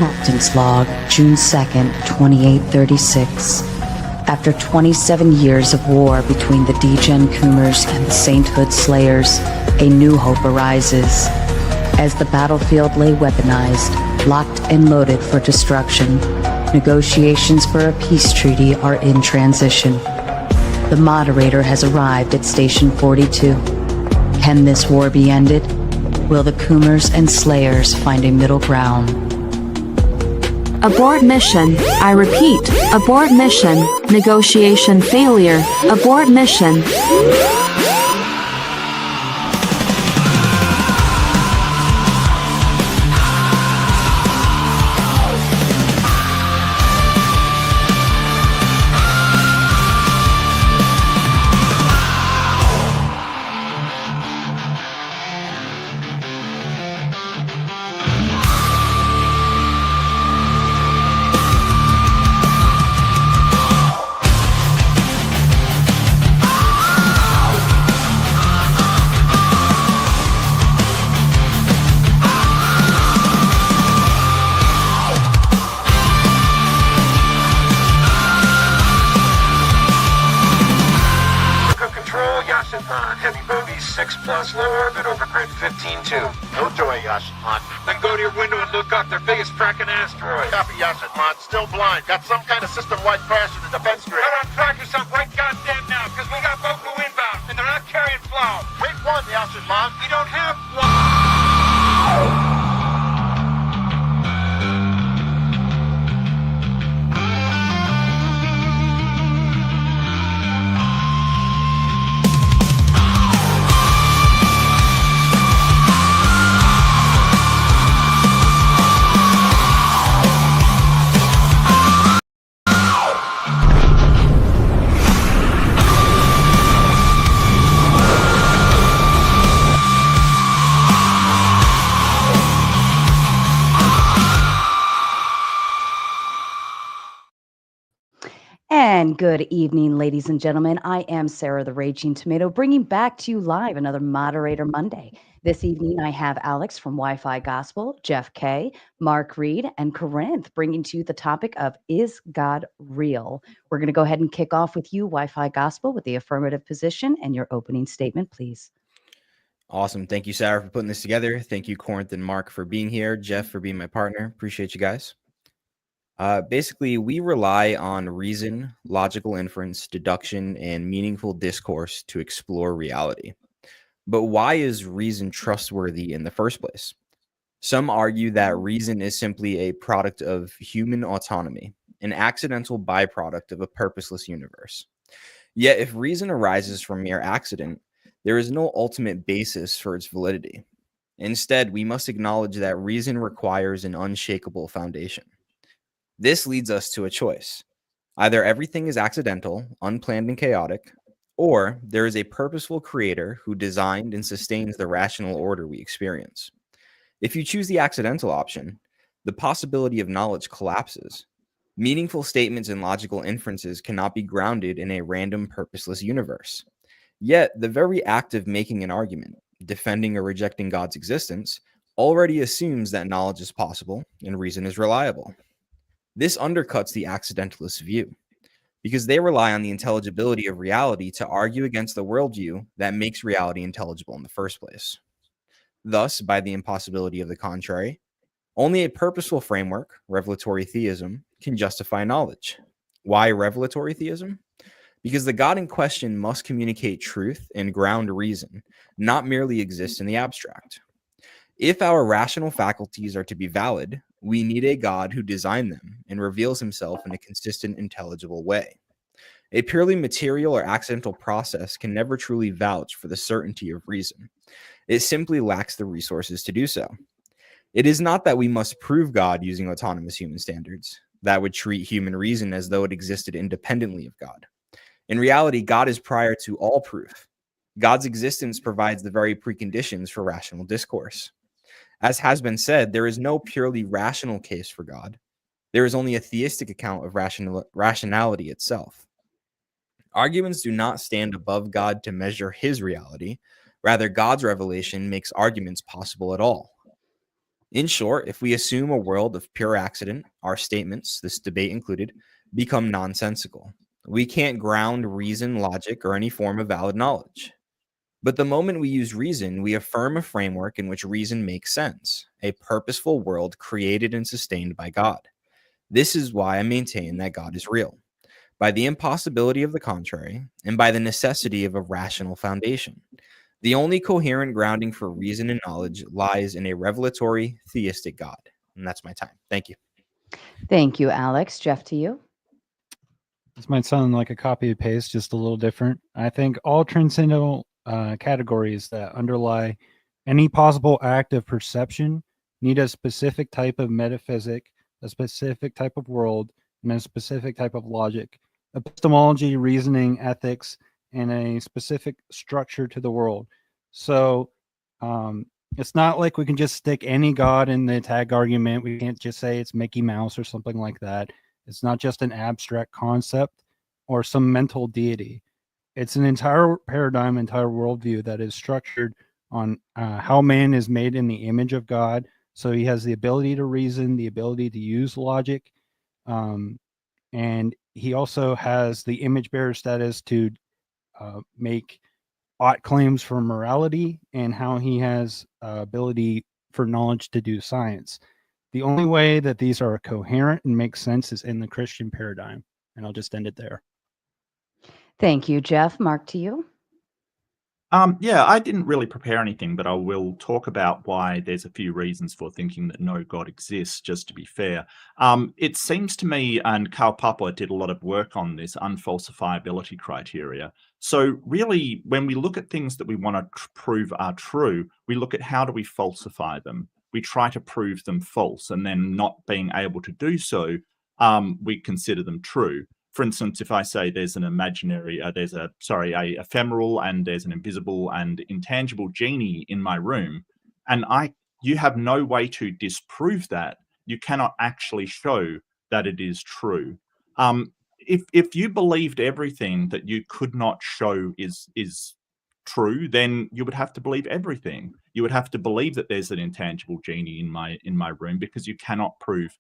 Captain's Log, June 2nd, 2836. After 27 years of war between the Degen Coomers and the Sainthood Slayers, a new hope arises. As the battlefield lay weaponized, locked and loaded for destruction, negotiations for a peace treaty are in transition. The moderator has arrived at Station 42. Can this war be ended? Will the Coomers and Slayers find a middle ground? Abort mission. I repeat, abort mission. Negotiation failure. Abort mission. Heavy bogey 6 plus, low orbit over grid 15-2. No joy, Yashiman. Then go to your window and look up their biggest fracking asteroid. Copy, Yashiman. Still blind. Got some kind of system-wide crash in the defense grid. Go on track yourself right goddamn now, because we got Boku inbound, and they're not carrying flow. Wait one, Yashiman. You don't have one. And good evening, ladies and gentlemen. I am Sarah the Raging Tomato, bringing back to you live another Moderator Monday. This evening, I have Alex from Wi-Fi Gospel, Jeff K, Mark Reed, and Corinth bringing to you the topic of Is God Real? We're going to go ahead and kick off with you, Wi-Fi Gospel, with the affirmative position and your opening statement, please. Awesome. Thank you, Sarah, for putting this together. Thank you, Corinth and Mark, for being here. Jeff, for being my partner. Appreciate you guys. Basically, we rely on reason, logical inference, deduction, and meaningful discourse to explore reality. But why is reason trustworthy in the first place? Some argue that reason is simply a product of human autonomy, an accidental byproduct of a purposeless universe. Yet, if reason arises from mere accident, there is no ultimate basis for its validity. Instead, we must acknowledge that reason requires an unshakable foundation. This leads us to a choice. Either everything is accidental, unplanned, and chaotic, or there is a purposeful creator who designed and sustains the rational order we experience. If you choose the accidental option, the possibility of knowledge collapses. Meaningful statements and logical inferences cannot be grounded in a random, purposeless universe. Yet, the very act of making an argument, defending or rejecting God's existence, already assumes that knowledge is possible and reason is reliable. This undercuts the accidentalist view, because they rely on the intelligibility of reality to argue against the worldview that makes reality intelligible in the first place. Thus, by the impossibility of the contrary, only a purposeful framework, revelatory theism, can justify knowledge. Why revelatory theism? Because the God in question must communicate truth and ground reason, not merely exist in the abstract. If our rational faculties are to be valid, we need a God who designed them and reveals himself in a consistent, intelligible way. A purely material or accidental process can never truly vouch for the certainty of reason. It simply lacks the resources to do so. It is not that we must prove God using autonomous human standards. That would treat human reason as though it existed independently of God. In reality, God is prior to all proof. God's existence provides the very preconditions for rational discourse. As has been said, there is no purely rational case for God. There is only a theistic account of rationality itself. Arguments do not stand above God to measure his reality. Rather, God's revelation makes arguments possible at all. In short, if we assume a world of pure accident, our statements, this debate included, become nonsensical. We can't ground reason, logic, or any form of valid knowledge. But the moment we use reason, we affirm a framework in which reason makes sense, a purposeful world created and sustained by God. This is why I maintain that God is real, by the impossibility of the contrary, and by the necessity of a rational foundation. The only coherent grounding for reason and knowledge lies in a revelatory, theistic God. And that's my time. Thank you. Thank you, Alex. Jeff, to you. This might sound like a copy and paste, just a little different. I think all transcendental categories that underlie any possible act of perception need a specific type of metaphysic, a specific type of world, and a specific type of logic, epistemology, reasoning, ethics, and a specific structure to the world. So it's not like we can just stick any god in the tag argument. We can't just say it's Mickey Mouse or something like that. It's not just an abstract concept or some mental deity. It's an entire paradigm, entire worldview that is structured on how man is made in the image of God. So he has the ability to reason, the ability to use logic, and he also has the image bearer status to make ought claims for morality, and how he has ability for knowledge to do science. The only way that these are coherent and make sense is in the Christian paradigm. And I'll just end it there. Thank you, Jeff. Mark, to you. Yeah, I didn't really prepare anything, but I will talk about why there's a few reasons for thinking that no God exists, just to be fair. It seems to me, and Karl Popper did a lot of work on this unfalsifiability criteria. So really, when we look at things that we want to prove are true, we look at how do we falsify them. We try to prove them false, and then not being able to do so, we consider them true. For instance, if I say there's an imaginary, a ephemeral, and there's an invisible and intangible genie in my room, and you have no way to disprove that, you cannot actually show that it is true. If you believed everything that you could not show is true, then you would have to believe everything. You would have to believe that there's an intangible genie in my room, because you cannot prove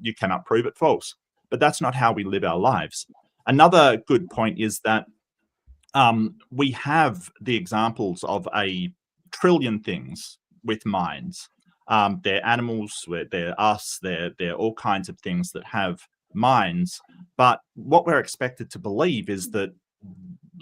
you cannot prove it false. But that's not how we live our lives. Another good point is that we have the examples of a trillion things with minds. They're animals, they're us, they're all kinds of things that have minds. But what we're expected to believe is that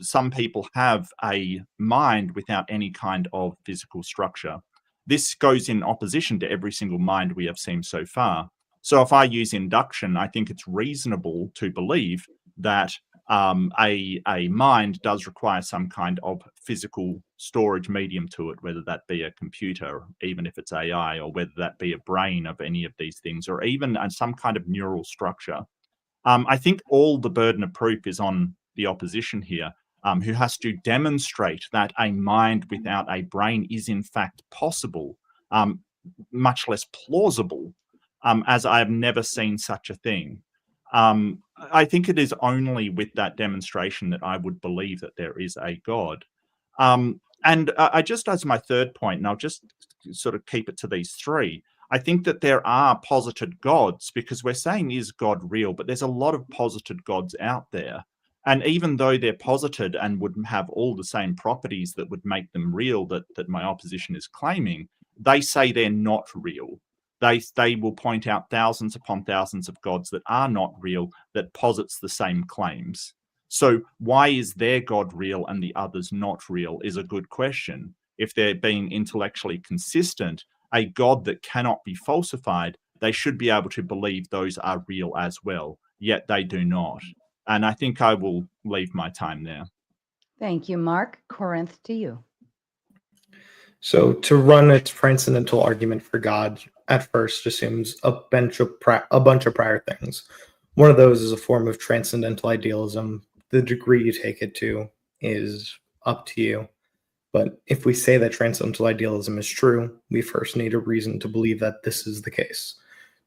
some people have a mind without any kind of physical structure. This goes in opposition to every single mind we have seen so far. So if I use induction, I think it's reasonable to believe that a mind does require some kind of physical storage medium to it, whether that be a computer, even if it's AI, or whether that be a brain of any of these things, or even some kind of neural structure. I think all the burden of proof is on the opposition here, who has to demonstrate that a mind without a brain is in fact possible, much less plausible. As I have never seen such a thing. I think it is only with that demonstration that I would believe that there is a God. And I just, as my third point, and I'll just sort of keep it to these three, I think that there are posited gods, because we're saying, is God real? But there's a lot of posited gods out there. And even though they're posited and would have all the same properties that would make them real that my opposition is claiming, they say they're not real. They will point out thousands upon thousands of gods that are not real, that posits the same claims. So why is their God real and the others not real is a good question. If they're being intellectually consistent, a God that cannot be falsified, they should be able to believe those are real as well, yet they do not. And I think I will leave my time there. Thank you, Mark. Corinth, to you. So to run a transcendental argument for God at first assumes a bunch of prior things. One of those is a form of transcendental idealism. The degree you take it to is up to you. But if we say that transcendental idealism is true, we first need a reason to believe that this is the case.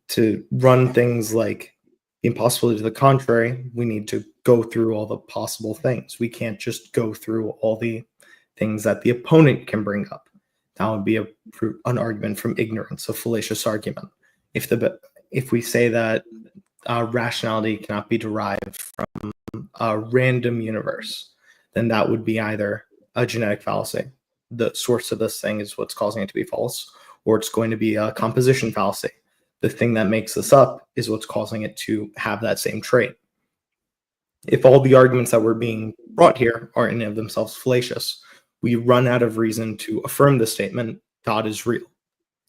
To run things like the impossibility to the contrary, we need to go through all the possible things. We can't just go through all the things that the opponent can bring up. That would be an argument from ignorance, a fallacious argument. If we say that rationality cannot be derived from a random universe, then that would be either a genetic fallacy. The source of this thing is what's causing it to be false, or it's going to be a composition fallacy. The thing that makes this up is what's causing it to have that same trait. If all the arguments that were being brought here are in and of themselves fallacious, we run out of reason to affirm the statement, God is real.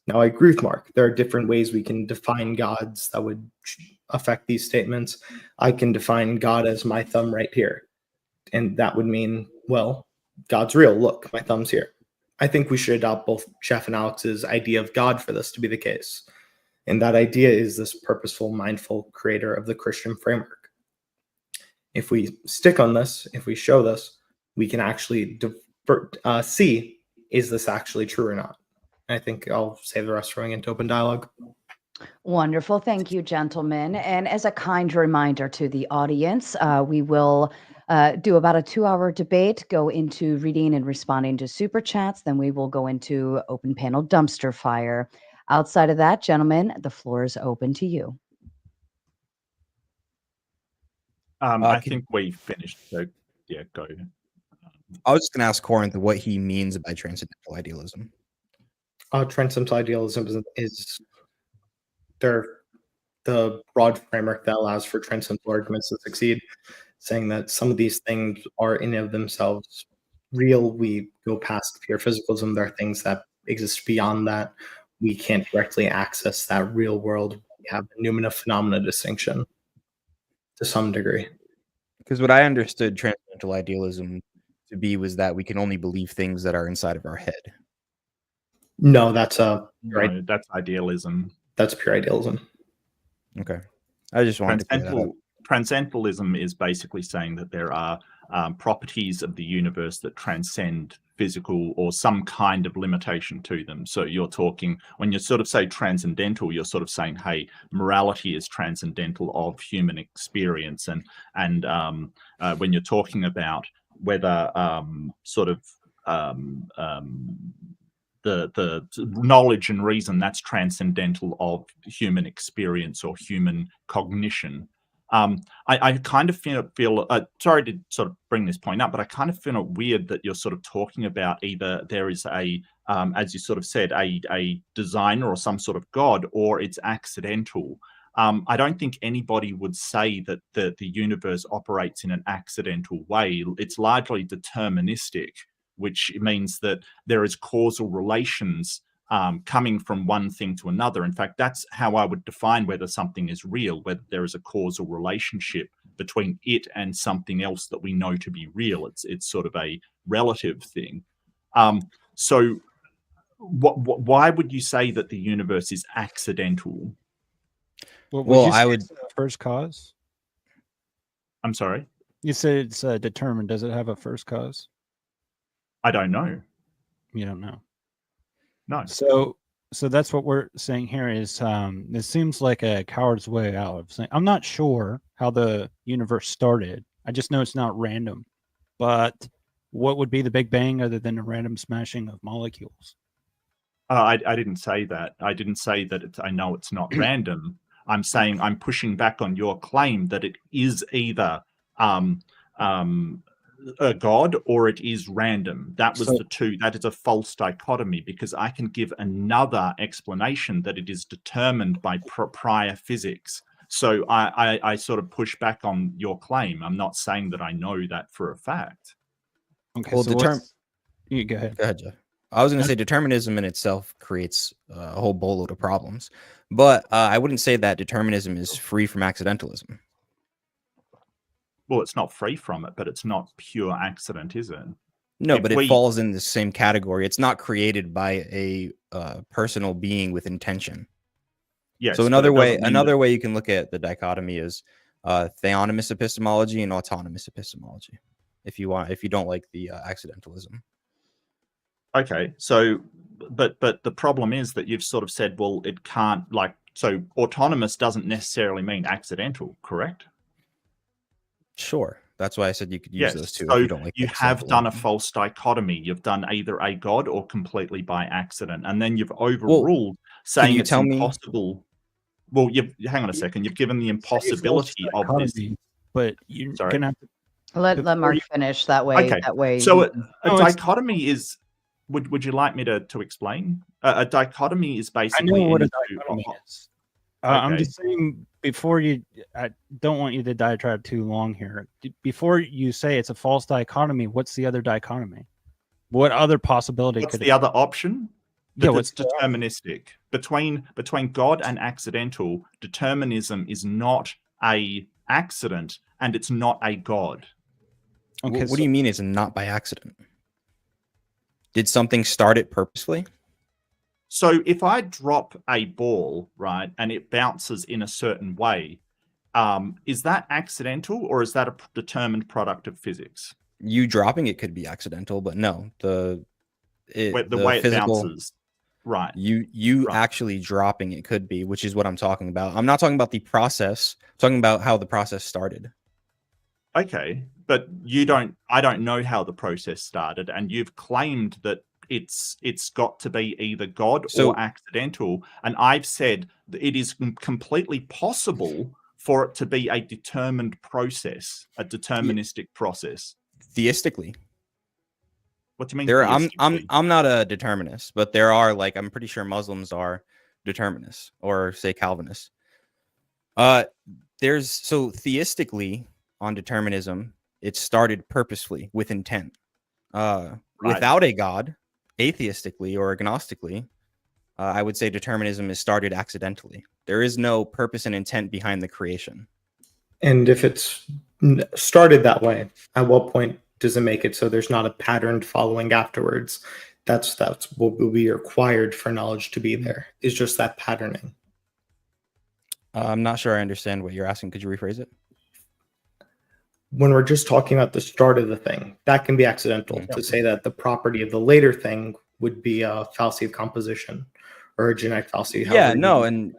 Now, I agree with Mark. There are different ways we can define gods that would affect these statements. I can define God as my thumb right here. And that would mean, well, God's real. Look, my thumb's here. I think we should adopt both Jeff and Alex's idea of God for this to be the case. And that idea is this purposeful, mindful creator of the Christian framework. If we stick on this, if we show this, we can actually see, is this actually true or not? I think I'll save the rest for going into open dialogue. Wonderful. Thank you, gentlemen. And as a kind reminder to the audience, we will do about a 2-hour debate, go into reading and responding to super chats. Then we will go into open panel dumpster fire. Outside of that, gentlemen, the floor is open to you. I think we finished. So yeah, go. I was just going to ask Corinth what he means by transcendental idealism. Transcendental idealism is the broad framework that allows for transcendental arguments to succeed, saying that some of these things are in and of themselves real. We go past pure physicalism. There are things that exist beyond that. We can't directly access that real world. We have the noumena phenomena distinction to some degree. Because what I understood transcendental idealism to be was that we can only believe things that are inside of our head. No, that's Right. No, that's idealism. That's pure idealism. Okay. I just wanted to clear that up. Transcendentalism is basically saying that there are properties of the universe that transcend physical or some kind of limitation to them. So you're talking, when you sort of say transcendental, you're sort of saying, hey, morality is transcendental of human experience. And when you're talking about whether the knowledge and reason, that's transcendental of human experience or human cognition. I kind of feel sorry to sort of bring this point up, but I kind of feel it weird that you're sort of talking about either there is a, as you sort of said, a designer or some sort of God, or it's accidental. I don't think anybody would say that the universe operates in an accidental way. It's largely deterministic, which means that there is causal relations coming from one thing to another. In fact, that's how I would define whether something is real, whether there is a causal relationship between it and something else that we know to be real. It's sort of a relative thing. So why would you say that the universe is accidental? Well, I would first cause. I'm sorry? You said it's determined. Does it have a first cause? I don't know. You don't know. No. So that's what we're saying here is it seems like a coward's way out of saying, I'm not sure how the universe started. I just know it's not random. But what would be the Big Bang other than a random smashing of molecules? I didn't say that. I didn't say that I know it's not random. I'm saying I'm pushing back on your claim that it is either a God or it is random. That was the two. That is a false dichotomy, because I can give another explanation that it is determined by prior physics. So I sort of push back on your claim. I'm not saying that I know that for a fact. Okay, Well, so you go ahead. Go ahead, Jeff. I was going to say determinism in itself creates a whole boatload of problems, but I wouldn't say that determinism is free from accidentalism. Well, it's not free from it, but it's not pure accident, is it? No, but it falls in the same category. It's not created by a personal being with intention. Yes. So another way you can look at the dichotomy is theonomous epistemology and autonomous epistemology. If you don't like the accidentalism. Okay. So, but the problem is that you've sort of said, well, it can't, so autonomous doesn't necessarily mean accidental, correct? Sure. That's why I said you could use Yes. those two So if you don't like you the have example. done a false dichotomy. You've done either a god or completely by accident, and then you've overruled saying you it's tell me- impossible. Well, hang on a second. You've given the impossibility of this. Dichotomy, but you're Sorry? gonna have to. Let Before Mark you- finish that way. Okay. That way. So we a can- No, it's- dichotomy is. Would you like me to explain? A dichotomy is I basically. know what a into- dichotomy is. I'm Okay. just saying before you. I don't want you to diatribe too long here. Before you say it's a false dichotomy, what's the other dichotomy? What other possibility What's could the other option? Yeah, That what's it's deterministic. Between God and accidental, determinism is not a accident and it's not a God. Okay, What do you mean it's not by accident? Did something start it purposefully? So if I drop a ball, right, and it bounces in a certain way, is that accidental or is that a determined product of physics? You dropping it could be accidental, but no, the way it bounces, right? You Right. actually dropping it could be, which is what I'm talking about. I'm not talking about the process. I'm talking about how the process started. Okay, but I don't know how the process started, and you've claimed that it's got to be either God So- or accidental, and I've said that it is completely possible for it to be a determined process, a deterministic process. Theistically, What do you mean? I'm theistically? not a determinist, but there are, like, I'm pretty sure Muslims are determinists, or say Calvinists. There's so theistically on determinism, it started purposefully with intent. Without a God, atheistically or agnostically, I would say determinism is started accidentally. There is no purpose and intent behind the creation. And if it's started that way, at what point does it make it so there's not a patterned following afterwards? That's what will be required for knowledge to be there, is just that patterning. I'm not sure I understand what you're asking. Could you rephrase it? When we're just talking about the start of the thing, that can be accidental. To say that the property of the later thing would be a fallacy of composition or a genetic fallacy. Yeah, however no, you and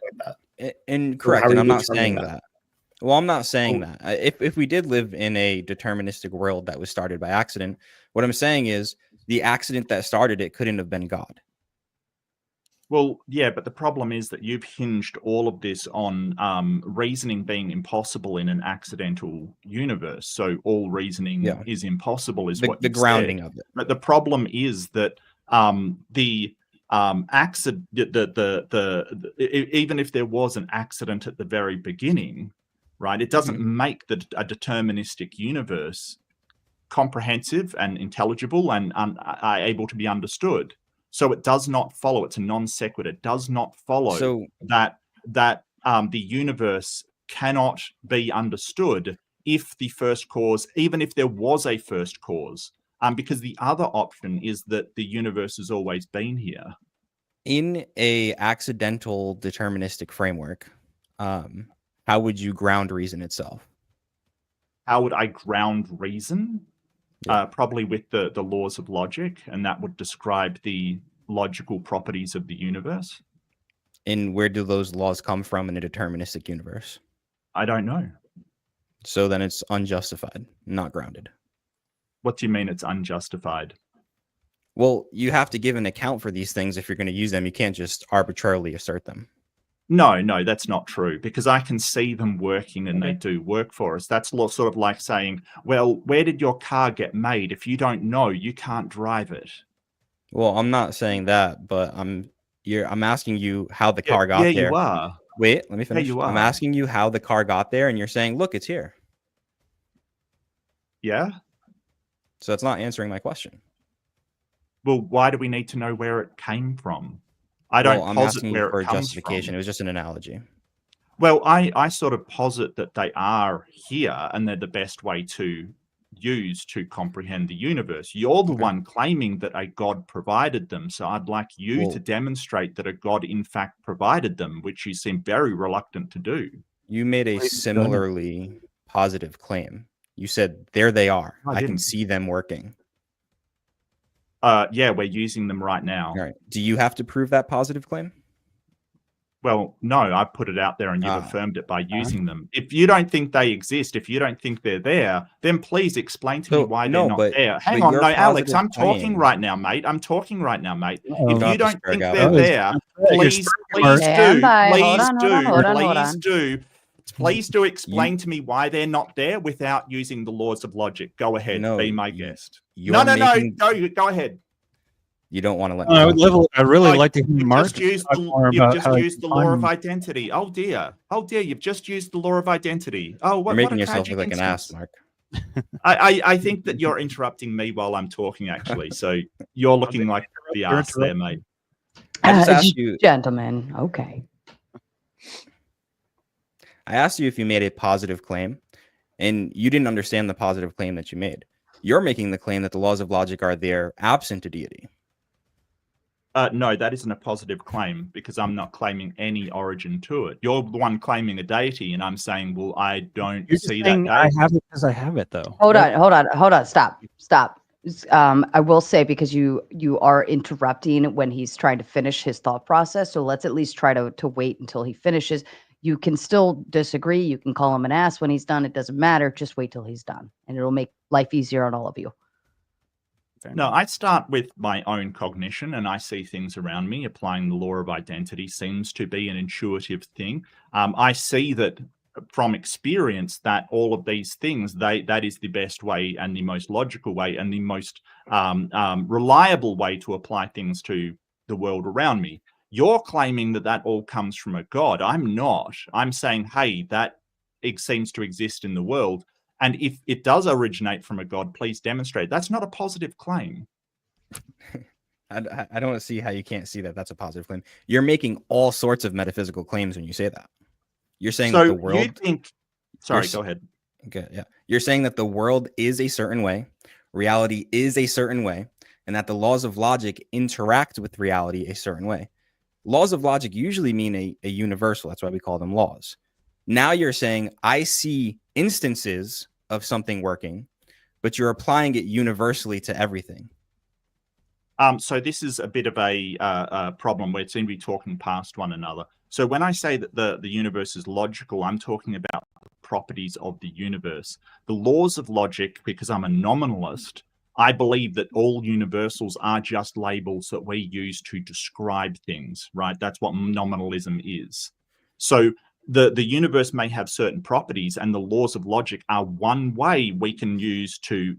that. and Or correct. how And are I'm you not determining saying that? that. Well, I'm not saying Oh. that. If we did live in a deterministic world that was started by accident, what I'm saying is the accident that started it couldn't have been God. Well, yeah, but the problem is that you've hinged all of this on reasoning being impossible in an accidental universe. So all reasoning Yeah. is impossible, is The what you've grounding said. of it. But the problem is that the accident, even if there was an accident at the very beginning, right, it doesn't make a deterministic universe comprehensive and intelligible and able to be understood. So it does not follow. It's a non sequitur. It does not follow So that the universe cannot be understood if the first cause, even if there was a first cause, because the other option is that the universe has always been here. in a accidental deterministic framework, how would you ground reason itself? How would I ground reason? Yeah. Probably with the laws of logic, and that would describe the logical properties of the universe. And where do those laws come from in a deterministic universe? I don't know. So then it's unjustified, not grounded. What do you mean it's unjustified? Well, you have to give an account for these things if you're going to use them. You can't just arbitrarily assert them. No, that's not true, because I can see them working and they do work for us. That's sort of like saying, well, where did your car get made? If you don't know, you can't drive it. Well, I'm not saying that, but I'm asking you how the car got there. there. You are. Wait, let me finish. you I'm are. asking you how the car got there, and you're saying, look, it's here. Yeah? So that's not answering my question. Well, why do we need to know where it came from? I don't I'm posit asking where you for it a comes justification. from. It was just an analogy. Well, I sort of posit that they are here and they're the best way to use to comprehend the universe. You're the one claiming that a God provided them. So I'd like you to demonstrate that a God in fact provided them, which you seem very reluctant to do. You made a similarly positive claim. You said, there they are. I can didn't. see them working. Yeah, we're using them right now. All right. Do you have to prove that positive claim? Well, no, I put it out there and you've Ah. affirmed it by using them. If you don't think they exist, if you don't think they're there, then please explain to me So, why no, they're not but- there. Hang but on, your no, Alex, positive I'm talking claim- right now, mate. I'm talking right now, mate. Uh-oh. If don't you have to don't swear, think Gavin. they're Oh, it's- there, You're please, swearing, please Mark. Stand do, by. Hold please on, do, hold on. please do explain to me why they're not there without using the laws of logic. Go ahead, No, be my you- guest. you're No, making- go ahead. You don't want to let. I me would talk. I'd really No, like to hear You've Mark just used talk more you've about just how used the law of defining- identity. Oh dear, you've just used the law of identity. Oh, You're what making a yourself tragic look like an ass, instance. Mark. I think that you're interrupting me while I'm talking, actually. So you're looking like the You're ass there, mate. I just asked you. Gentlemen, okay. I asked you if you made a positive claim, and you didn't understand the positive claim that you made. You're making the claim that the laws of logic are there absent a deity. No, that isn't a positive claim because I'm not claiming any origin to it. You're the one claiming a deity, and I'm saying, well, I don't You're just see that saying I deity. have it because I have it, though. Hold on. Stop. I will say, because you are interrupting when he's trying to finish his thought process. So let's at least try to wait until he finishes. You can still disagree. You can call him an ass when he's done. It doesn't matter. Just wait till he's done, and it'll make life easier on all of you. No, I start with my own cognition and I see things around me. Applying the law of identity seems to be an intuitive thing. I see that from experience that all of these things, that is the best way and the most logical way and the most reliable way to apply things to the world around me. You're claiming that all comes from a god. I'm not. I'm saying, hey, that it seems to exist in the world. And if it does originate from a god, please demonstrate. That's not a positive claim. I don't see how you can't see that that's a positive claim. You're making all sorts of metaphysical claims when you say that. You're saying that the world. You think? Sorry, You're- go ahead. Okay, yeah. You're saying that the world is a certain way, reality is a certain way, and that the laws of logic interact with reality a certain way. Laws of logic usually mean a universal. That's why we call them laws. Now you're saying I see instances of something working, but you're applying it universally to everything. So this is a bit of a problem where it seems to be talking past one another. So when I say that the universe is logical, I'm talking about the properties of the universe. The laws of logic, because I'm a nominalist, I believe that all universals are just labels that we use to describe things, right? That's what nominalism is. So the universe may have certain properties, and the laws of logic are one way we can use to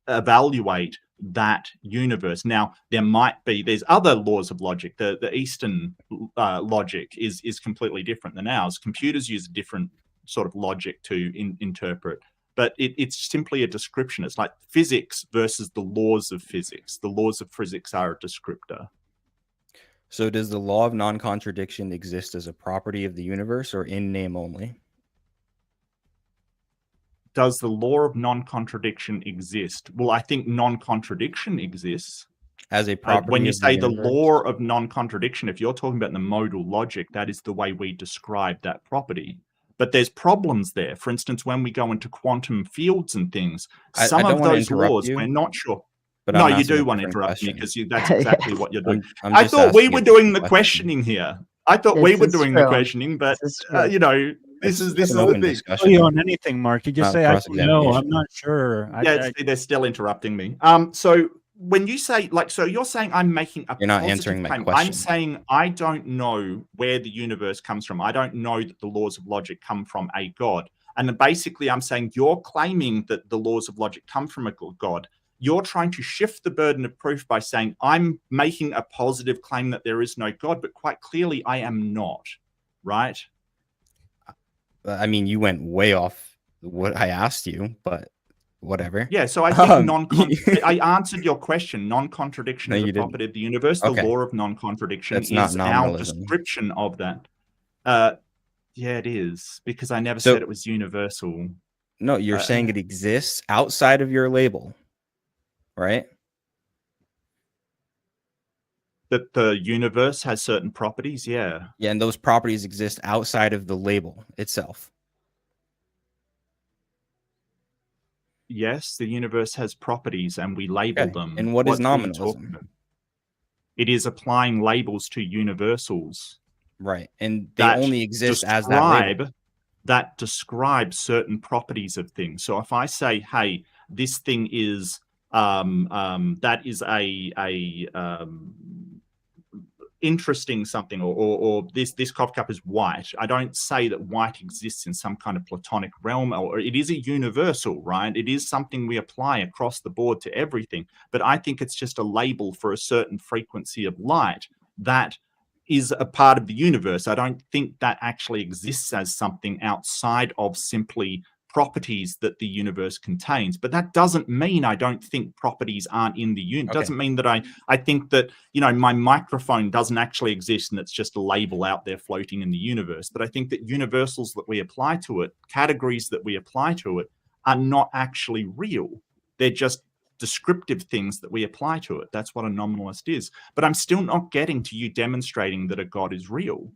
evaluate that universe. Now, there's other laws of logic. The Eastern logic is completely different than ours. Computers use a different sort of logic to interpret, but it's simply a description. It's like physics versus the laws of physics. The laws of physics are a descriptor. So does the law of non-contradiction exist as a property of the universe or in name only? Does the law of non-contradiction exist? Well, I think non-contradiction exists. As a property When you of say the universe? law of non-contradiction, if you're talking about the modal logic, that is the way we describe that property. But there's problems there. For instance, when we go into quantum fields and things, I some don't of wanna those interrupt laws, you, we're not sure. But No, I'm you asking do a want to different interrupt me question. because that's exactly what you're doing. I'm I just thought we asking were a doing the question. questioning here. I thought we This were is doing the true. questioning, but This is true. you know, this is It's the an open thing. discussion. Tell you on anything, Mark. You just Not say, I don't know. cross-examination. I'm not sure. Yeah, they're still interrupting me. So when you say so you're saying I'm making a You're not positive answering my claim. question. I'm saying I don't know where the universe comes from. I don't know that the laws of logic come from a god. And then basically I'm saying you're claiming that the laws of logic come from a god. You're trying to shift the burden of proof by saying I'm making a positive claim that there is no god, but quite clearly I am not, right? I mean, you went way off what I asked you, but whatever. Yeah, so I think Um, I answered your question. Non-contradiction No, is you a didn't. property of the universe. The Okay. law of non-contradiction That's is not our nominalism. description of that. Yeah, it is, because I never So- said it was universal. No, you're saying it exists outside of your label, right? That the universe has certain properties, yeah. Yeah, and those properties exist outside of the label itself. Yes, the universe has properties and we label Okay, them. and what is What are you nominalism? talking about? It is applying labels to universals. Right. And they that only exist as that label. describe certain properties of things. So if I say, hey, this thing is that is a interesting something, or this coffee cup is white, I don't say that white exists in some kind of platonic realm, or it is a universal, right? It is something we apply across the board to everything. But I think it's just a label for a certain frequency of light that is a part of the universe. I don't think that actually exists as something outside of simply properties that the universe contains. But that doesn't mean I don't think properties aren't in the universe. Okay. Doesn't mean that I think that, my microphone doesn't actually exist and it's just a label out there floating in the universe. But I think that universals that we apply to it, categories that we apply to it, are not actually real. They're just descriptive things that we apply to it. That's what a nominalist is. But I'm still not getting to you demonstrating that a God is real.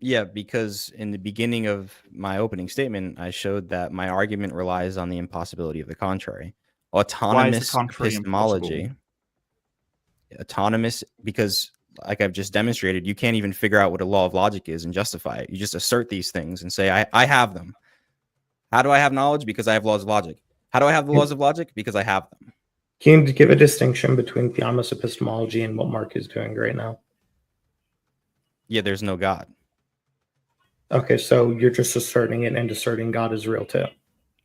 Yeah, because in the beginning of my opening statement, I showed that my argument relies on the impossibility of the contrary. Autonomous epistemology. Autonomous, because like I've just demonstrated, you can't even figure out what a law of logic is and justify it. You just assert these things and say, I have them. How do I have knowledge? Because I have laws of logic. How do I have the laws of logic? Because I have them. Can you give a distinction between theonomous epistemology and what Mark is doing right now? Yeah, there's no God. Okay, so you're just asserting it and asserting God is real too.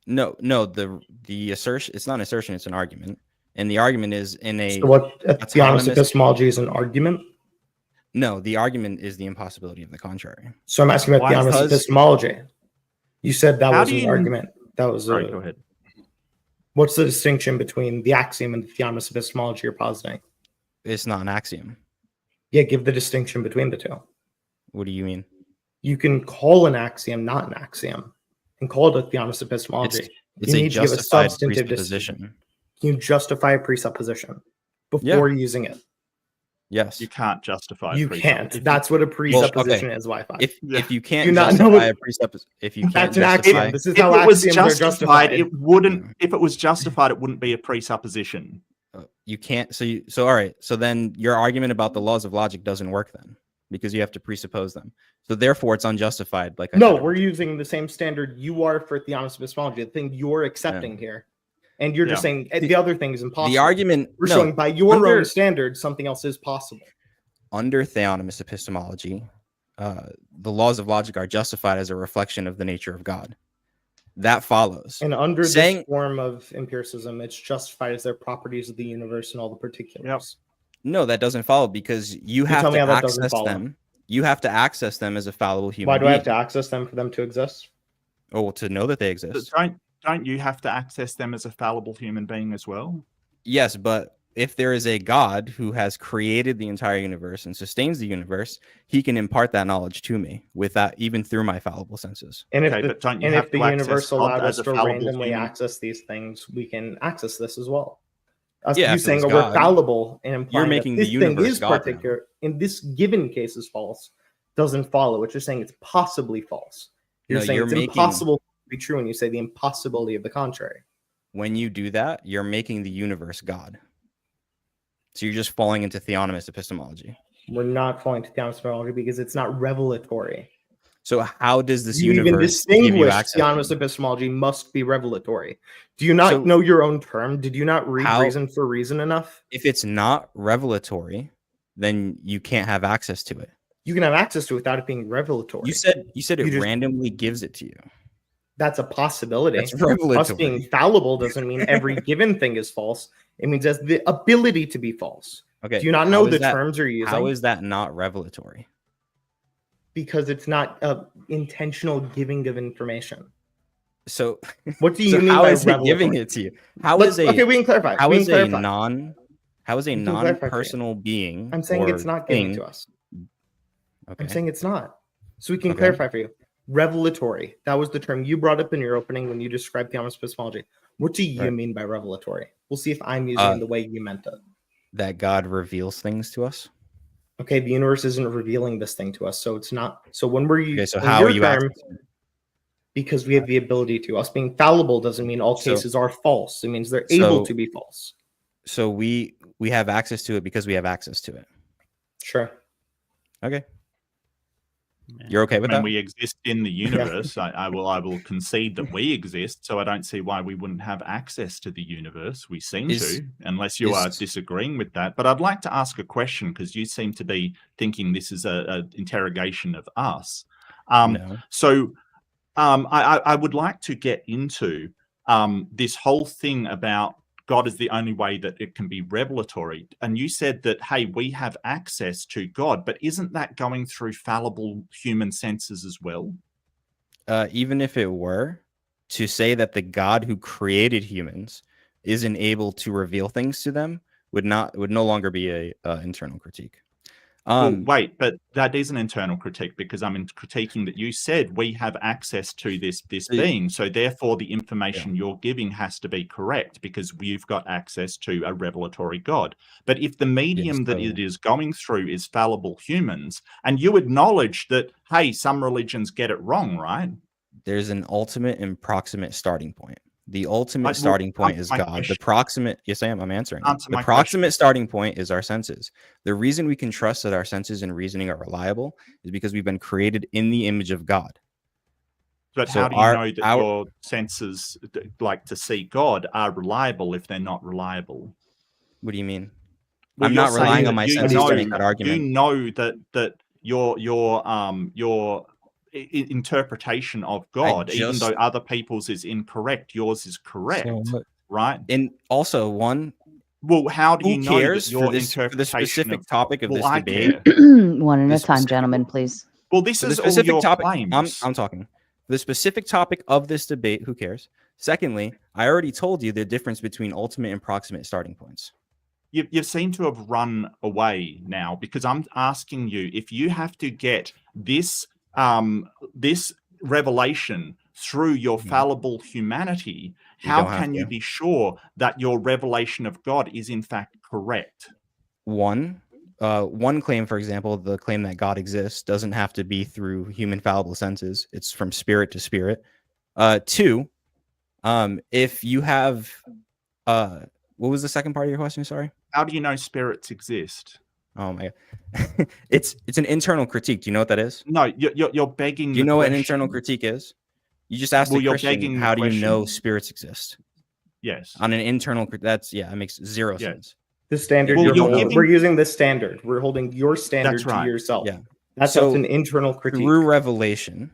No, the assertion, it's not an assertion, it's an argument. And the argument is in a... So what theonomous epistemology is an argument? No, the argument is the impossibility of the contrary. So I'm asking about theonomous epistemology. You said that was an argument. That was go ahead. What's the distinction between the axiom and the theonomous epistemology you're positing? It's not an axiom. Yeah, give the distinction between the two. What do you mean? You can call an axiom not an axiom and call it a theonomous epistemology. It's a justified presupposition. Can you justify a presupposition before using it? Yes. You can't justify You can't. That's what a presupposition is, Wi-Fi. If you can't justify a presupposition, if you can't justify, this is how axioms are justified. It wouldn't. If it was justified, it wouldn't be a presupposition. You can't. So all right. So then your argument about the laws of logic doesn't work then, because you have to presuppose them. So therefore, it's unjustified. Like we're using the same standard you are for theonomous epistemology. The thing you're accepting here. And you're just saying the other thing is impossible. The argument we're showing by your own standards, something else is possible. Under theonomous epistemology, the laws of logic are justified as a reflection of the nature of God. That follows. And under this form of empiricism, it's justified as their properties of the universe and all the particulars. No, that doesn't follow, because you have to access them. You have to access them as a fallible human being. Why do I have to access them for them to exist? Oh, well, to know that they exist. Don't you have to access them as a fallible human being as well? Yes, but if there is a God who has created the entire universe and sustains the universe, he can impart that knowledge to me without even through my fallible senses. And if the universe allowed us to randomly access these things, we can access this as well. You saying we're fallible and implying you're making that this thing is particular in this given case is false doesn't follow. It's just saying it's possibly false. You're saying it's impossible be true when you say the impossibility of the contrary. When you do that, you're making the universe God. So you're just falling into theonomous epistemology. We're not falling to theonomous epistemology because it's not revelatory. So how does this you universe even distinguish theonomous epistemology must be revelatory? Do you not know your own term? Did you not read Reason for Reason enough? If it's not revelatory, then you can't have access to it. You can have access to it without it being revelatory. You said it randomly gives it to you. That's a possibility. That's revelatory. Us being fallible doesn't mean every given thing is false. It means has the ability to be false. Okay. Do you not know the terms you're using? How is that not revelatory? Because it's not intentional giving of information. So what do you mean how by is it giving it to you? Okay, we can clarify. How is a non-personal being? I'm saying it's not giving to us. Okay. I'm saying it's not. So we can clarify for you. Revelatory. That was the term you brought up in your opening when you described theonomous epistemology. What do you mean by revelatory? We'll see if I'm using it the way you meant it. That God reveals things to us. Okay, the universe isn't revealing this thing to us, so it's not. So when we're using so how are you because we have the ability to. Us being fallible doesn't mean all cases are false. It means they're able to be false. So we have access to it because we have access to it. Sure. Okay. You're okay with When that? we exist in the universe, I will concede that we exist. So I don't see why we wouldn't have access to the universe. We seem to, unless you are disagreeing with that. But I'd like to ask a question because you seem to be thinking this is a interrogation of us. No. So I would like to get into this whole thing about God is the only way that it can be revelatory. And you said that, hey, we have access to God, but isn't that going through fallible human senses as well? Even if it were, to say that the God who created humans isn't able to reveal things to them would no longer be a internal critique. Well, wait, but that is an internal critique because I'm critiquing that you said we have access to this being. So therefore, the information you're giving has to be correct because you've got access to a revelatory God. But if the medium that it is going through is fallible humans, and you acknowledge that, hey, some religions get it wrong, right? There's an ultimate and proximate starting point. The ultimate starting point is God. The proximate, yes, I am. I'm answering. The proximate starting point is our senses. The reason we can trust that our senses and reasoning are reliable is because we've been created in the image of God. But so how do you know that your senses, like to see God, are reliable if they're not reliable? What do you mean? Well, I'm not relying on my senses to make that argument. You know that your interpretation of God, even though other people's is incorrect, yours is correct, right? And also, well, how do you know cares that your for the specific topic of this debate? One at a time, gentlemen, please. Well, this is all your claims. I'm talking. The specific topic of this debate, who cares? Secondly, I already told you the difference between ultimate and proximate starting points. You seem to have run away now because I'm asking you if you have to get this revelation through your fallible humanity, how can you be sure that your revelation of God is in fact correct? One claim, for example, the claim that God exists doesn't have to be through human fallible senses. It's from spirit to spirit. Two, if you have, what was the second part of your question? Sorry. How do you know spirits exist? Oh my God. It's an internal critique. Do you know what that is? No, you're begging. Do you know what an internal critique is? You just asked the Christian, how do you know spirits exist? Yes. On an internal, it makes zero sense. The standard we're using this standard. We're holding your standard to yourself. Yeah. That's an internal critique. Through revelation,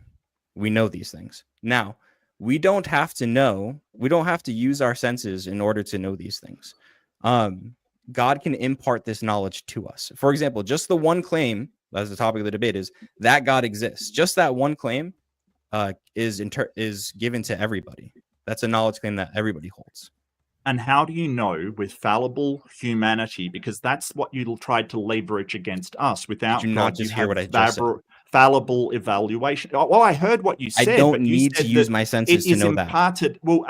we know these things. Now, we don't have to use our senses in order to know these things. God can impart this knowledge to us. For example, just the one claim, as the topic of the debate is, that God exists. Just that one claim is given to everybody. That's a knowledge claim that everybody holds. And how do you know with fallible humanity, because that's what you tried to leverage against us, without Did you not just hear what I just said? Fallible evaluation. Oh, I heard what you said. I don't need to use my senses to know that. Well,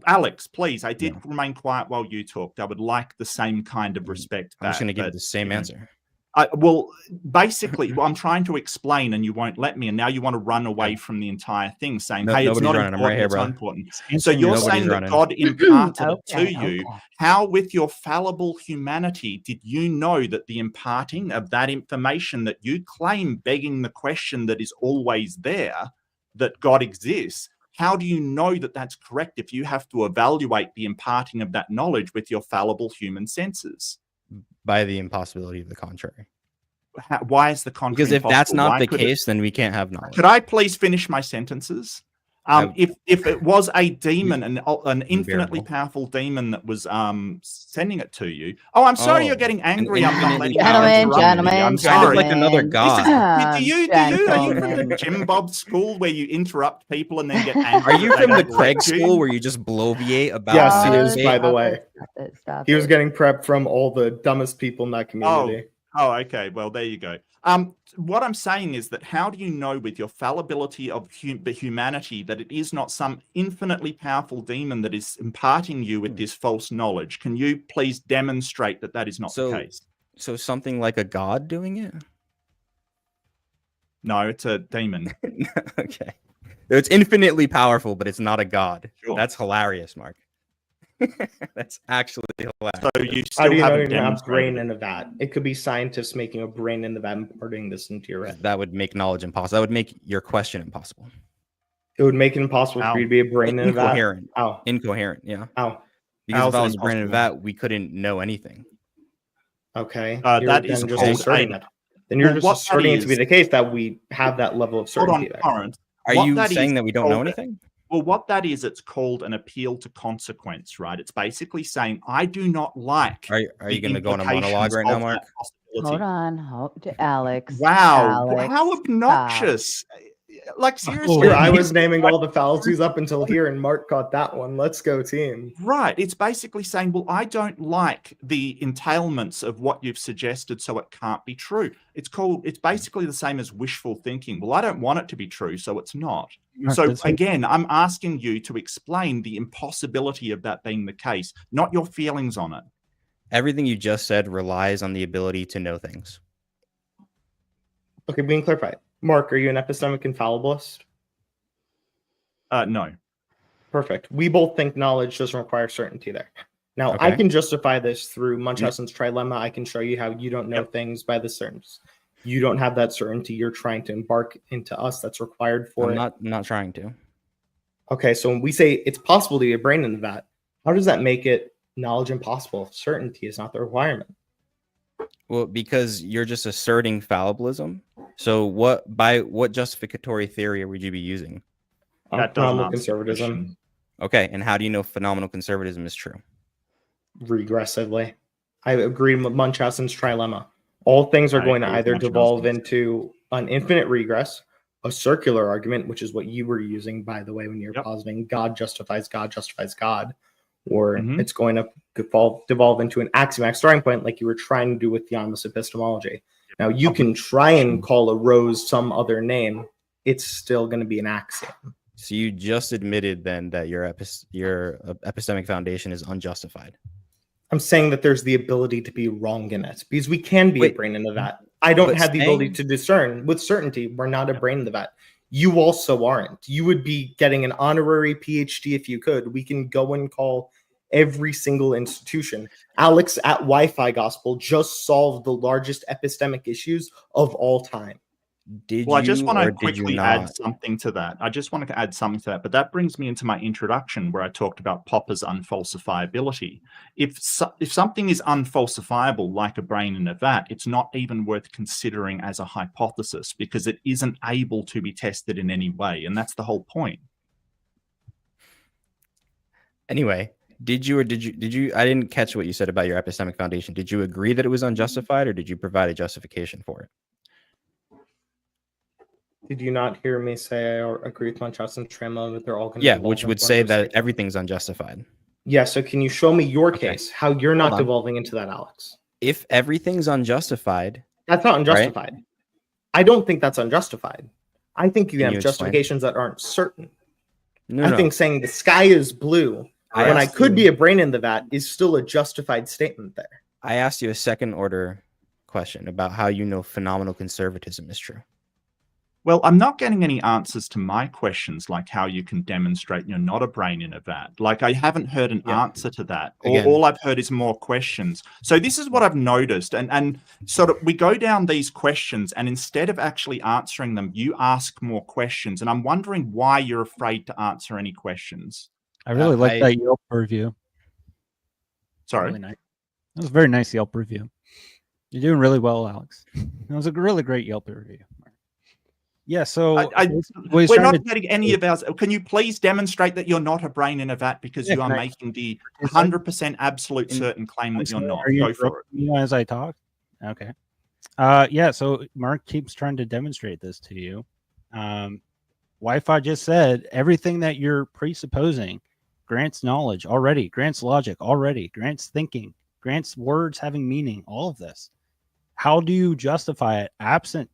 Alex, please, I did remain quiet while you talked. I would like the same kind of respect. I'm just going to give you the same answer. Well, basically, I'm trying to explain and you won't let me. And now you want to run away from the entire thing, saying, hey, it's not important, it's not important. So you're saying that God imparted it to you. How, with your fallible humanity, did you know that the imparting of that information that you claim, begging the question that is always there, that God exists, how do you know that that's correct if you have to evaluate the imparting of that knowledge with your fallible human senses? By the impossibility of the contrary. Why is the contrary? Because if that's not the case, then we can't have knowledge. Could I please finish my sentences? If it was a demon, an infinitely powerful demon that was sending it to you. Oh, I'm sorry you're getting angry. I'm not letting Gentlemen, I'm sorry. Like another god. Are you from the Jim Bob school where you interrupt people and then get angry? Are you from the Craig school where you just bloviate about? Yes, he is, by the way. He was getting prep from all the dumbest people in that community. Oh, okay. Well, there you go. What I'm saying is that how do you know with your fallibility of humanity that it is not some infinitely powerful demon that is imparting you with this false knowledge? Can you please demonstrate that that is not the case? So something like a god doing it? No, it's a demon. Okay. It's infinitely powerful, but it's not a god. Sure. That's hilarious, Mark. That's actually hilarious. So you How do still you know haven't you're gonna have demonstrated brain it. in a vat? It could be scientists making a brain in the vat and putting this into your head. That would make knowledge impossible. That would make your question impossible. It would make it impossible Ow. for you to be a brain in a vat. Incoherent. Ow. Incoherent, yeah. Ow. Because if How's I it was brain in a impossible? vat, we couldn't know anything. Okay. That You're is then just called asserting a- it. Then you're Well, just what that asserting it to be is- the case that we have that level of Hold certainty on, there. Torrance. Are What you that saying is that we don't know called- anything? Well, what that is, it's called an appeal to consequence, right? It's basically saying, I do not like. Are you the going to go on a monologue implications right now, of Mark? that possibility. Hold on, Alex. Wow, Alex, how stop. obnoxious! Like seriously, Here, I was naming all the fallacies up until here, and Mark caught that one. Let's go, team. right. It's basically saying, well, I don't like the entailments of what you've suggested, so it can't be true. It's basically the same as wishful thinking. Well, I don't want it to be true, so it's not. Mark, So that's what- again, I'm asking you to explain the impossibility of that being the case, not your feelings on it. Everything you just said relies on the ability to know things. Okay, being clarified. Mark, are you an epistemic infallibilist? No. Perfect. We both think knowledge doesn't require certainty there. Now, I Okay. can justify this through Munchausen's trilemma. I can show you how you don't know Yep. things by the certainty. You don't have that certainty. You're trying to embark into us. That's required for I'm it. not trying to. Okay, so when we say it's possible to be a brain in the vat, how does that make it knowledge impossible? Certainty is not the requirement. Well, because you're just asserting fallibilism. So by what justificatory theory would you be using? That doesn't Phenomenal answer the conservatism, question. Okay, and how do you know phenomenal conservatism is true? regressively. I agree with Munchausen's trilemma. All things are I going to agree with either devolve Munchausen's. into an infinite regress, a circular argument, which is what you were using, by the way, when you're Yep. positing God justifies God, or Mhm. it's going to devolve into an axiomatic starting point, like you were trying to do with Theonomous epistemology. Now, you can try and call a rose some other name, it's still going to be an axiom. So you just admitted then that your epistemic foundation is unjustified. I'm saying that there's the ability to be wrong in it because we can be a Wait, brain in the vat. I don't but have the ability saying- to discern with certainty we're not a brain in the vat. You also aren't. You would be getting an honorary PhD if you could. We can go and call every single institution. Alex at Wi-Fi Gospel just solved the largest epistemic issues of all time. Did Well, I just you want or to did you quickly not? add something to that. I just wanted to add something to that, but that brings me into my introduction where I talked about Popper's unfalsifiability. If something is unfalsifiable, like a brain in a vat, it's not even worth considering as a hypothesis because it isn't able to be tested in any way, and that's the whole point. Anyway, did you I didn't catch what you said about your epistemic foundation. Did you agree that it was unjustified or did you provide a justification for it? Did you not hear me say I agree with Munchausen Tremla that they're all going to Yeah, which would say that everything? everything's unjustified. Yeah, so can you show me your Okay. case, how you're not on. devolving into that, Alex? If everything's unjustified, That's not unjustified. I don't think that's unjustified. I think you Can have you explain? justifications that aren't certain. no, I no. think saying the sky is blue when I asked could you- be a brain in the vat is still a justified statement there. I asked you a second order question about how you know phenomenal conservatism is true. Well, I'm not getting any answers to my questions, like how you can demonstrate you're not a brain in a vat. Like, I haven't heard an Yeah. answer to that. Again- All I've heard is more questions. So this is what I've noticed. And sort of we go down these questions, and instead of actually answering them, you ask more questions. And I'm wondering why you're afraid to answer any questions. I really like I- that Yelp review. Sorry. Really nice. That was a very nice Yelp review. You're doing really well, Alex. It was a really great Yelp review. Yeah, so We're not getting any of ours. Can you please demonstrate that you're not a brain in a vat because Yeah, you are can I- making the Is that- 100% absolute And- certain claim that you're not? Are you Go for it. interrupting me as I talk? Okay. Yeah, so Mark keeps trying to demonstrate this to you. Wi-Fi just said everything that you're presupposing grants knowledge already, grants logic already, grants thinking, grants words having meaning, all of this. How do you justify it absent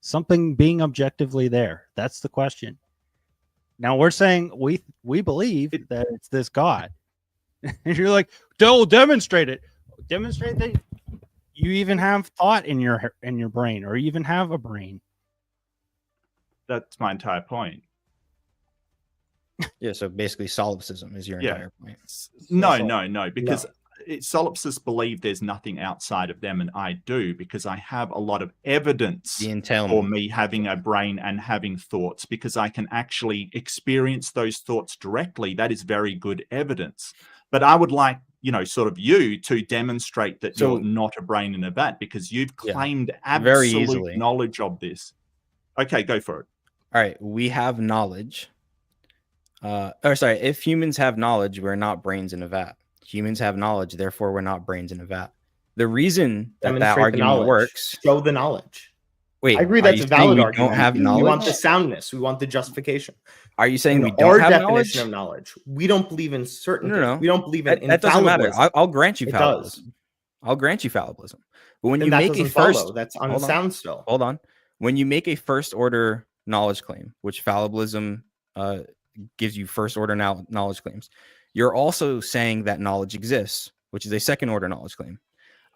something being objectively there? That's the question. Now we're saying we believe that it's this God. And you're like, demonstrate it. Demonstrate that you even have thought in your brain, or you even have a brain. That's my entire point. Yeah, so basically solipsism is your Yeah. entire point. No, because solipsists believe there's nothing outside of them, and I do, because I have a lot of evidence The for entailment. me having a brain and having thoughts, because I can actually experience those thoughts directly. That is very good evidence. But I would like, sort of you to demonstrate that So- you're not a brain in a vat, because you've Yeah, claimed very absolute easily. knowledge of this. Okay, go for it. All right, we have knowledge. If humans have knowledge, we're not brains in a vat. Humans have knowledge, therefore we're not brains in a vat. The reason that Demonstrate the argument knowledge. works. Show the knowledge. Wait, I agree are that's you a saying valid we argument. don't have We want knowledge? the soundness. We want the justification. Are you saying In we our don't have definition knowledge? of knowledge, we don't believe in certainty. No. We don't believe in That doesn't matter. infallibilism. I'll grant you It does. fallibilism. I'll grant you fallibilism. But when Then you that make a doesn't first, follow. That's hold on. unsound still. Hold on. When you make a first order knowledge claim, which fallibilism gives you first order knowledge claims, you're also saying that knowledge exists, which is a second order knowledge claim.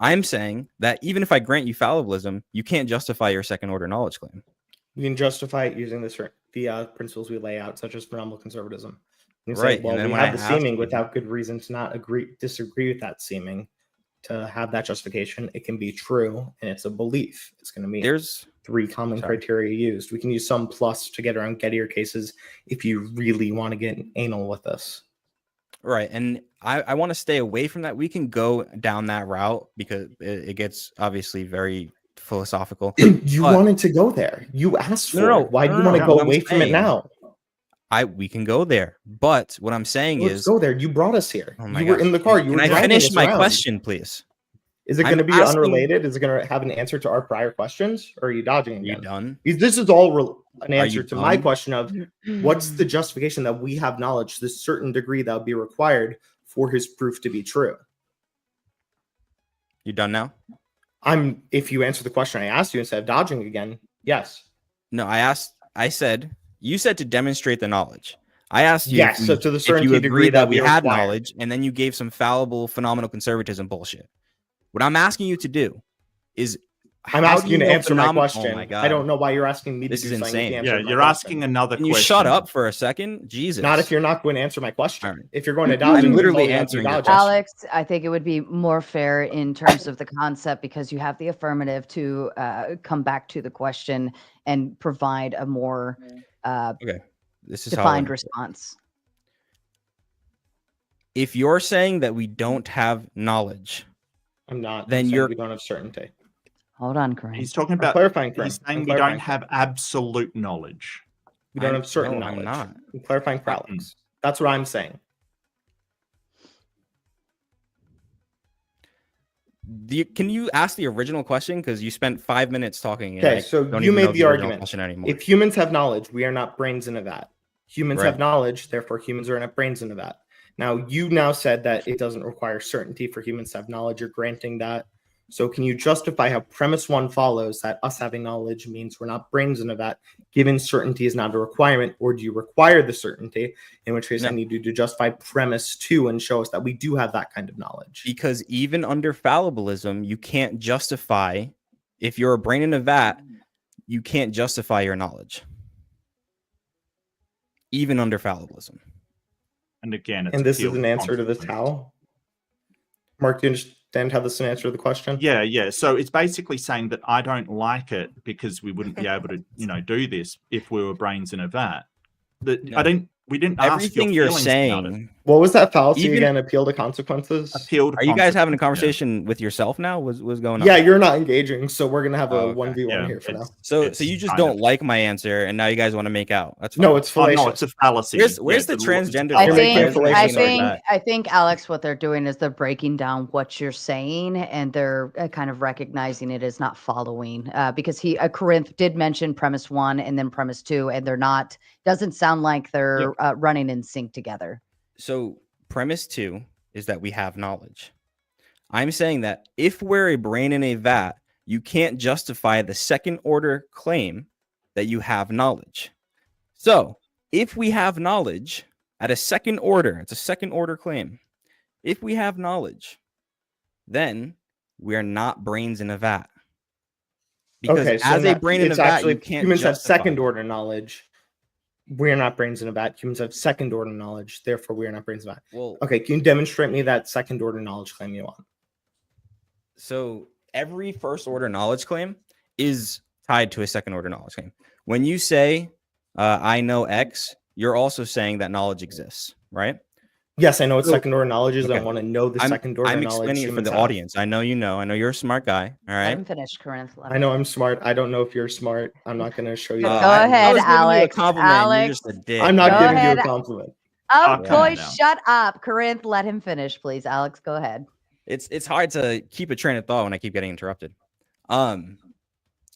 I'm saying that even if I grant you fallibilism, you can't justify your second order knowledge claim. You can justify it using the principles we lay out, such as phenomenal conservatism. You can Right, say, and well, then we when I have the ask seeming you- without good reason to not disagree with that seeming. To have that justification, it can be true, and it's a belief. It's going to mean There's 3 common criteria used. We can use some plus to get around Gettier cases if you really want to get anal with this. right, and I want to stay away from that. We can go down that route because it gets obviously very philosophical. You But- wanted to go there. You asked for No, it. Why do you no, want to no, go I'm away from it saying- now? We can go there, but what I'm saying Let's is, go there. You brought us here. oh my You were gosh. in the car. You Can were I driving finish us my around. question, please? Is it I'm going to be asking- unrelated? Is it going to have an answer to our prior questions, or are you dodging Are you again? done? Because this is all an Are you answer to my done? question of what's the justification that we have knowledge to a certain degree that would be required for his proof to be true. You done now? If you answer the question I asked you instead of dodging again, yes. No, you said to demonstrate the knowledge. I asked you Yes, if, so to the if certainty you degree agreed that that we we had require. knowledge, and then you gave some fallible phenomenal conservatism bullshit. What I'm asking you to do is I'm how asking do you to know answer my Oh question. my God. I don't know why you're asking me This to is do something. insane. with the answer Yeah, to my you're question. asking another Can you question. shut up for a second? Jesus. Not if you're not going to answer my question. All right. If you're going to dodge, I'm it, literally you answering your dodge it. question. Alex, I think it would be more fair in terms of the concept because you have the affirmative to come back to the question and provide a more This is how defined I- response. If you're saying that we don't have knowledge, I'm not. Then I'm saying you're- we don't have certainty. Hold on, Corinne. He's talking I'm about. clarifying for him. He's saying I'm we don't clarifying. have absolute knowledge. We don't I'm- have certain no, I'm knowledge. not. I'm clarifying for Alex. That's what I'm saying. Can you ask the original question? Because you spent 5 minutes talking. and Okay, I so don't you even made know the original argument. question anymore. If humans have knowledge, we are not brains in a vat. Humans Right. have knowledge, therefore humans are not brains in a vat. Now, you now said that it doesn't require certainty for humans to have knowledge. You're granting that. So can you justify how premise 1 follows that us having knowledge means we're not brains in a vat, given certainty is not a requirement, or do you require the certainty? In which case I No. need you to justify premise 2 and show us that we do have that kind of knowledge. Because even under fallibilism, you can't justify, if you're a brain in a vat, you can't justify your knowledge. Even under fallibilism. And again, it's And this is appealed an answer to the constantly. towel. Mark, do you understand how this is an answer to the question? Yeah. So it's basically saying that I don't like it because we wouldn't be able to, do this if we were brains in a vat. No. We didn't ask Everything your you're feelings about it. saying. What was that fallacy Even- again? Appeal to consequences? Appealed. Are you guys having a consequences, conversation with yourself now? What's going on? Yeah, you're not engaging, so we're gonna have a Oh, okay. 1v1 Yeah, here for now. it's- So it's you just kind don't of- like my answer, and now you guys want to make out. That's fine. No, it's Oh, fallacious. no, it's a fallacy. Where's the it's a transgender I You're thing? making think, it fallacious I like think, that. I think, Alex, what they're doing is they're breaking down what you're saying, and they're kind of recognizing it as not following. Because Corinth did mention premise 1 and then premise 2, and they're not. Doesn't sound like they're running in sync together. So premise 2 is that we have knowledge. I'm saying that if we're a brain in a vat, you can't justify the second order claim that you have knowledge. So if we have knowledge at a second order, it's a second order claim. If we have knowledge, then we are not brains in a vat. Because Okay, so as a not- brain in a it's vat, actually you can't humans have justify second it. order knowledge. we're not brains in a vat. Humans have second order knowledge, therefore we are not brains in a vat. Well, Okay, can you demonstrate me that second order knowledge claim you want? so every first order knowledge claim is tied to a second order knowledge claim. When you say I know X, you're also saying that knowledge exists, right? Yes, I know what So- second order knowledge is. okay. I want to know the second order I'm knowledge. explaining it for humans the have. audience. I know you know. I know you're a smart guy. All Let right. him finish, Corinth. Let I him know I'm smart. I don't know if you're smart. I'm not going to show you. Go that. I ahead, was giving you a Alex. compliment. You're Alex. just a dick. I'm not Go giving ahead. you a compliment. Oh, calm boy, down. shut up. Corinth, let him finish, please. Alex, go ahead. It's hard to keep a train of thought when I keep getting interrupted. Yeah,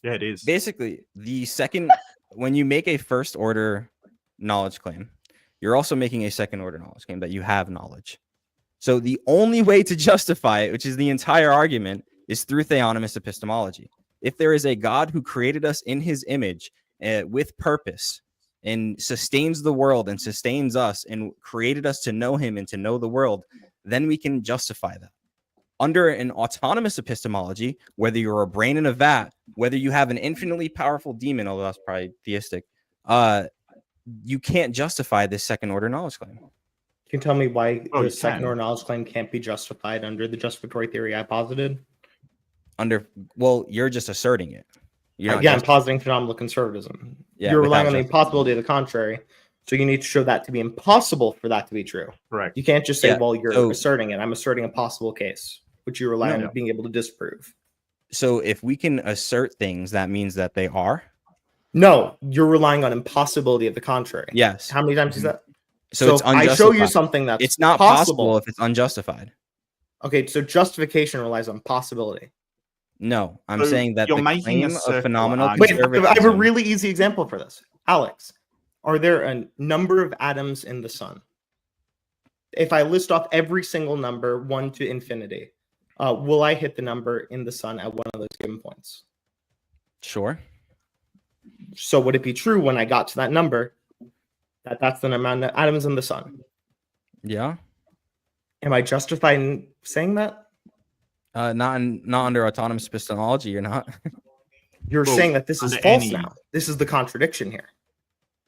it is. Basically, the second when you make a first order knowledge claim, you're also making a second order knowledge claim that you have knowledge. So the only way to justify it, which is the entire argument, is through theonomous epistemology. If there is a God who created us in his image with purpose and sustains the world and sustains us and created us to know him and to know the world, then we can justify that. Under an autonomous epistemology, whether you're a brain in a vat, whether you have an infinitely powerful demon, although that's probably theistic, you can't justify this second order knowledge claim. Can you tell me why Oh, the you second can. order knowledge claim can't be justified under the justificatory theory I posited? Well, you're just asserting it. You're not Again, I'm just- positing phenomenal conservatism. Yeah, You're without relying on the justifying. impossibility of the contrary. So you need to show that to be impossible for that to be true. Correct. You can't just say, Yeah, well, you're so- asserting it. I'm asserting a possible case, which you rely No. on being able to disprove. So if we can assert things, that means that they are. No, you're relying on impossibility of the contrary. Yes. How many times is that? So, it's if I show you unjustified. something that's It's not possible if it's unjustified. Okay, so justification relies on possibility. No, I'm So saying that you're the making a claim circular of phenomenal argument. Wait, I have a conservatism- really easy example for this. Alex, are there a number of atoms in the sun? If I list off every single number, 1 to infinity, will I hit the number in the sun at one of those given points? Sure. So would it be true when I got to that number that that's the amount of atoms in the sun? Yeah. Am I justified in saying that? Not under autonomous epistemology. You're not. You're Well, saying that this is under false any- now. This is the contradiction here.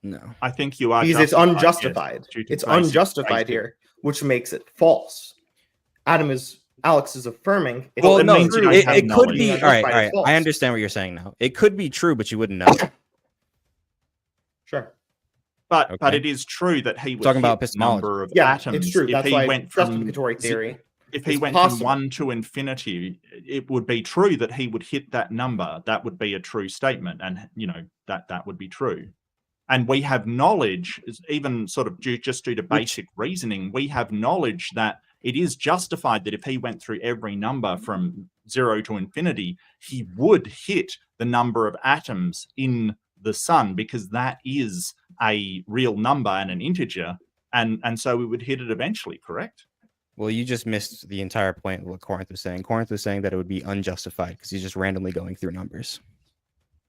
No. I think you are Because it's justified, yes, unjustified. due to It's basic- unjustified basic- here, which makes it false. Alex is affirming. It's Well, it no, means you true. don't it, have it could knowledge. be. Being All right, all unjustified is right. false. I understand what you're saying now. It could be true, but you wouldn't know. Sure. But Okay. it is true that he would Talking about hit the epistemology. number of Yeah, atoms. it's true. If That's he why went from justificatory theory. if he is went possible. from 1 to infinity, it would be true that he would hit that number. That would be a true statement, and that would be true. And we have knowledge, even sort of due to basic reasoning, we have knowledge that it is justified that if he went through every number from 0 to infinity, he would hit the number of atoms in the sun, because that is a real number and an integer, and so we would hit it eventually, correct? Well, you just missed the entire point of what Corinth was saying. Corinth was saying that it would be unjustified because he's just randomly going through numbers.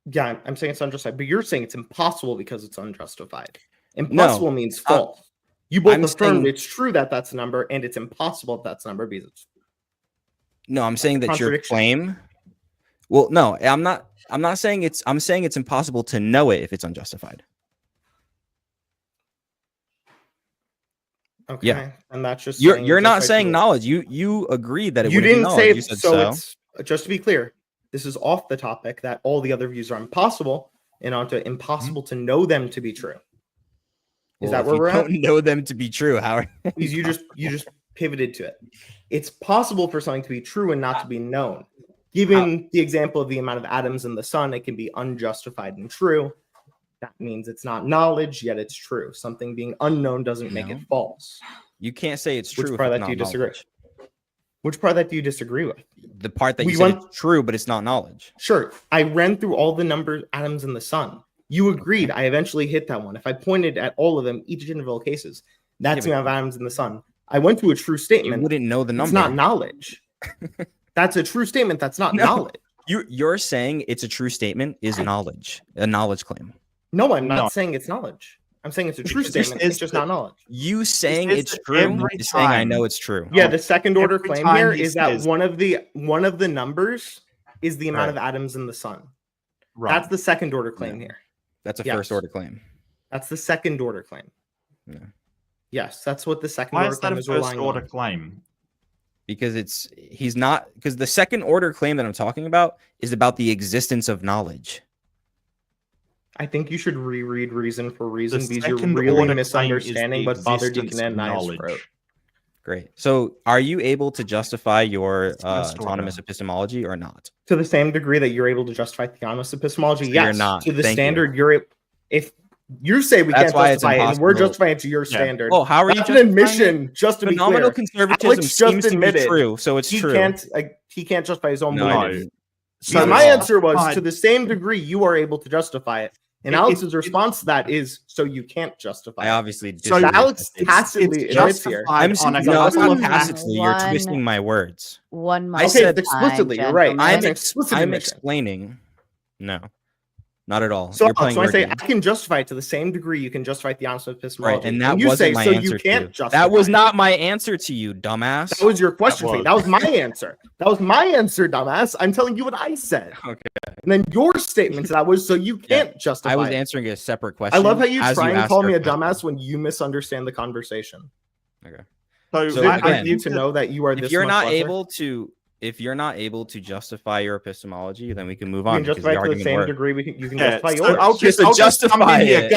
Yeah, I'm saying it's unjustified, but you're saying it's impossible because it's unjustified. Impossible means false. You both I'm affirmed saying- it's true that that's a number, and it's impossible if that's a number because it's No, I'm saying that your Contradiction. claim. Well, no, I'm not. I'm not saying it's. I'm saying it's impossible to know it if it's unjustified. okay. And that's just You're saying you're not justified saying theory. knowledge. You agreed that it You wouldn't be didn't knowledge. say You it, said so it's just to be clear. This is off the topic that all the other views are impossible, and onto impossible to know them to be true. Is Well, that if where you we're at? don't know them to be true? How? Because you just pivoted to it. It's possible for something to be true and not to be known. Given the example of the amount of atoms in the sun, it can be unjustified and true. That means it's not knowledge, yet it's true. Something being unknown doesn't make it No. false. You can't say it's Which true. part if of that it's do you not disagree? knowledge. Which part of that do you disagree with? The part that We you said went- it's true, but it's not knowledge. Sure, I ran through all the number atoms in the sun. You agreed. I eventually hit that one. If I pointed at all of them, each individual cases, that's the Yeah, amount of atoms in the sun. I went to a true You statement. wouldn't know the number. It's not knowledge. That's a true statement. That's not No. knowledge. You're saying it's a true statement is knowledge, a knowledge claim. No, I'm not No. saying it's knowledge. I'm saying it's a true Because this statement. It's is just the- not knowledge. You saying says it's that true every is saying I time- know it's true. Yeah, the second order Every claim time here he is that says- one of the numbers is the amount Right. of atoms in the sun. Right. That's the second order claim here. That's a Yes. first order claim. That's the second order claim. No. Yes, that's what the second Why order is that claim a is first relying order on. claim? Because he's not, because the second order claim that I'm talking about is about the existence of knowledge. I think you should reread Reason for Reason The because you're second really order claim misunderstanding is what the Father existence Deacon of and Knives knowledge. wrote. Great. So are you able to justify your It's first autonomous order. epistemology or not? To the same degree that you're able to justify theonomous epistemology, So yes. you're not. To the Thank you. standard, if you say we That's can't why it's justify it, and we're impossible. justifying it to your Yeah. standard. Oh, how are you That's an justifying admission, it? just to be Phenomenal clear. conservatism Alex just seems to be admitted true, so it's he true. can't justify his own No, I beliefs. didn't. So Not my at all. answer was Fine. to the same degree you are able to justify it. And Alex's response to that is so you can't justify I it. obviously So disagree with Alex that. tacitly It's admits here. justified I'm on a no, it's couple not of tacitly. You're One- twisting my words. One I mic said- at Okay, a time, explicitly, you're right. gentlemen. That's an explicit I'm admission. explaining. No, not at all. So You're Alex, playing when I word say I games. can justify it to the same degree you can justify theonomous epistemology. Right, and that when you wasn't say my so answer you to can't you. justify That was it. not my answer to you, dumbass. That was your question. was. That was my answer. That was my answer, dumbass. I'm telling you what I said. Okay. And then your statement to that was so you can't justify I was it. answering a separate question. I love how you as try and asked call your me a question. dumbass when you misunderstand the conversation. Okay. So, Is So it I good for again, you to know that you are If this you're much not lesser? if you're not able to justify your epistemology, then we can move you on can because justify the it to the argument same worked. degree you can yeah, justify so yours. I'll Just just to jump in justify here, it.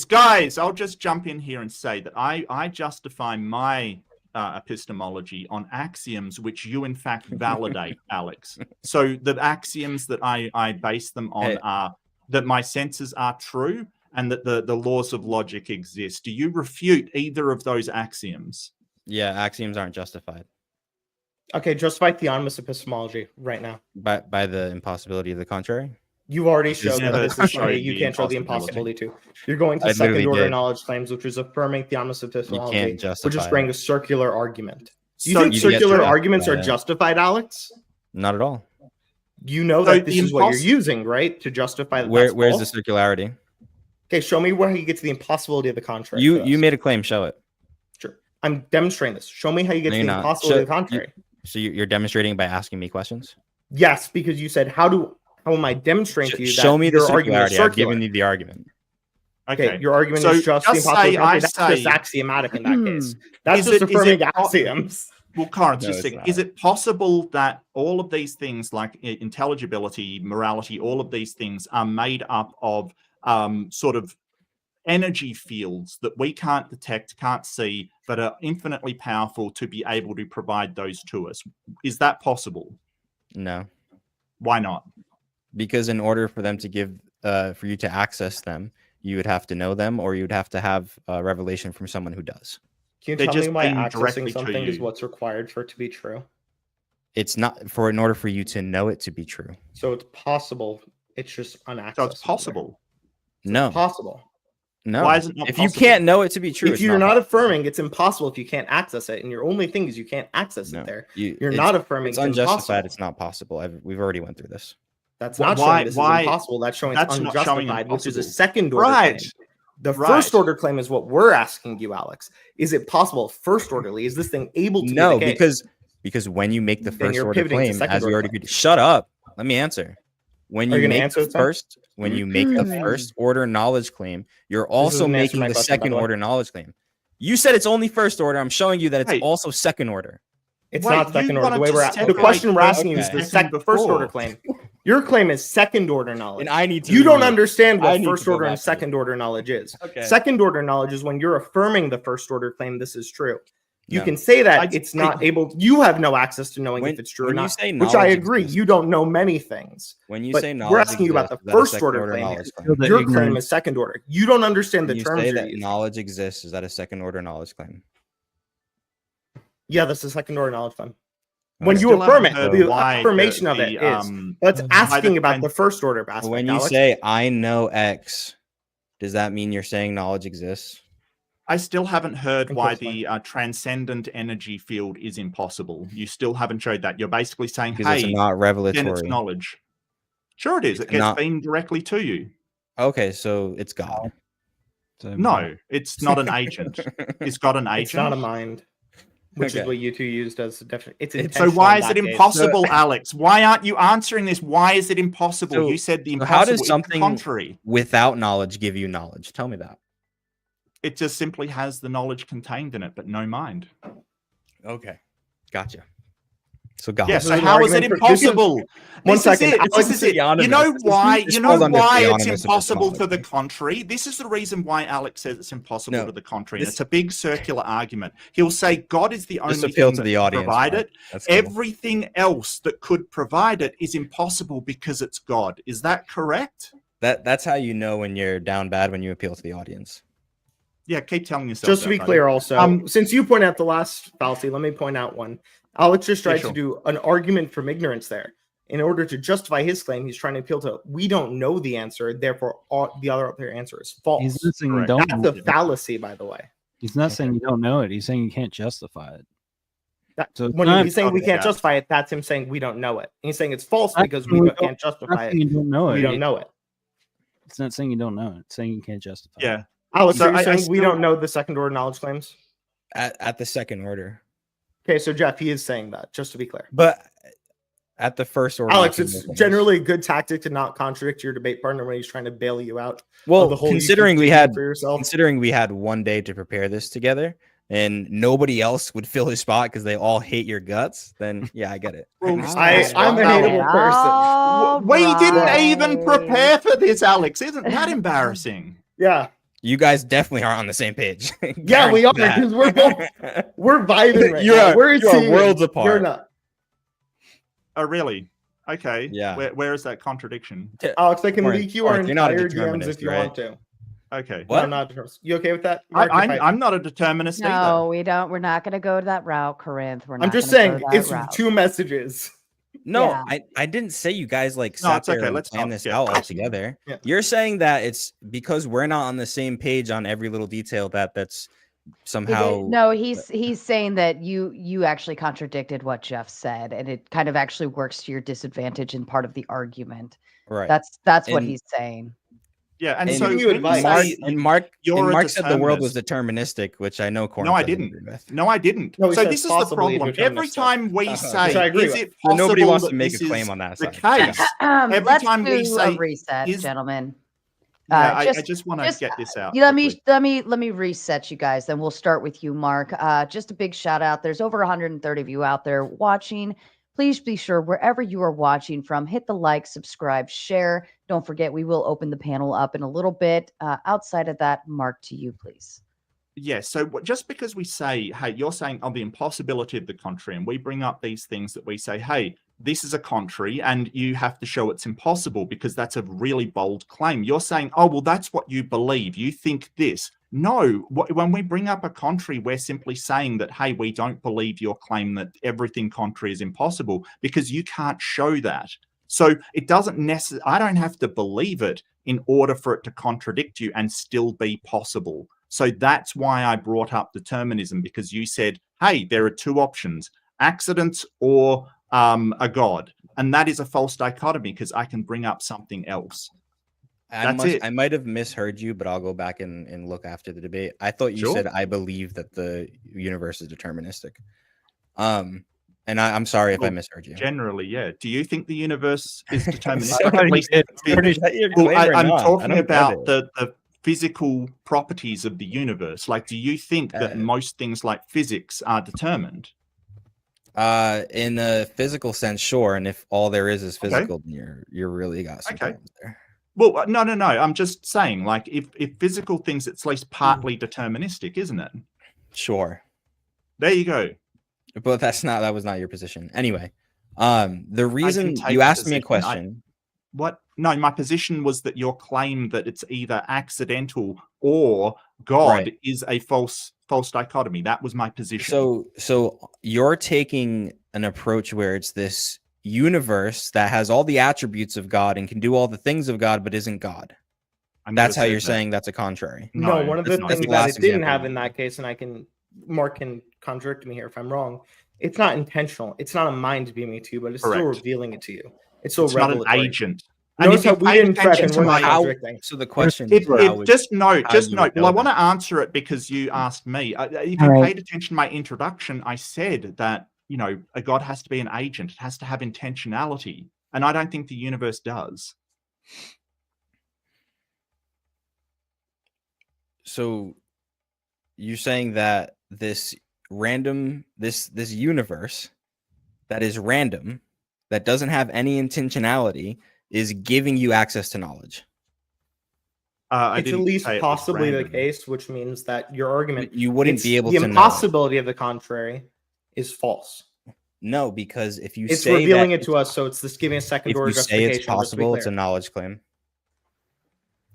guys. I'll just jump in here and say that I justify my epistemology on axioms which you in fact validate, Alex. So the axioms that I base them on Hey. are that my senses are true and that the laws of logic exist. Do you refute either of those axioms? Yeah, axioms aren't justified Okay, justify theonomous epistemology right now. by the impossibility of the contrary. You've already Just showed that never this is showed something you the can't show the impossibility. impossibility to. You're going to I literally second order did. knowledge claims, which is affirming theonomous epistemology, which justify is bringing it. a circular argument. Do you So think you get to circular justify arguments are it. justified, Alex? Not at all. You know So that this the is what you're imposs- using, right? To justify that Where's that's the false? circularity? Okay, show me where you get to the impossibility of the contrary. You for you us. made a claim. Show it. Sure. I'm demonstrating this. Show me how you get No, to you're the not. impossibility of the Show- contrary. So you're demonstrating by asking me questions. Yes, because you said how am I demonstrating to you that Show me the your argument is circularity. I've circular? given you the argument. Okay, your argument So is just the just impossibility say of the I contrary. That's just say- axiomatic in that case. That's Is just it- is affirming it po- axioms. Well, Corinth, No, just a it's second. not. Is it possible that all of these things, like intelligibility, morality, all of these things are made up of sort of energy fields that we can't detect, can't see, but are infinitely powerful to be able to provide those to us? Is that possible? No, Why not? because in order for them to give for you to access them, you would have to know them, or you would have to have a revelation from someone who does. Can you They're tell me just why being directly accessing to something is you. what's required for it to be true? It's not in order for you to know it to be true. So it's possible. It's just unaccessible. So it's possible. No, Possible. no. Why is it not if you possible? can't know it to be true, If it's you're not possible. affirming, it's impossible if you can't access it. And your only thing is you can't access No, it there. You're You're not affirming It's it's unjustified. impossible. It's not possible. We've already went through this. That's Why- not showing this why- is impossible. That's showing that's it's not showing unjustified, which is a impossible. second order Right. claim. The Right. first order claim is what we're asking you, Alex. Is it possible first orderly? Is this thing able to No, be the case? because when you make the Then first you're order pivoting to claim, second as we order already claim. agreed, shut up. Let me answer. When Are you you gonna make answer the this time? first, when you make the first order knowledge claim, you're also doesn't answer making my the question, by second the way. order knowledge claim. You said it's only first order. I'm showing you that it's Hey. also second order. It's Wait, not you second order. The wanted way to we're at, the separate question we're first asking you is and the second first before. order claim. Your claim is second order knowledge. And I need to. You don't read it. understand I what need to first go order and back to it. second order knowledge is. Okay. Second order knowledge is when you're affirming the first order claim this is true. You No. can say that I- it's not able. You have no access to knowing When- if it's true or when you not. say Which I knowledge agree. exists- You don't know many things. When you But say we're knowledge, asking you about the exists, is that a first second order claim knowledge here. claim? That Your claim ignorant- is second order. You don't understand the When you terms say you're that using. knowledge exists, is that a second order knowledge claim? Yeah, that's a second order knowledge claim. Okay. When you Still affirm it, haven't heard the why affirmation of the, it is. um, Let's asking the about trans- the first order aspect. When you Alex. say I know X, does that mean you're saying knowledge exists? I still haven't heard think why that's the transcendent energy field is impossible. You still haven't showed that. You're basically saying, Because hey, it's not then it's revelatory. knowledge. Sure it is. It gets not- beamed directly to you. Okay, so it's God. So, No, it's not an agent. It's got an agent. it's not a mind. which Okay. is what you two used as a definition. It's So intentional why in is that it case. impossible, Alex? Why aren't you answering this? Why is it impossible? So- You said the so impossible. how does It's the something contrary? without knowledge give you knowledge? Tell me that. It just simply has the knowledge contained in it, but no mind. Okay, gotcha. So God. Yeah, This so is an how is it argument for- this is- impossible? One This second, is it. Alex This is is it. You anonymous. know This why? falls You know under why it's anonymous if it's impossible to the knowledge. contrary. This is the reason why Alex says it's impossible No, to the contrary. And this- it's a big circular argument. He'll say God is the only Just appeal thing to that the can audience. provide Mark. it. That's cool. Everything else that could provide it is impossible because it's God. Is that correct? That's how you know when you're down bad, when you appeal to the audience. Yeah, keep telling yourself. Just to that, be buddy. clear, also, since you point out the last fallacy, let me point out one. Alex just tried sure. to do an argument from ignorance there. In order to justify his claim, he's trying to appeal to we don't know the answer, therefore the other answer is false. He's not saying you Correct. don't That's know a it. fallacy, by the way. He's not saying you don't know it. He's saying you can't justify it. So it's When not- he's saying we can't Yeah. justify it, that's him saying we don't know it. And he's saying it's false Not because saying we we can't It's not justify saying it. you don't know it. We don't know it. It's not saying you don't know it. It's saying you can't justify it. Yeah. Alex, So are you I saying we still- don't know the second order knowledge claims? At the second order, Okay, so Jeff, he is saying that, just to be clear. but at the first order. Alex, you it's can go first. generally a good tactic to not contradict your debate partner when he's trying to bail you out. well, of the whole you considering keep we thinking had for yourself. considering we had one day to prepare this together, and nobody else would fill his spot because they all hate your guts. Then yeah, I get it. I'm a hateable person. We didn't even prepare for this, Alex. Isn't that embarrassing? Yeah, You guys definitely are on the same page. yeah, we are Guarantee because we're both that. we're vibing right You now. are- We're you are seeing- worlds You're apart. not. Oh, really? Okay. Yeah. Where is that contradiction? Alex, I can Corinth, leak you our Corinth, you're not a entire DMs determinist, if you right? want to. Okay. What? I'm not determinist. You okay with that? Mark, if I'm not a determinist No, either. we don't. We're not going to go that route, Corinth. We're not. I'm just gonna saying go that it's route. 2 messages. No, Yeah. I didn't say you guys like No, sat it's okay. there and Let's planned not this get- out all together. Yeah. You're saying that it's because we're not on the same page on every little detail that's somehow No, he's saying that you actually contradicted what Jeff said, and it kind of actually works to your disadvantage in part of the argument. right. That's what And- he's saying. Yeah, and And so giving you when advice. Mark say and Mark you're and a Mark said the world was determinist. deterministic, which I know Corinth No, I doesn't didn't. agree with. No, I didn't. No, he So said this is the possibly problem. Every deterministic. time we Which say, I agree is with. it So possible nobody wants that to make a this claim is on that the side. case? Every Let's time we do say a reset, is- gentlemen. Yeah, I just- just want to just, get this out. Let quickly. me reset you guys. Then we'll start with you, Mark. Just a big shout out. There's over 130 of you out there watching. Please be sure wherever you are watching from, hit the like, subscribe, share. Don't forget, we will open the panel up in a little bit. Outside of that, Mark, to you, please. Yes. So just because we say, hey, you're saying on the impossibility of the contrary, and we bring up these things that we say, hey, this is a contrary, and you have to show it's impossible because that's a really bold claim. You're saying, oh, well, that's what you believe. You think this. No, when we bring up a contrary, we're simply saying that, hey, we don't believe your claim that everything contrary is impossible because you can't show that. So it doesn't necessarily, I don't have to believe it in order for it to contradict you and still be possible. So that's why I brought up determinism, because you said, hey, there are 2 options, accidents or a God. And that is a false dichotomy because I can bring up something else. That's it. I might have misheard you, but I'll go back and look after the debate. I thought you Sure. said I believe that the universe is deterministic. And I'm sorry if I Well, misheard you. Generally, yeah. Do you think the universe is Sorry, deterministic? you At least did. it's Is that your Well, claim or I'm not? I talking don't get about it. the physical properties of the universe. Like, do you think that most things like physics are determined? In a physical sense, sure. And if all there is Okay. physical, then you're really got some Okay. problems there. Well, no. I'm just saying, like, if physical things, it's at least Hmm. partly deterministic, isn't it? Sure. There you go. But that was not your position. Anyway, the reason take you a asked me a position. question. What? No, my position was that your claim that it's either accidental or God Right. is a false dichotomy. That was my position. So you're taking an approach where it's this universe that has all the attributes of God and can do all the things of God, but isn't God. I never That's how said you're that. saying that's a contrary. No, one of the that's not. things the that last it didn't example. have in that case, and Mark can contradict me here if I'm wrong. It's not intentional. It's not a mind beaming to you, but it's still Correct. revealing it to you. It's still It's not an revelatory. agent. And Notice if you how we paid didn't prep attention and to we're not my contradicting. So the question If, is, how would- just note, how you would well, I know want to that. answer it because you asked me. If All you right. paid attention to my introduction, I said that, you know, a God has to be an agent. It has to have intentionality. And I don't think the universe does. So you're saying that this random, this universe that is random, that doesn't have any intentionality, is giving you access to knowledge. I It's at didn't least say it was possibly the random. case, which means that your argument, You wouldn't it's be able the to know. impossibility of the contrary is false. No, because if you It's say revealing that it to us, so it's this giving a second if order you say justification. it's just to be possible, it's a clear. knowledge claim.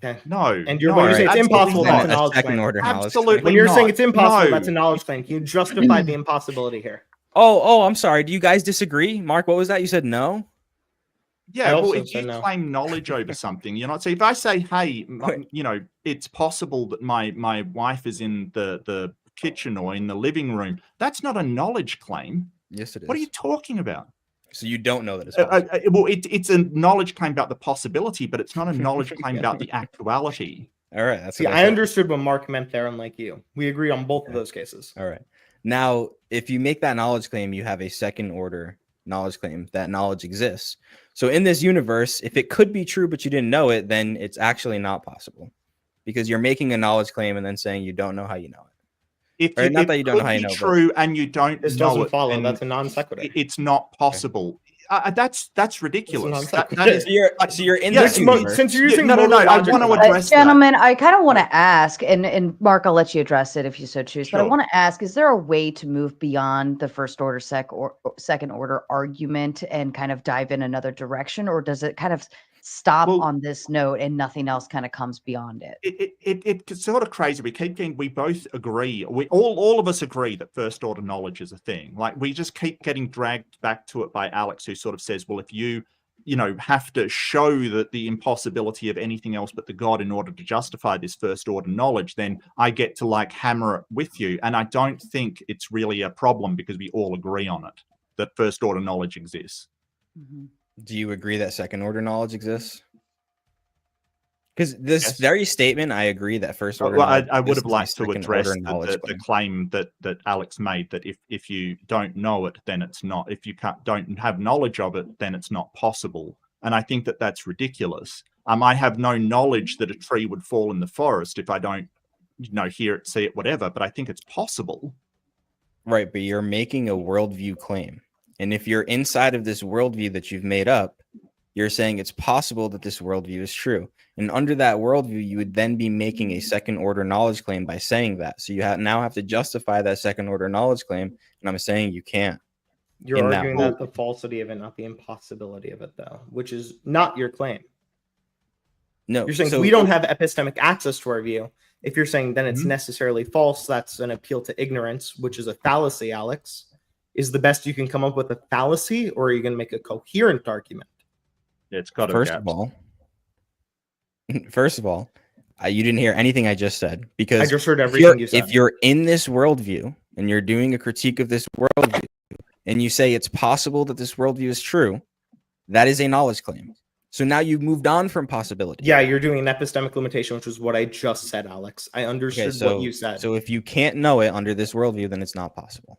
Okay. No. And you're no, when you say it's absolutely impossible, not. that's a Then a knowledge second claim. order knowledge Absolutely When you're saying not. it's impossible, No. that's a knowledge claim. Can you justify the impossibility here? Oh, I'm sorry. Do you guys disagree? Mark, what was that? You said no? Yeah, I well, also if said you no. claim knowledge over something, you're not. So if I say, hey, you know, it's possible that my wife is in the kitchen or in the living room, that's not a knowledge claim. Yes, it is. What are you talking about? So you don't know that it's possible. Well, it's a knowledge claim about the possibility, but it's not a knowledge claim about the actuality. All right. That's See, what I said. understood what Mark meant there, unlike you. We agree on both of those cases. All right. Now, if you make that knowledge claim, you have a second order knowledge claim that knowledge exists. So in this universe, if it could be true, but you didn't know it, then it's actually not possible because you're making a knowledge claim and then saying you don't know how you know it. If Right, not it that you don't know could how you be know, but- true and you don't This know doesn't it, follow. then That's a non sequitur. it's not possible. That's ridiculous. That non-sequitur. is So you're in Yeah, this universe. Since you're using no, more I logic want to than- address that. Gentlemen, I kind of want to ask, and Mark, I'll let you address it if you so choose. But I Sure. want to ask: is there a way to move beyond the first order second order argument and kind of dive in another direction, or does it kind of stop Well- on this note and nothing else kind of comes beyond it? It's sort of crazy. We both agree. We all of us agree that first order knowledge is a thing. Like we just keep getting dragged back to it by Alex, who sort of says, well, if you have to show that the impossibility of anything else but the God in order to justify this first order knowledge, then I get to like hammer it with you. And I don't think it's really a problem because we all agree on it, that first order knowledge exists. Mhm. Do you agree that second order knowledge exists? Because this Yes. very statement, I agree that first order. Well, knowledge I would exists have is a liked to second address order knowledge the claim. claim that Alex made, that if you don't know it, then it's not. If you don't have knowledge of it, then it's not possible. And I think that that's ridiculous. I have no knowledge that a tree would fall in the forest if I don't, hear it, see it, whatever. But I think it's possible. Right, but you're making a worldview claim. And if you're inside of this worldview that you've made up, you're saying it's possible that this worldview is true. And under that worldview, you would then be making a second order knowledge claim by saying that. So you now have to justify that second order knowledge claim. And I'm saying you can't. You're in that arguing rule. that the falsity of it, not the impossibility of it, though, which is not your claim. No, You're saying so we don't have epistemic access to our view. If you're saying then it's Mhm. necessarily false, that's an appeal to ignorance, which is a fallacy, Alex. Is the best you can come up with a fallacy, or are you going to make a coherent argument? It's got First of all, you didn't hear anything I just said because I just heard if everything you said. If you're in this worldview and you're doing a critique of this worldview and you say it's possible that this worldview is true, that is a knowledge claim. So now you've moved on from possibility. Yeah, you're doing an epistemic limitation, which is what I just said, Alex. I understood what you said. So if you can't know it under this worldview, then it's not possible.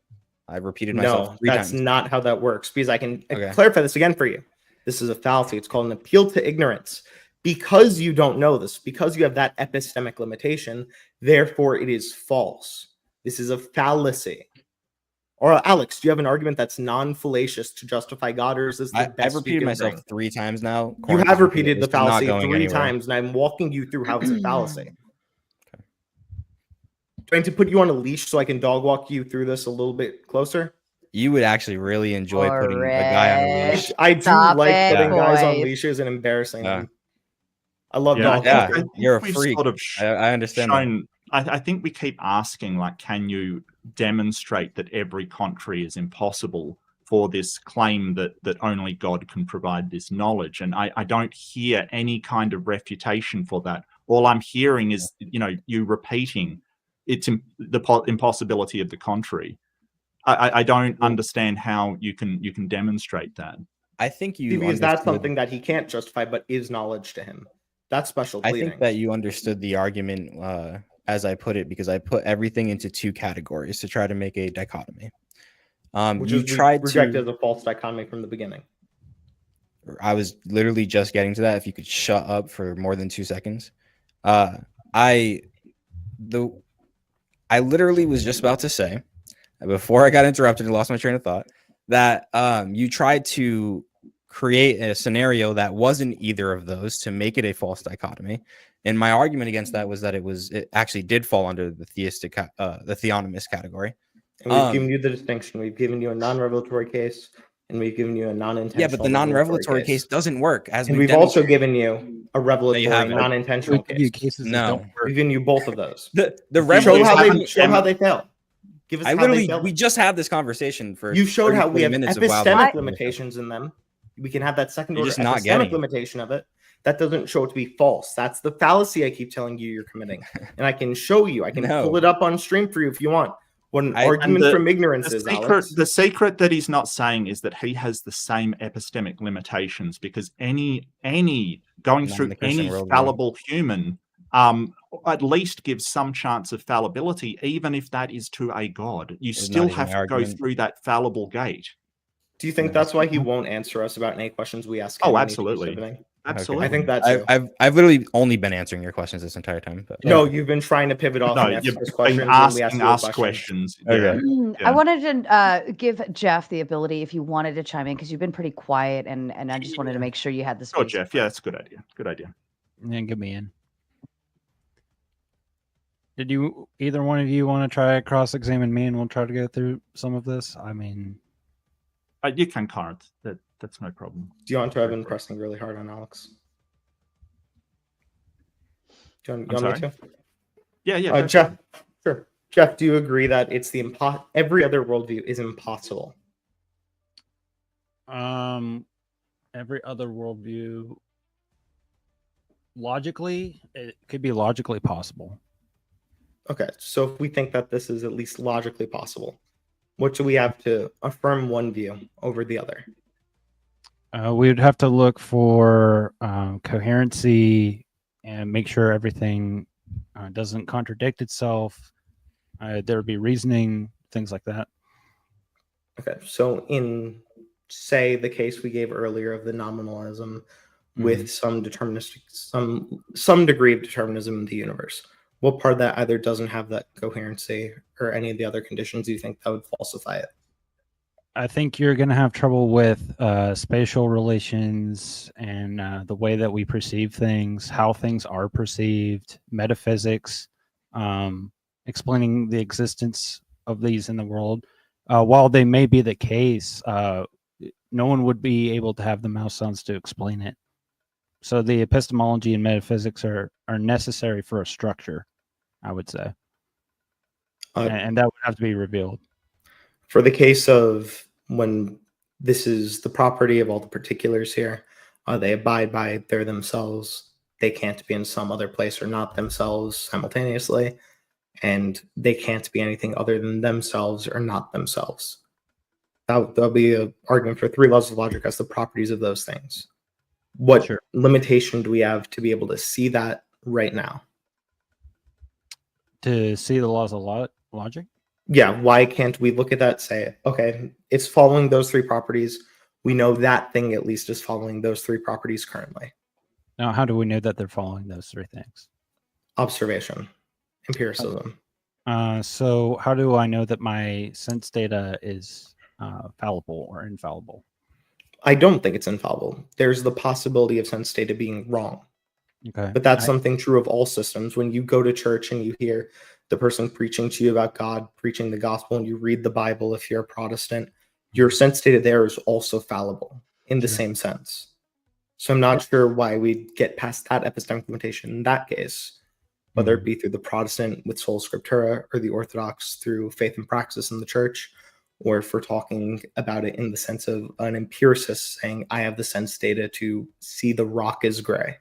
I've repeated myself No, 3 that's times. not how that works, because I can Okay. clarify this again for you. This is a fallacy. It's called an appeal to ignorance. Because you don't know this, because you have that epistemic limitation, therefore it is false. This is a fallacy. Or Alex, do you have an argument that's non-fallacious to justify God, or is this the I've best you repeated can myself bring? 3 times now. You Corn, have repeated the this is not fallacy going 3 anywhere. times, and I'm walking you through how it's a fallacy. Trying to put you on a leash so I can dog walk you through this a little bit closer. You would actually really enjoy putting a guy on a leash. I do Stop like it, putting guys on boys. leashes and embarrassing Yeah. them. I love Yeah, dog Yeah, walking. think you're a we've freak. Sort of I understand that. shown. I think we keep asking, like, can you demonstrate that every contrary is impossible for this claim that only God can provide this knowledge? And I don't hear any kind of refutation for that. All I'm hearing is, you repeating it's the impossibility of the contrary. I don't understand how you can demonstrate that. I think you See, because that's understood- something that he can't justify, but is knowledge to him. That's special I pleading. think that you understood the argument as I put it, because I put everything into two categories to try to make a dichotomy. Which You is tried rejected to. as a false dichotomy from the beginning. I was literally just getting to that. If you could shut up for more than 2 seconds. I literally was just about to say, before I got interrupted and lost my train of thought, that you tried to create a scenario that wasn't either of those to make it a false dichotomy. And my argument against that was that it actually did fall under the the theonomist category. And we've given you the distinction. We've given you a non-revelatory case, and we've given you a non-intentional. Yeah, but the non-revelatory case doesn't work. As and we've we've also demonstrated. given you a revelatory, haven't. non-intentional We give you case. cases that No. don't work. We've given you both of those. The Show revelatory. how they fail. Give us I how they literally fail. we just had this conversation for. You've showed 30, how we 40 have minutes of wild epistemic knowledge. limitations in them. We can have that second You're order just not epistemic getting it. limitation of it. That doesn't show it to be false. That's the fallacy I keep telling you you're committing. And I can show you. I can No. pull it up on stream for you if you want. What an I- argument and from ignorance is, Alex. The secret that he's not saying is that he has the same epistemic limitations, because any going Not in through the Christian any worldview. fallible human at least gives some chance of fallibility, even if that is to a god. You It's still not even have the to go argument. through that fallible gate. Do you think that's why he won't answer us about any questions we ask him? Oh, when he absolutely. keeps pivoting? Absolutely. I think that's true. I've literally only been answering your questions this entire time. But No, you've been trying to pivot off No, and you've ask us been questions. when we ask asking you us questions. questions. Yeah. Okay. I wanted to give Jeff the ability, if you wanted to chime in, because you've been pretty quiet, and I just wanted to make sure you had the space. Sure, Jeff. Yeah, that's a good idea. Good idea. Yeah, get me in. Did you either one of you want to try cross-examine me, and we'll try to go through some of this? I mean, You can, Corinth. That's no problem. Do you want to have been pressing really hard on Alex? Do you want me sorry? to? Yeah, yeah. go Jeff, sure. Jeff, do you agree that it's every other worldview is impossible? every other worldview, logically, it could be logically possible. Okay, so if we think that this is at least logically possible, what do we have to affirm one view over the other? We would have to look for coherency and make sure everything doesn't contradict itself. There would be reasoning, things like that. Okay, so in, say, the case we gave earlier of the nominalism with some deterministic, some degree of determinism in the universe, what part of that either doesn't have that coherency or any of the other conditions do you think that would falsify it? I think you're going to have trouble with spatial relations and the way that we perceive things, how things are perceived, metaphysics, explaining the existence of these in the world. While they may be the case, no one would be able to have the mouse sounds to explain it. So the epistemology and metaphysics are necessary for a structure, I would say. And that would have to be revealed. For the case of when this is the property of all the particulars here, they abide by their themselves. They can't be in some other place or not themselves simultaneously, and they can't be anything other than themselves or not themselves. That'll be an argument for three laws of logic as the properties of those things. What limitation do we have to be able to see that right now? To see the laws of logic? Yeah, why can't we look at that, say, okay, it's following those three properties. We know that thing at least is following those three properties currently. Now, how do we know that they're following those three things? Observation, empiricism. So how do I know that my sense data is fallible or infallible? I don't think it's infallible. There's the possibility of sense data being wrong. Okay. But that's something true of all systems. When you go to church and you hear the person preaching to you about God, preaching the gospel, and you read the Bible, if you're a Protestant, your sense data there is also fallible in the same sense. So I'm not sure why we get past that epistemic limitation in that case, whether it be through the Protestant with sola scriptura or the Orthodox through faith and praxis in the church, or if we're talking about it in the sense of an empiricist saying, I have the sense data to see the rock is gray.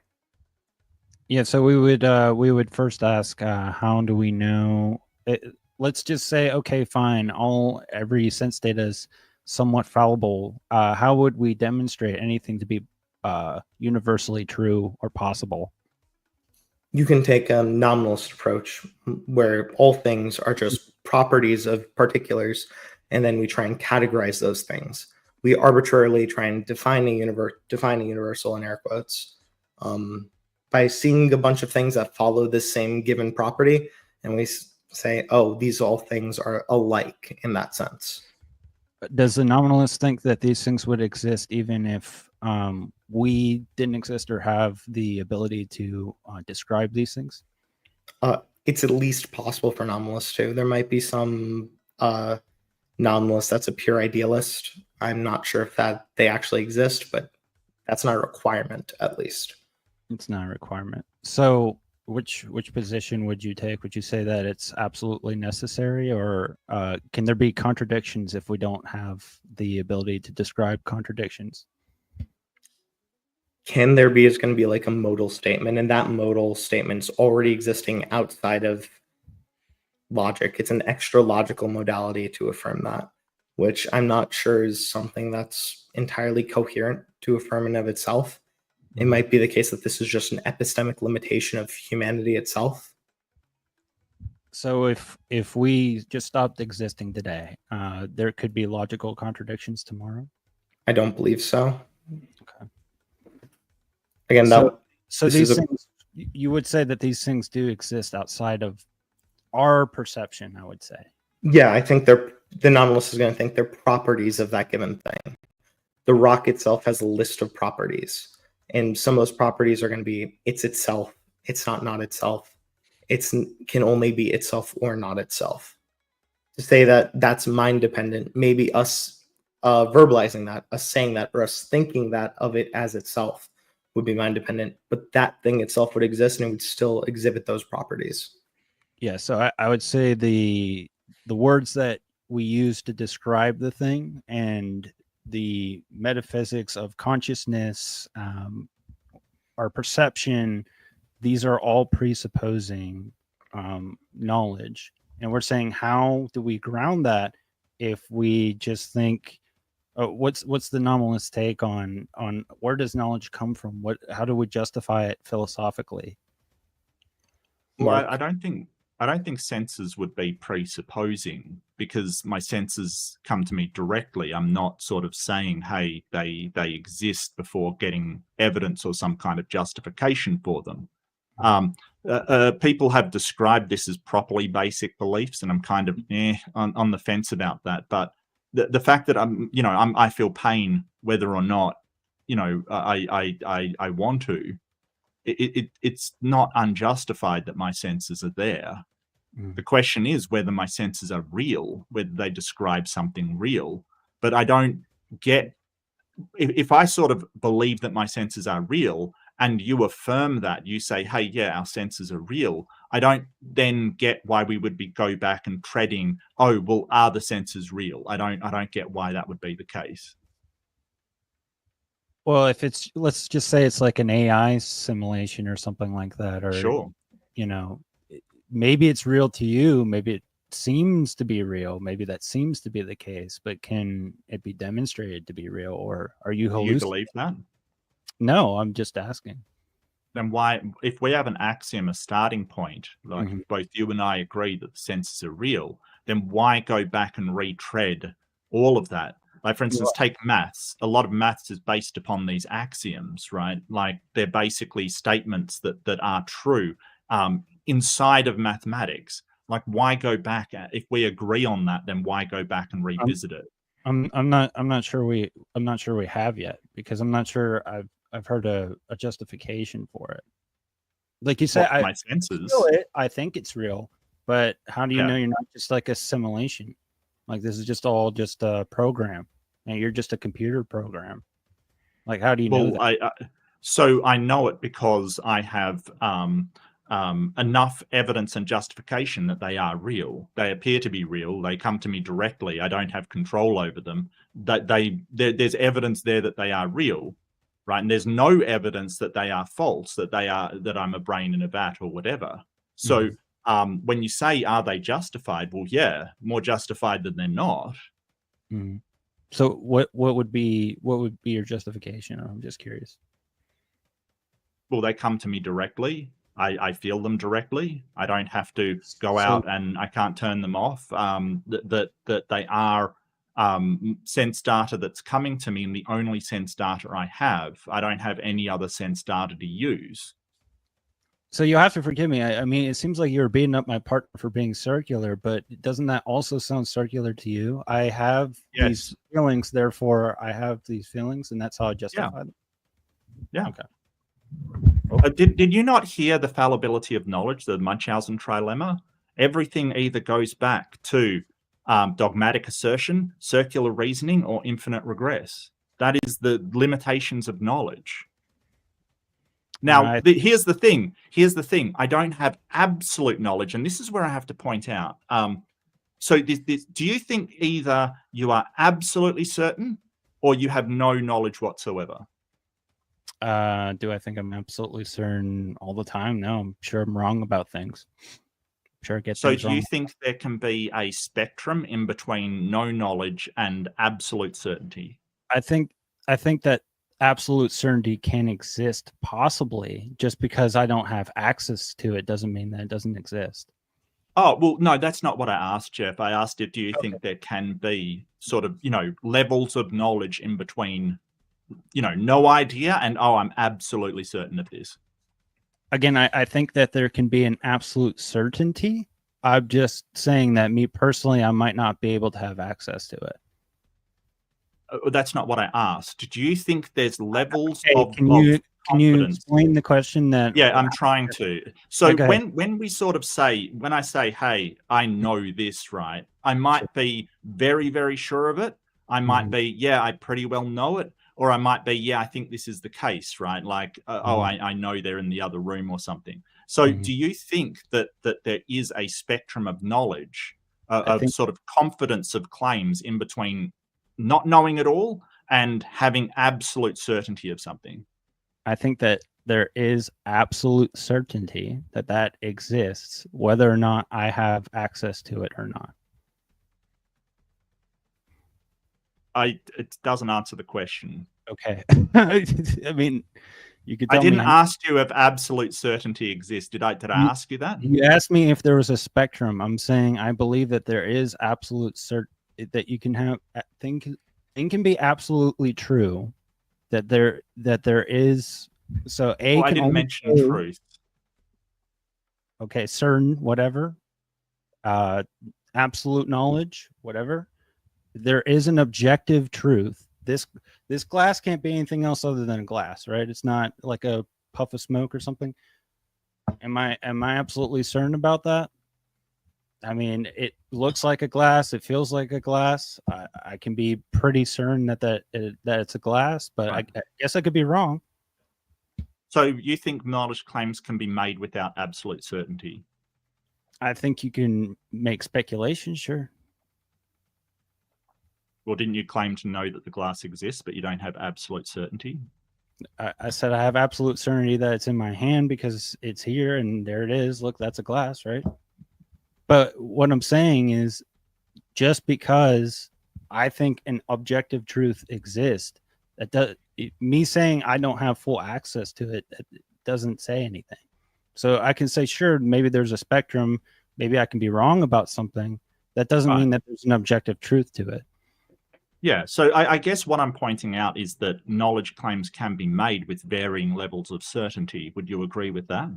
Yeah, so we would first ask, how do we know? Let's just say, okay, fine, every sense data is somewhat fallible, how would we demonstrate anything to be universally true or possible? You can take a nominalist approach where all things are just properties of particulars, and then we try and categorize those things. We arbitrarily try and define a universal in air quotes by seeing a bunch of things that follow this same given property, and we say, oh, these all things are alike in that sense. Does the nominalist think that these things would exist even if we didn't exist or have the ability to describe these things? It's at least possible for nominalists too. There might be some nominalist that's a pure idealist. I'm not sure if that they actually exist, but that's not a requirement, at least. It's not a requirement. So which position would you take? Would you say that it's absolutely necessary, or can there be contradictions if we don't have the ability to describe contradictions? Can there be is going to be like a modal statement, and that modal statement's already existing outside of logic. It's an extra logical modality to affirm that, which I'm not sure is something that's entirely coherent to affirm in of itself. It might be the case that this is just an epistemic limitation of humanity itself. So if we just stopped existing today, there could be logical contradictions tomorrow? I don't believe so. Okay. Again, so these things, you would say that these things do exist outside of our perception, I would say. Yeah, I think the nominalist is going to think they're properties of that given thing. The rock itself has a list of properties, and some of those properties are going to be it's itself, it's not itself, it's can only be itself or not itself. To say that that's mind dependent, maybe us verbalizing that, us saying that, or us thinking that of it as itself would be mind dependent, but that thing itself would exist and it would still exhibit those properties. Yeah, so I would say the words that we use to describe the thing and the metaphysics of consciousness, our perception, these are all presupposing knowledge. And we're saying, how do we ground that if we just think, what's the nominalist take on where does knowledge come from? How do we justify it philosophically? Well, I don't think senses would be presupposing, because my senses come to me directly. I'm not sort of saying, hey, they exist before getting evidence or some kind of justification for them. People have described this as properly basic beliefs, and I'm kind of on the fence about that. But the fact that I feel pain whether or not I want to. It's not unjustified that my senses are there. The question is whether my senses are real, whether they describe something real. But I don't get, if I sort of believe that my senses are real and you affirm that, you say, hey, yeah, our senses are real, I don't then get why we would go back and treading, oh, well, are the senses real? I don't get why that would be the case. Well, if it's, let's just say it's like an AI simulation or something like that, or, sure, maybe it's real to you, maybe it seems to be real, maybe that seems to be the case, but can it be demonstrated to be real, or are you hallucinating? Do you believe that? No, I'm just asking. Then why, if we have an axiom, a starting point, like both you and I agree that the senses are real, then why go back and retread all of that? Like, for instance, take maths. A lot of maths is based upon these axioms, right? Like, they're basically statements that are true inside of mathematics. Like, why go back if we agree on that? Then why go back and revisit it? I'm not sure we have yet, because I'm not sure I've heard a justification for it. Like you said, my senses. I think it's real, but how do you know you're not just like a simulation? Like, this is just all just a program, and you're just a computer program. Like, how do you know that? So I know it because I have enough evidence and justification that they are real. They appear to be real. They come to me directly. I don't have control over them. That there's evidence there that they are real, right? And there's no evidence that they are false, that I'm a brain in a vat or whatever. So when you say, are they justified? Well, yeah, more justified than they're not. So what would be your justification? I'm just curious. Well, they come to me directly. I feel them directly. I don't have to go out and I can't turn them off. That they are sense data that's coming to me, and the only sense data I have. I don't have any other sense data to use. So you have to forgive me. I mean, it seems like you were beating up my partner for being circular, but doesn't that also sound circular to you? I have these feelings, therefore I have these feelings, and that's how I justify them. Yeah. Okay. Did you not hear the fallibility of knowledge, the Munchausen trilemma? Everything either goes back to dogmatic assertion, circular reasoning, or infinite regress. That is the limitations of knowledge. Now, here's the thing. I don't have absolute knowledge, and this is where I have to point out. So do you think either you are absolutely certain or you have no knowledge whatsoever? Do I think I'm absolutely certain all the time? No, I'm sure I'm wrong about things. I'm sure I get So things do you wrong. think there can be a spectrum in between no knowledge and absolute certainty? I think that absolute certainty can exist, possibly. Just because I don't have access to it doesn't mean that it doesn't exist. Oh, well, no, that's not what I asked, Jeff. I asked if do you think there can be sort of, levels of knowledge in between, no idea and, oh, I'm absolutely certain of this. Again, I think that there can be an absolute certainty. I'm just saying that me personally, I might not be able to have access to it. That's not what I asked. Do you think there's levels of Can you confidence? explain the question? That I'm trying to. So Okay. when we sort of when I say, hey, I know this, right? I might be very, very sure of it. I might be, I pretty well know it. Or I might be, I think this is the case, right? Like, I know they're in the other room or something. So do you think that there is a spectrum of knowledge, of sort of confidence of claims in between not knowing at all and having absolute certainty of something? I think that there is absolute certainty that exists, whether or not I have access to it or not. It doesn't answer the question. Okay. I mean, you could tell I didn't me ask you if absolute certainty exists. Did I ask you that? You asked me if there was a spectrum. I'm saying I believe that there is absolute certainty, that you can have thing can be absolutely true, that there is. So A, I can didn't only mention true. truth. Okay, certain, whatever, absolute knowledge, whatever. There is an objective truth. This glass can't be anything else other than a glass, right? It's not like a puff of smoke or something. Am I absolutely certain about that? I mean, it looks like a glass. It feels like a glass. I can be pretty certain that it's a glass, but I guess I could be wrong. So you think knowledge claims can be made without absolute certainty? I think you can make speculation, sure. Well, didn't you claim to know that the glass exists, but you don't have absolute certainty? I said I have absolute certainty that it's in my hand because it's here and there it is. Look, that's a glass, right? But what I'm saying is, just because I think an objective truth exists, me saying I don't have full access to it, doesn't say anything. So I can say, sure, maybe there's a spectrum. Maybe I can be wrong about something. That doesn't mean that there's an objective truth to it. Yeah, so I guess what I'm pointing out is that knowledge claims can be made with varying levels of certainty. Would you agree with that?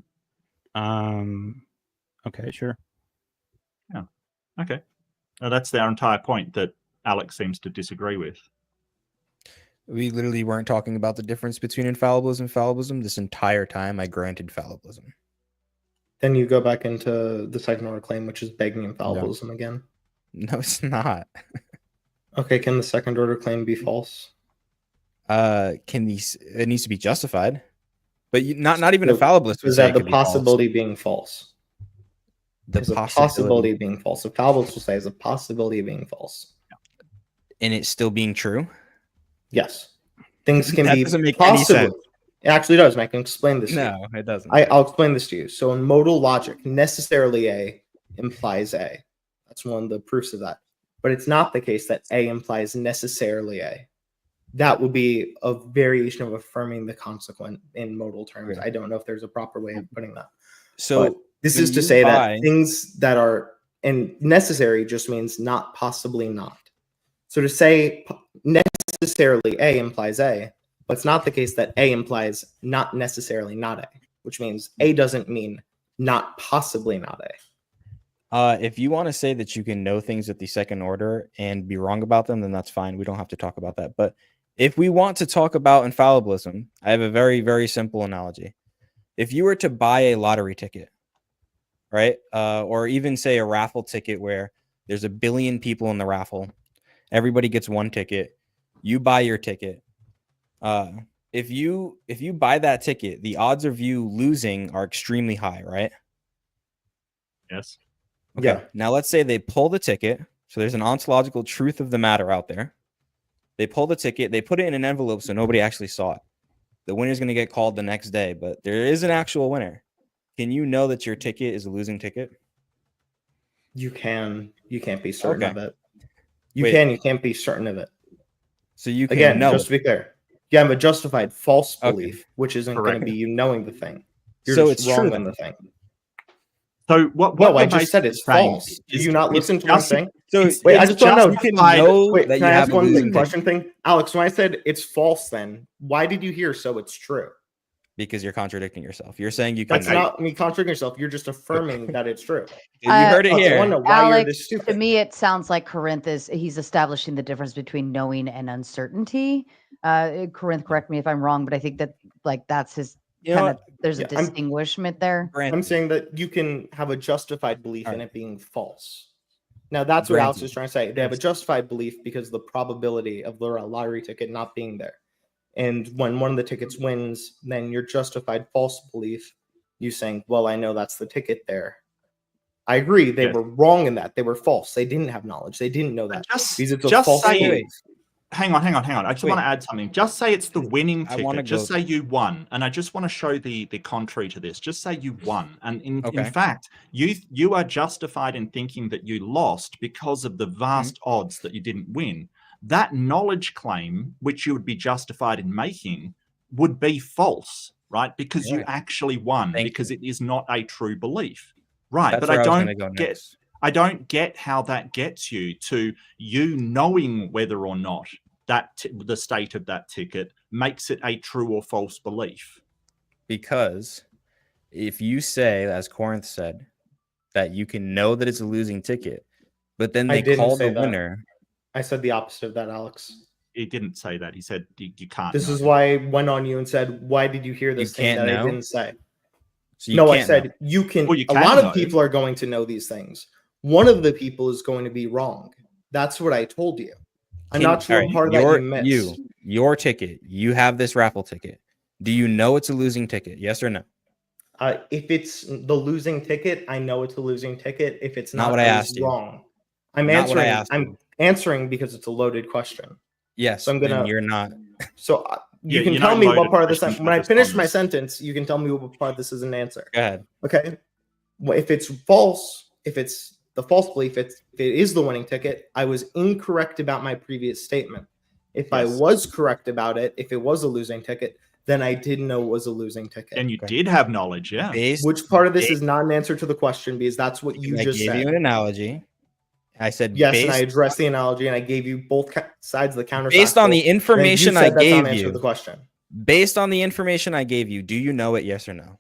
Okay, sure. Yeah. Okay. That's their entire point that Alex seems to disagree with. We literally weren't talking about the difference between infallibilism and fallibilism. This entire time I granted fallibilism. Then you go back into the second order claim, which is begging infallibilism again. No, it's not. Okay, can the second order claim be false? It needs to be justified, but not even a fallibilist would Is say that it the could be false. possibility being false? The Is a possibility being false. A fallibilist will say is a possibility of being false. And it's still being true? Yes. Things can That be doesn't make any possibly. sense. It actually does. And I can explain this to you. No, it doesn't. I'll explain this to you. So in modal logic, necessarily A implies A. That's one of the proofs of that. but it's not the case that A implies necessarily A. That would be a variation of affirming the consequent in modal terms. Okay. I don't know if there's a proper way of putting that. So But this when is to you say buy- that things that are and necessary just means not possibly not. So to say necessarily A implies A, but it's not the case that A implies not necessarily not A, which means A doesn't mean not possibly not A. If you want to say that you can know things at the second order and be wrong about them, then that's fine. We don't have to talk about that. But if we want to talk about infallibilism, I have a very, very simple analogy. If you were to buy a lottery ticket, right, or even say a raffle ticket where there's 1 billion people in the raffle, everybody gets one ticket, you buy your ticket. If you buy that ticket, the odds of you losing are extremely high, right? Yes. Okay. Yeah. Now let's say they pull the ticket. So there's an ontological truth of the matter out there. They pull the ticket, they put it in an envelope so nobody actually saw it. The winner's going to get called the next day, but there is an actual winner. Can you know that your ticket is a losing ticket? You can't be certain Okay. of it. You Wait. can't be certain of it. So you can Again, know just to it. be clear, you have a justified false Okay. belief, which isn't going Correct. to be you knowing the thing. You're So just it's wrong true on then. the thing. So what No, I you're just said it's basically saying false. Do is you not it's listen to what I'm just- saying? So It's- Wait, I it's just want to know. you can justified- know Wait, that can you I have ask a one losing quick question thing? Alex, when I said it's false, then why did you hear so it's true? because you're contradicting yourself. You're saying you can. That's not me contradicting yourself. You're just affirming that it's true. You heard it Alex, I here. want to know why you're Alex, this to stupid. me, it sounds like Corinth he's establishing the difference between knowing and uncertainty. Corinth, correct me if I'm wrong, but I think that that's his You know kind of, there's Yeah, a I'm- distinguishment there. Grant, I'm saying that you can have a justified belief in Alright. it being false. Now that's what Alex Granted. is trying to say. They have a justified belief because of the probability of the lottery ticket not being there. And when one of the tickets wins, then your justified false belief, you saying, well, I know that's the ticket there. I agree. They Yes. were wrong in that. They were false. They didn't have knowledge. They didn't know that. Just, Because it's a just false say belief. hang on. I just Wait. want to add something. Just say it's the winning I wanna ticket. Just go- say you won, and I just want to show the contrary to this. Just say you won, and in Okay. fact, you are justified in thinking that you lost because of the vast odds that you didn't win. That knowledge claim, which you would be justified in making, would be false, right? Because you Right. actually won, Thank because it is not a true belief, right? that's but where I was don't gonna go get. next. I don't get how that gets you to you knowing whether or not the state of that ticket makes it a true or false belief. Because if you say, as Corinth said, that you can know that it's a losing ticket, but then I they didn't call say the that. winner. I said the opposite of that, Alex. He didn't say that. He said you can't. This know. is why I went on you and said, why did you hear this thing can't that I know? didn't say? So you No, I can't said know. you can. Well, you a can lot of know. people are going to know these things. One of the people is going to be wrong. That's what I told you. I'm not sure what part of that you missed. Your ticket. You have this raffle ticket. Do you know it's a losing ticket? Yes or no? If it's the losing ticket, I know it's a losing ticket. If it's Not not, what I was asked you. wrong. I'm Not what I answering. asked I'm you. answering because it's a loaded question. Yes. So I'm then gonna- you're not. So you Yeah, can you're tell not me what loaded part of this. questions When I with finish my responders. sentence, you can tell me what part this is an answer. Go ahead. Okay. Well, if it's false, if it's the false belief, if it is the winning ticket, I was incorrect about my previous statement. If I Yes. was correct about it, if it was a losing ticket, then I didn't know it was a losing ticket. And you Okay. did have knowledge, yeah. Based, Which part of this is not an answer to the question because that's what you I just gave said. you an analogy. I said Yes, based, and I addressed the analogy and I gave you both sides of the counter. based on the information I gave answer you. the question. Based on the information I gave you, do you know it? Yes or no?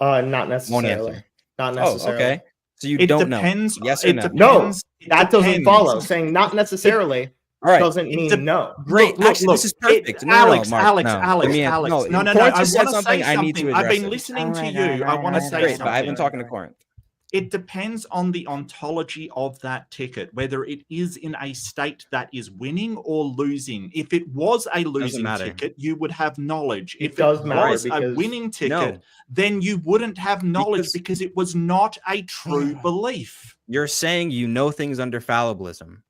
Not Won't necessarily. answer. Not Oh, necessarily. okay. So you It don't depends. know. Yes or it no? depends. It That doesn't depends. follow. Saying not necessarily All right. doesn't It mean de- no. Great. Look, Actually, look, this is perfect. No, Alex, Mark, Alex, no. Alex, Let me- Alex. no, No, Corinth I just said want to something. say I need to something. I've address been it. listening to Alright, you. alright, I want to alright, say Great, something. but I've been talking to Corinth. It depends on the ontology of that ticket, whether it is in a state that is winning or losing. If it was a losing matter. ticket, you would have knowledge. It If does it matter was a because- winning ticket, No. then you wouldn't have knowledge Because- because it was not a true belief. You're saying you know things under fallibilism,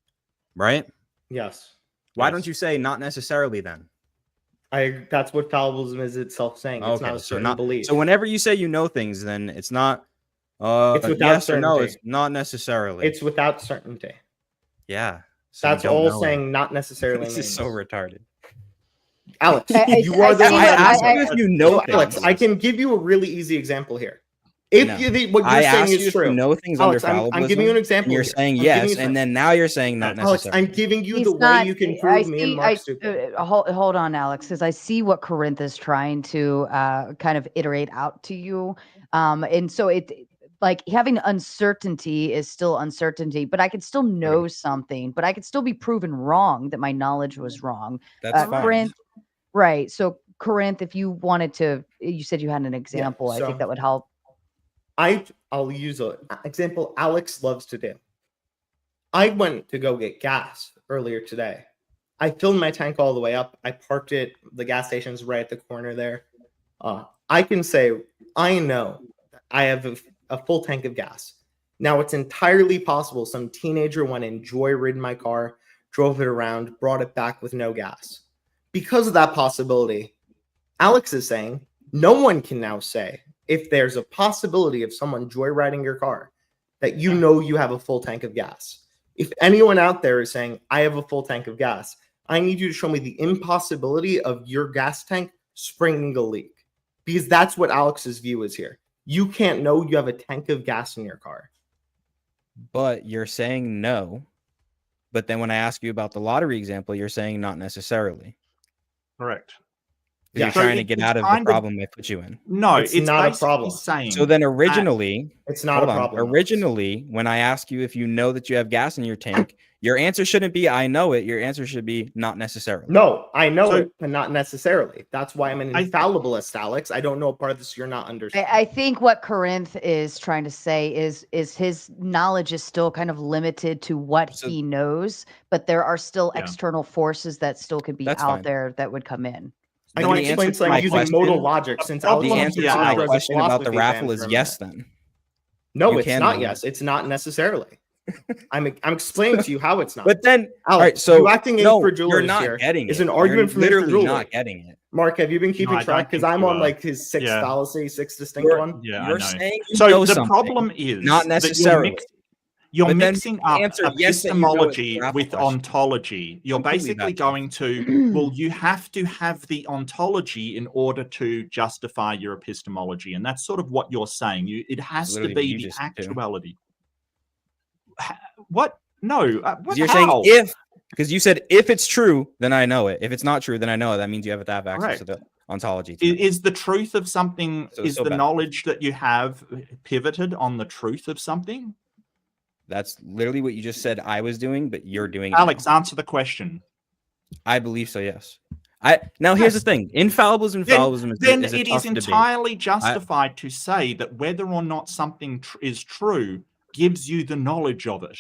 right? Yes. Why Yes. don't you say not necessarily then? That's what fallibilism is itself saying. It's not a certain belief. So whenever you say you know things, then it's not It's without yes or no, certainty. it's not necessarily. It's without certainty. Yeah. So you That's don't all know it. saying not necessarily This is so means. retarded. Alex, I you are the see I what- asked I- you if you know So, Alex, things. I can give you a really easy example here. If No. what I you're saying asked is you if true, you know things Alex, under I'm giving you an fallibilism, example. and you're here. saying I'm giving yes, you and some- then now you're saying not Alex, necessarily. I'm giving you He's the way not- you can I prove me and see- Mark stupid. Hold on, Alex, because I see what Corinth is trying to kind of iterate out to you. And so it like having uncertainty is still uncertainty, but I could still know something, but I could still be proven wrong that my knowledge was wrong. That's fine. Corinth, right. So Corinth, if you wanted to, you said you had an example. I so- think that would help. I'll use an example Alex loves to do. I went to go get gas earlier today. I filled my tank all the way up. I parked it. The gas station's right at the corner there. I can say I know I have a full tank of gas. Now it's entirely possible some teenager went and joyridden my car, drove it around, brought it back with no gas. Because of that possibility, Alex is saying no one can now say if there's a possibility of someone joyriding your car that you know you have a full tank of gas. If anyone out there is saying I have a full tank of gas, I need you to show me the impossibility of your gas tank springing a leak, because that's what Alex's view is here. You can't know you have a tank of gas in your car. But you're saying no. But then when I ask you about the lottery example, you're saying not necessarily. Correct. You're Yeah. So trying to it- get it's out of the kind of- problem I put you in. No, It's it's, not a basically problem. saying. So then originally, It's not hold a on. problem. Alex. Originally, when I ask you if you know that you have gas in your tank, your answer shouldn't be I know it. Your answer should be not necessarily. No, I know So- it, but not necessarily. That's why I'm an infallibilist, Alex. I don't know a part of this you're not understanding. I think what Corinth is trying to say is his knowledge is still kind of limited to what So- he knows, but there are still Yeah. external forces that still could be That's out fine. there that would come in. I Then can the explain answer to something my using question- modal logic since The Alex The problem- wants answer to to my talk as a question about the philosophy raffle fan is for a yes. minute. Then No, You it's can not know yes. It's not necessarily. I'm explaining to you how it's not. but then all Alex, right. So you acting no, incredulous you're not here getting is it. an argument You're from literally incredulity. not getting it. Mark, have you been keeping I don't track? Because think I'm you on are. like his sixth Yeah. fallacy, sixth distinct You're- one. Yeah, You're I know. saying you So know the something, problem is not that necessarily. You're But then mixing the up answer, yes, that you know it's epistemology a raffle with question. ontology. You're Completely basically bad. going to, well, you have to have the ontology in order to justify your epistemology. And that's sort of what you're saying. It has to Literally what be you the just did, too. actuality. What? No. What, You're how? saying if, because you said if it's true, then I know it. If it's not true, then I know it. That means you have to have access to the ontology. to know. Is the truth of something, So- is so the bad. knowledge that you have pivoted on the truth of something? That's literally what you just said I was doing, but you're doing it. Alex, now. answer the question. I believe so. Yes. Here's the thing: infallibilism, infallibilism Then is a it tough is debate. entirely justified to say that whether or not something is true gives you the knowledge of it.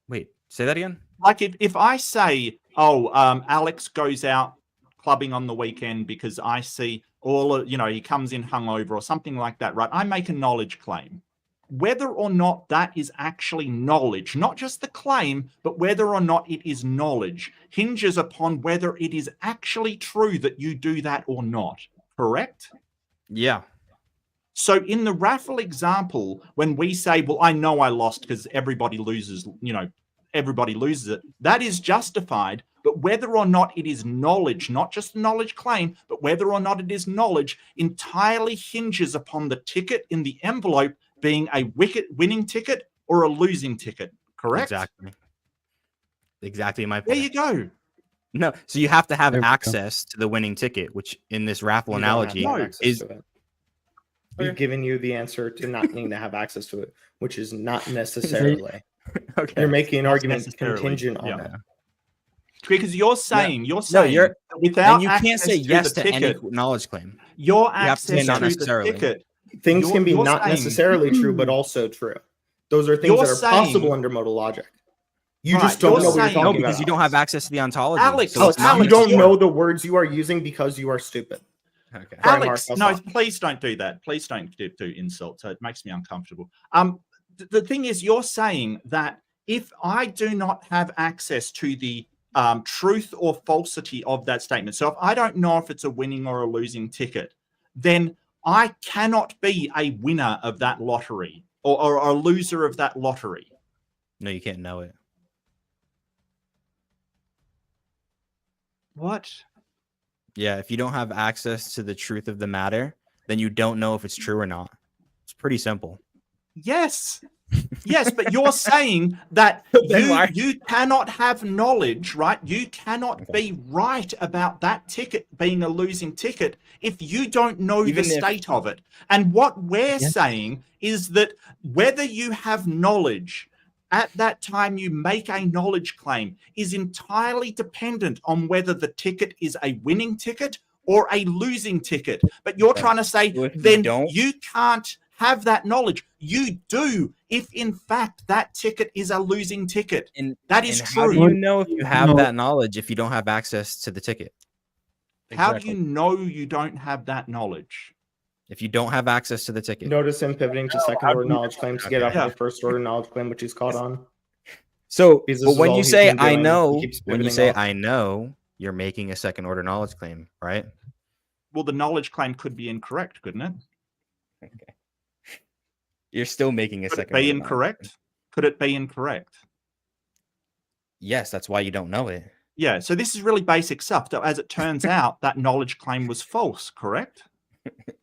Wait, say that again. Like if I say, Alex goes out clubbing on the weekend because I see he comes in hungover or something like that, right? I make a knowledge claim. Whether or not that is actually knowledge, not just the claim, but whether or not it is knowledge, hinges upon whether it is actually true that you do that or not. Correct? Yeah. So in the raffle example, when we say, well, I know I lost because everybody loses, everybody loses it, that is justified. But whether or not it is knowledge, not just a knowledge claim, but whether or not it is knowledge entirely hinges upon the ticket in the envelope being a winning ticket or a losing ticket. Correct? Exactly my point. There you go. No, so you have to have There we go. access to the winning ticket, which in this raffle You don't have analogy to have No. access is to it. We've given you the answer to not needing to have access to it, which is not necessarily. okay. You're making an argument necessarily, contingent on yeah. it. Because you're saying No, that without and you can't access say yes the to any ticket, knowledge claim. your have to say access not to the necessarily. ticket. Things You're- can be you're not saying- necessarily true, but also true. Those are things You're that are saying- possible under modal logic. You Right, just don't you're know what you're saying- talking No, about. because you don't have access to the ontology. Alex, so it's Alex, not you don't necessary. know the words you are using because you are stupid. Okay. Sorry, Alex, Mark, no, I'll stop. please don't do that. Please don't do insults. It makes me uncomfortable. The thing is, you're saying that if I do not have access to the truth or falsity of that statement, so if I don't know if it's a winning or a losing ticket, then I cannot be a winner of that lottery. or a loser of that lottery? No, you can't know it. What? Yeah, if you don't have access to the truth of the matter, then you don't know if it's true or not. It's pretty simple. Yes. Yes, but you're saying that you cannot have knowledge, right? You cannot be right about that ticket being a losing ticket if you don't know the state of it. And what we're saying is that whether you have knowledge at that time you make a knowledge claim is entirely dependent on whether the ticket is a winning ticket or a losing ticket. But you're trying to say then you can't have that knowledge. You do if in fact that ticket is a losing ticket. And that is How true. do you know if you have that knowledge if you don't have access to the ticket? How do you know you don't have that knowledge? If you don't have access to the ticket. Notice him pivoting to second order knowledge claims to get off the first order knowledge claim, which he's caught on. So, Because this but is when all you he's say been I doing. He know, keeps when you pivoting say off. I know, you're making a second order knowledge claim, right? Well, the knowledge claim could be incorrect, couldn't it? Okay. You're still making a Could it second be order knowledge incorrect? claim. Could it be incorrect? Yes, that's why you don't know it. Yeah, so this is really basic stuff. As it turns out, that knowledge claim was false, correct?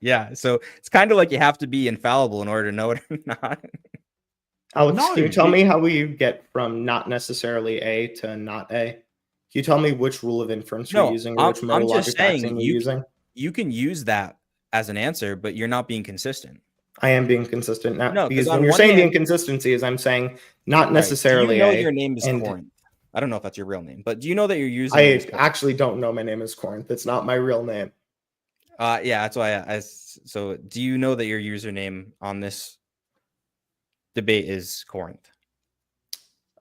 Yeah, so it's kind of like you have to be infallible in order to know it or not. Alex, No, can you tell you- me how we get from not necessarily A to not A? Can you tell me which rule of inference you're using or which I'm modal just logic saying axiom you're using? you can use that as an answer, but you're not being consistent. I am being consistent now. No, 'cause because on when you're one saying the hand- inconsistency is I'm saying not Right. necessarily Do you know A. your name is and Corinth? I don't know if that's your real name, but do you know that you're using? I actually don't know my name is Corinth. It's not my real name. Yeah, that's why. So, do you know that your username on this debate is Corinth?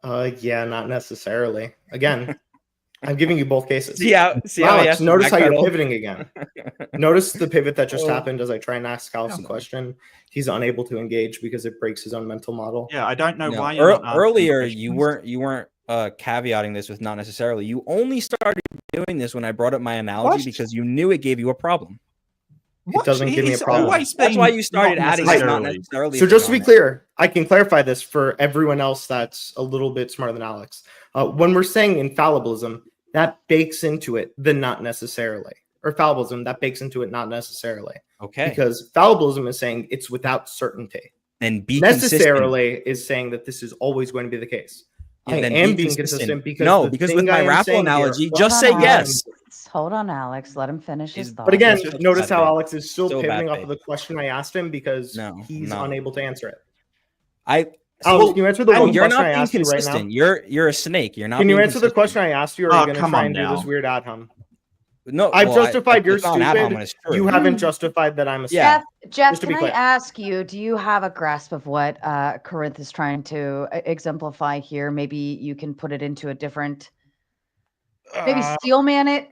Yeah, not necessarily. Again, I'm giving you both cases. See how he Alex, has to notice how you're backpedal? pivoting again. Notice the pivot that just Oh. happened as I try and ask Alex a question. He's unable to engage because it breaks his own mental model. Yeah, I don't know No, why you're not answering earlier questions. you weren't caveating this with not necessarily. You only started doing this when I brought up my analogy What? because you knew it gave you a problem. It doesn't give me a He's problem. always That's why been you started not adding not necessarily. necessarily. So if just to you're be on clear, I can clarify this for everyone else that's a little bit smarter than Alex. When we're saying infallibilism, that bakes into it the not necessarily, or fallibilism that bakes into it not necessarily. it. Okay, Because fallibilism is saying it's without certainty. and be Necessarily is saying that this is always going to be the case. Yeah, I then am be being consistent. consistent because No, the because thing with my I am raffle saying here- analogy, Hold just on, say Alex. yes. Hold on, Alex. Let him finish his thought. But again, It's just notice bad how faith. Alex is still Still bad pivoting off faith. of the question I asked him because No, he's no. unable to answer it. Alex, Can you answer the one you're question not I being asked you right now? consistent. You're a snake. You're not. Can you being answer the consistent. question I asked you, or are Oh, you going to come try on and do now. this weird ad hom? No, I've well, justified I you're found ad hominem stupid. is true. You haven't justified that I'm a Yeah. Jeff, Just to be can I clear. ask you, do you have a grasp of what Corinth is trying to exemplify here? Maybe you can put it into a different, maybe steelman it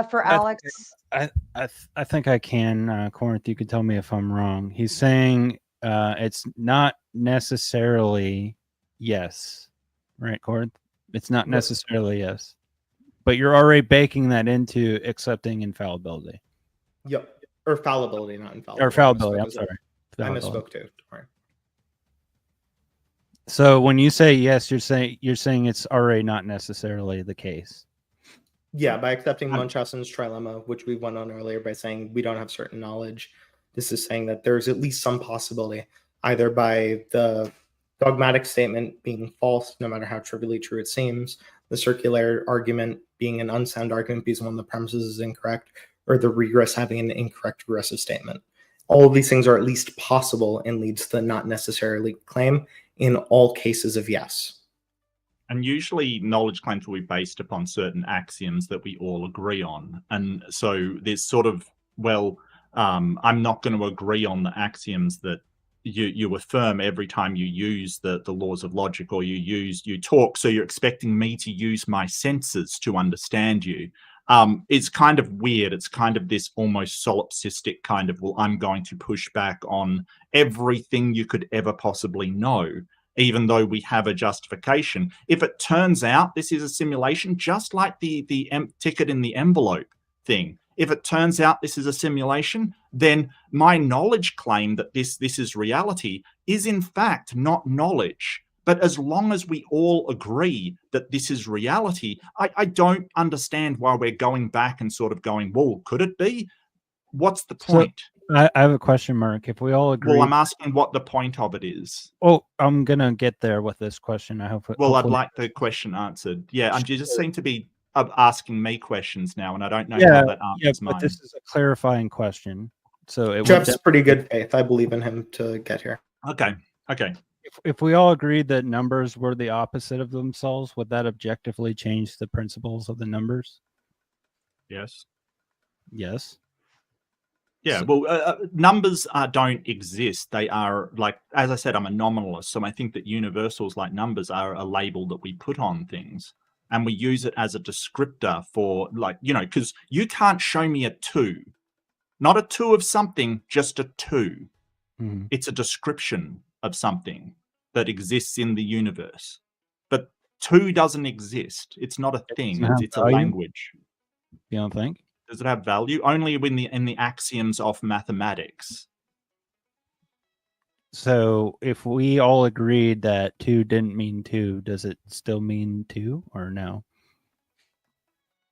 for Alex. I think I can, Corinth. You can tell me if I'm wrong. He's saying it's not necessarily yes, right, Corinth? It's not necessarily yes, but you're already baking that into accepting infallibility Yep. Or fallibility, not infallibility. or fallibility. I I'm misspoke. sorry. I Fallibility. misspoke too. Don't worry. So when you say yes, you're saying it's already not necessarily the case. Yeah, by accepting Munchausen's trilemma, which we went on earlier by saying we don't have certain knowledge, this is saying that there's at least some possibility, either by the dogmatic statement being false, no matter how trivially true it seems, the circular argument being an unsound argument because one of the premises is incorrect, or the regress having an incorrect regressive statement. All of these things are at least possible and leads to the not necessarily claim in all cases of yes. And usually knowledge claims will be based upon certain axioms that we all agree on. And so there's sort of, I'm not going to agree on the axioms that you affirm every time you use the laws of logic, or you talk. So you're expecting me to use my senses to understand you. It's kind of weird. It's kind of this almost solipsistic kind of, well, I'm going to push back on everything you could ever possibly know, even though we have a justification. If it turns out this is a simulation, just like the ticket in the envelope thing, if it turns out this is a simulation, then my knowledge claim that this is reality is in fact not knowledge. But as long as we all agree that this is reality, I don't understand why we're going back and sort of going, well, could it be? What's the point? I have a question, Mark. If we all agree, Well, I'm asking what the point of it is. oh, I'm gonna get there with this question. I hope. Well, I'd hopefully- like the question answered. Yeah, and you just seem to be asking me questions now, and I don't know Yeah, how that yeah, answers but mine. this is a clarifying question. So it Jeff's would, pretty good faith. I believe in him to get here. Okay. if we all agreed that numbers were the opposite of themselves, would that objectively change the principles of the numbers? Yes. Yes. Yeah, well, numbers don't exist. They are, like, as I said, I'm a nominalist, so I think that universals like numbers are a label that we put on things, and we use it as a descriptor for, like, you know, because you can't show me a 2, not a 2 of something, just a 2. Mhm. It's a description of something that exists in the universe, but 2 doesn't exist. It's not a thing. doesn't have It's a value? language. You don't think? Does it have value? Only in the axioms of mathematics. So if we all agreed that 2 didn't mean 2, does it still mean 2 or no?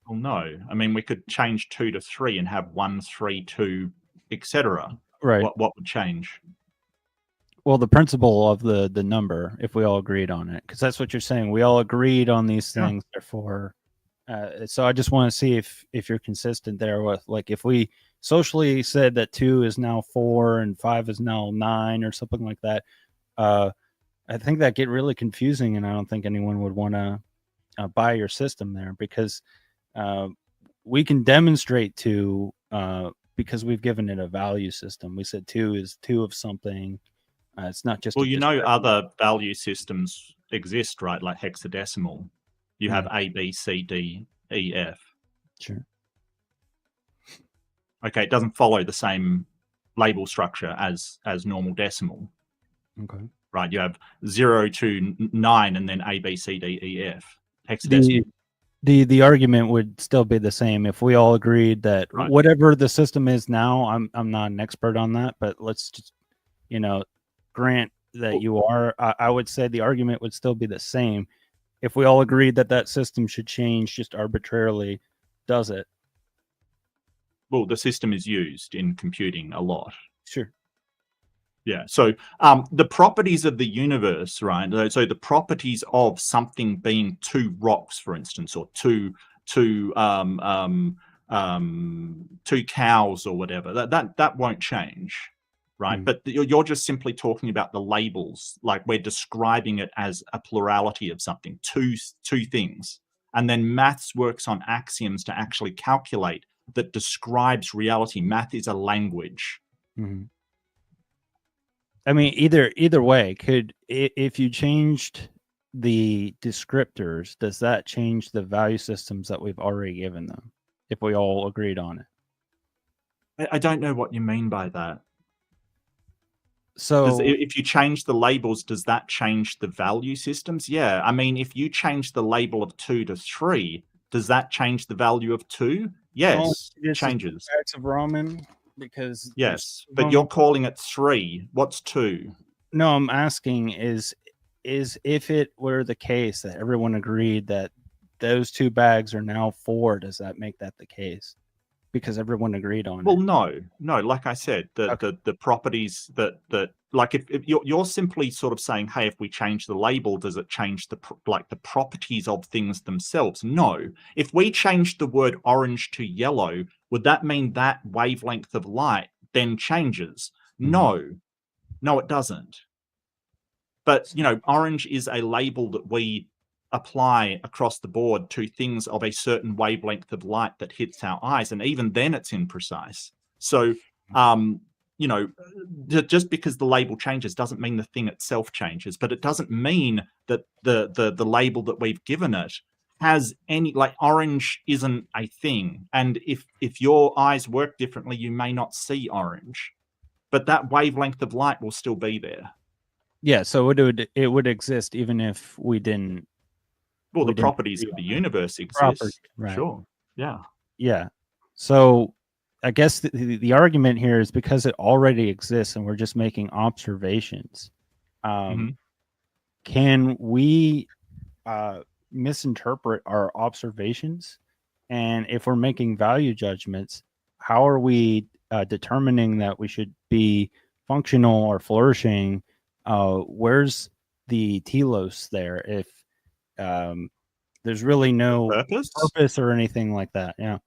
Well, no. I mean, we could change 2 to 3 and have 1, 3, 2, etc. Right. What would change? Well, the principle of the number, if we all agreed on it, because that's what you're saying. We all agreed on these Yeah. things, therefore. So I just want to see if you're consistent there with, like, if we socially said that 2 is now 4 and 5 is now 9 or something like that. I think that get really confusing, and I don't think anyone would want to buy your system there, because we can demonstrate 2 because we've given it a value system. We said 2 is 2 of something. It's not just. Well, a you know, descriptor. other value systems exist, right? Like hexadecimal. You have A, B, C, D, E, F. Sure. Okay, it doesn't follow the same label structure as normal decimal, Okay. right? You have 0 to 9 and then A, B, C, D, E, F. Hexadecimal. The argument would still be the same if we all agreed that Right. whatever the system is now. I'm not an expert on that, but let's just, grant that you are. I would say the argument would still be the same if we all agreed that that system should change just arbitrarily. Does it? Well, the system is used in computing a lot. Sure. Yeah. So the properties of the universe, right? So the properties of something being 2 rocks, for instance, or two cows or whatever, that won't change, right? But you're just simply talking about the labels, like we're describing it as a plurality of something, two things, and then maths works on axioms to actually calculate that describes reality. Math is a language. Mm-hmm. I mean, either way, if you changed the descriptors, does that change the value systems that we've already given them? If we all agreed on it, I don't know what you mean by that. So if you change the labels, does that change the value systems? Yeah. I mean, if you change the label of 2 to 3, does that change the value of 2? Yes, it changes. Acts of Roman, because yes, but you're calling it 3. What's 2? No, I'm asking is if it were the case that everyone agreed that those 2 bags are now 4, does that make that the case? Because everyone agreed on it. Well, no. Like I said, the properties that like if you're simply sort of saying, hey, if we change the label, does it change the properties of things themselves? No. If we changed the word orange to yellow, would that mean that wavelength of light then changes? No, it doesn't. But orange is a label that we apply across the board to things of a certain wavelength of light that hits our eyes, and even then it's imprecise. So just because the label changes doesn't mean the thing itself changes, but it doesn't mean that the label that we've given it has any, like, orange isn't a thing, and if your eyes work differently, you may not see orange, but that wavelength of light will still be there. Yeah, so it would exist even if we didn't. Well, the properties of the universe exist. Property, right. Sure. Yeah. Yeah. So I guess the argument here is because it already exists and we're just making observations. Can we misinterpret our observations? And if we're making value judgments, how are we determining that we should be functional or flourishing? Where's the telos there if there's really no purpose or anything like that? Yeah.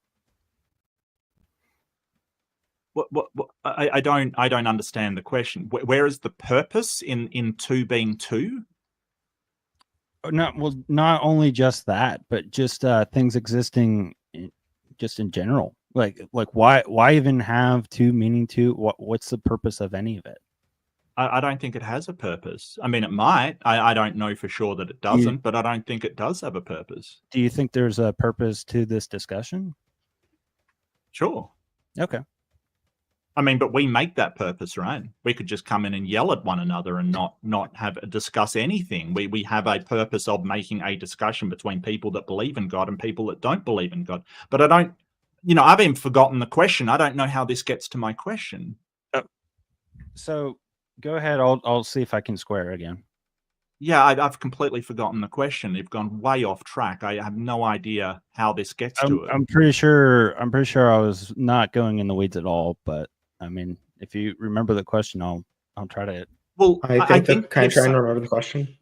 I don't understand the question. Where is the purpose in two being two? Not only just that, but just things existing just in general. Like why even have two meaning two? What's the purpose of any of it? I don't think it has a purpose. I mean, it might. I don't know for sure that it doesn't, but I don't think it does have a purpose. Do you think there's a purpose to this discussion? Sure. Okay. I mean, but we make that purpose, right? We could just come in and yell at one another and not discuss anything. We have a purpose of making a discussion between people that believe in God and people that don't believe in God. But I don't, I've even forgotten the question. I don't know how this gets to my question. So go ahead. I'll see if I can square again. Yeah, I've completely forgotten the question. You've gone way off track. I have no idea how this gets to it. I'm pretty sure I was not going in the weeds at all, but I mean, if you remember the question, I'll try to. Well, I think can I try and remember the question?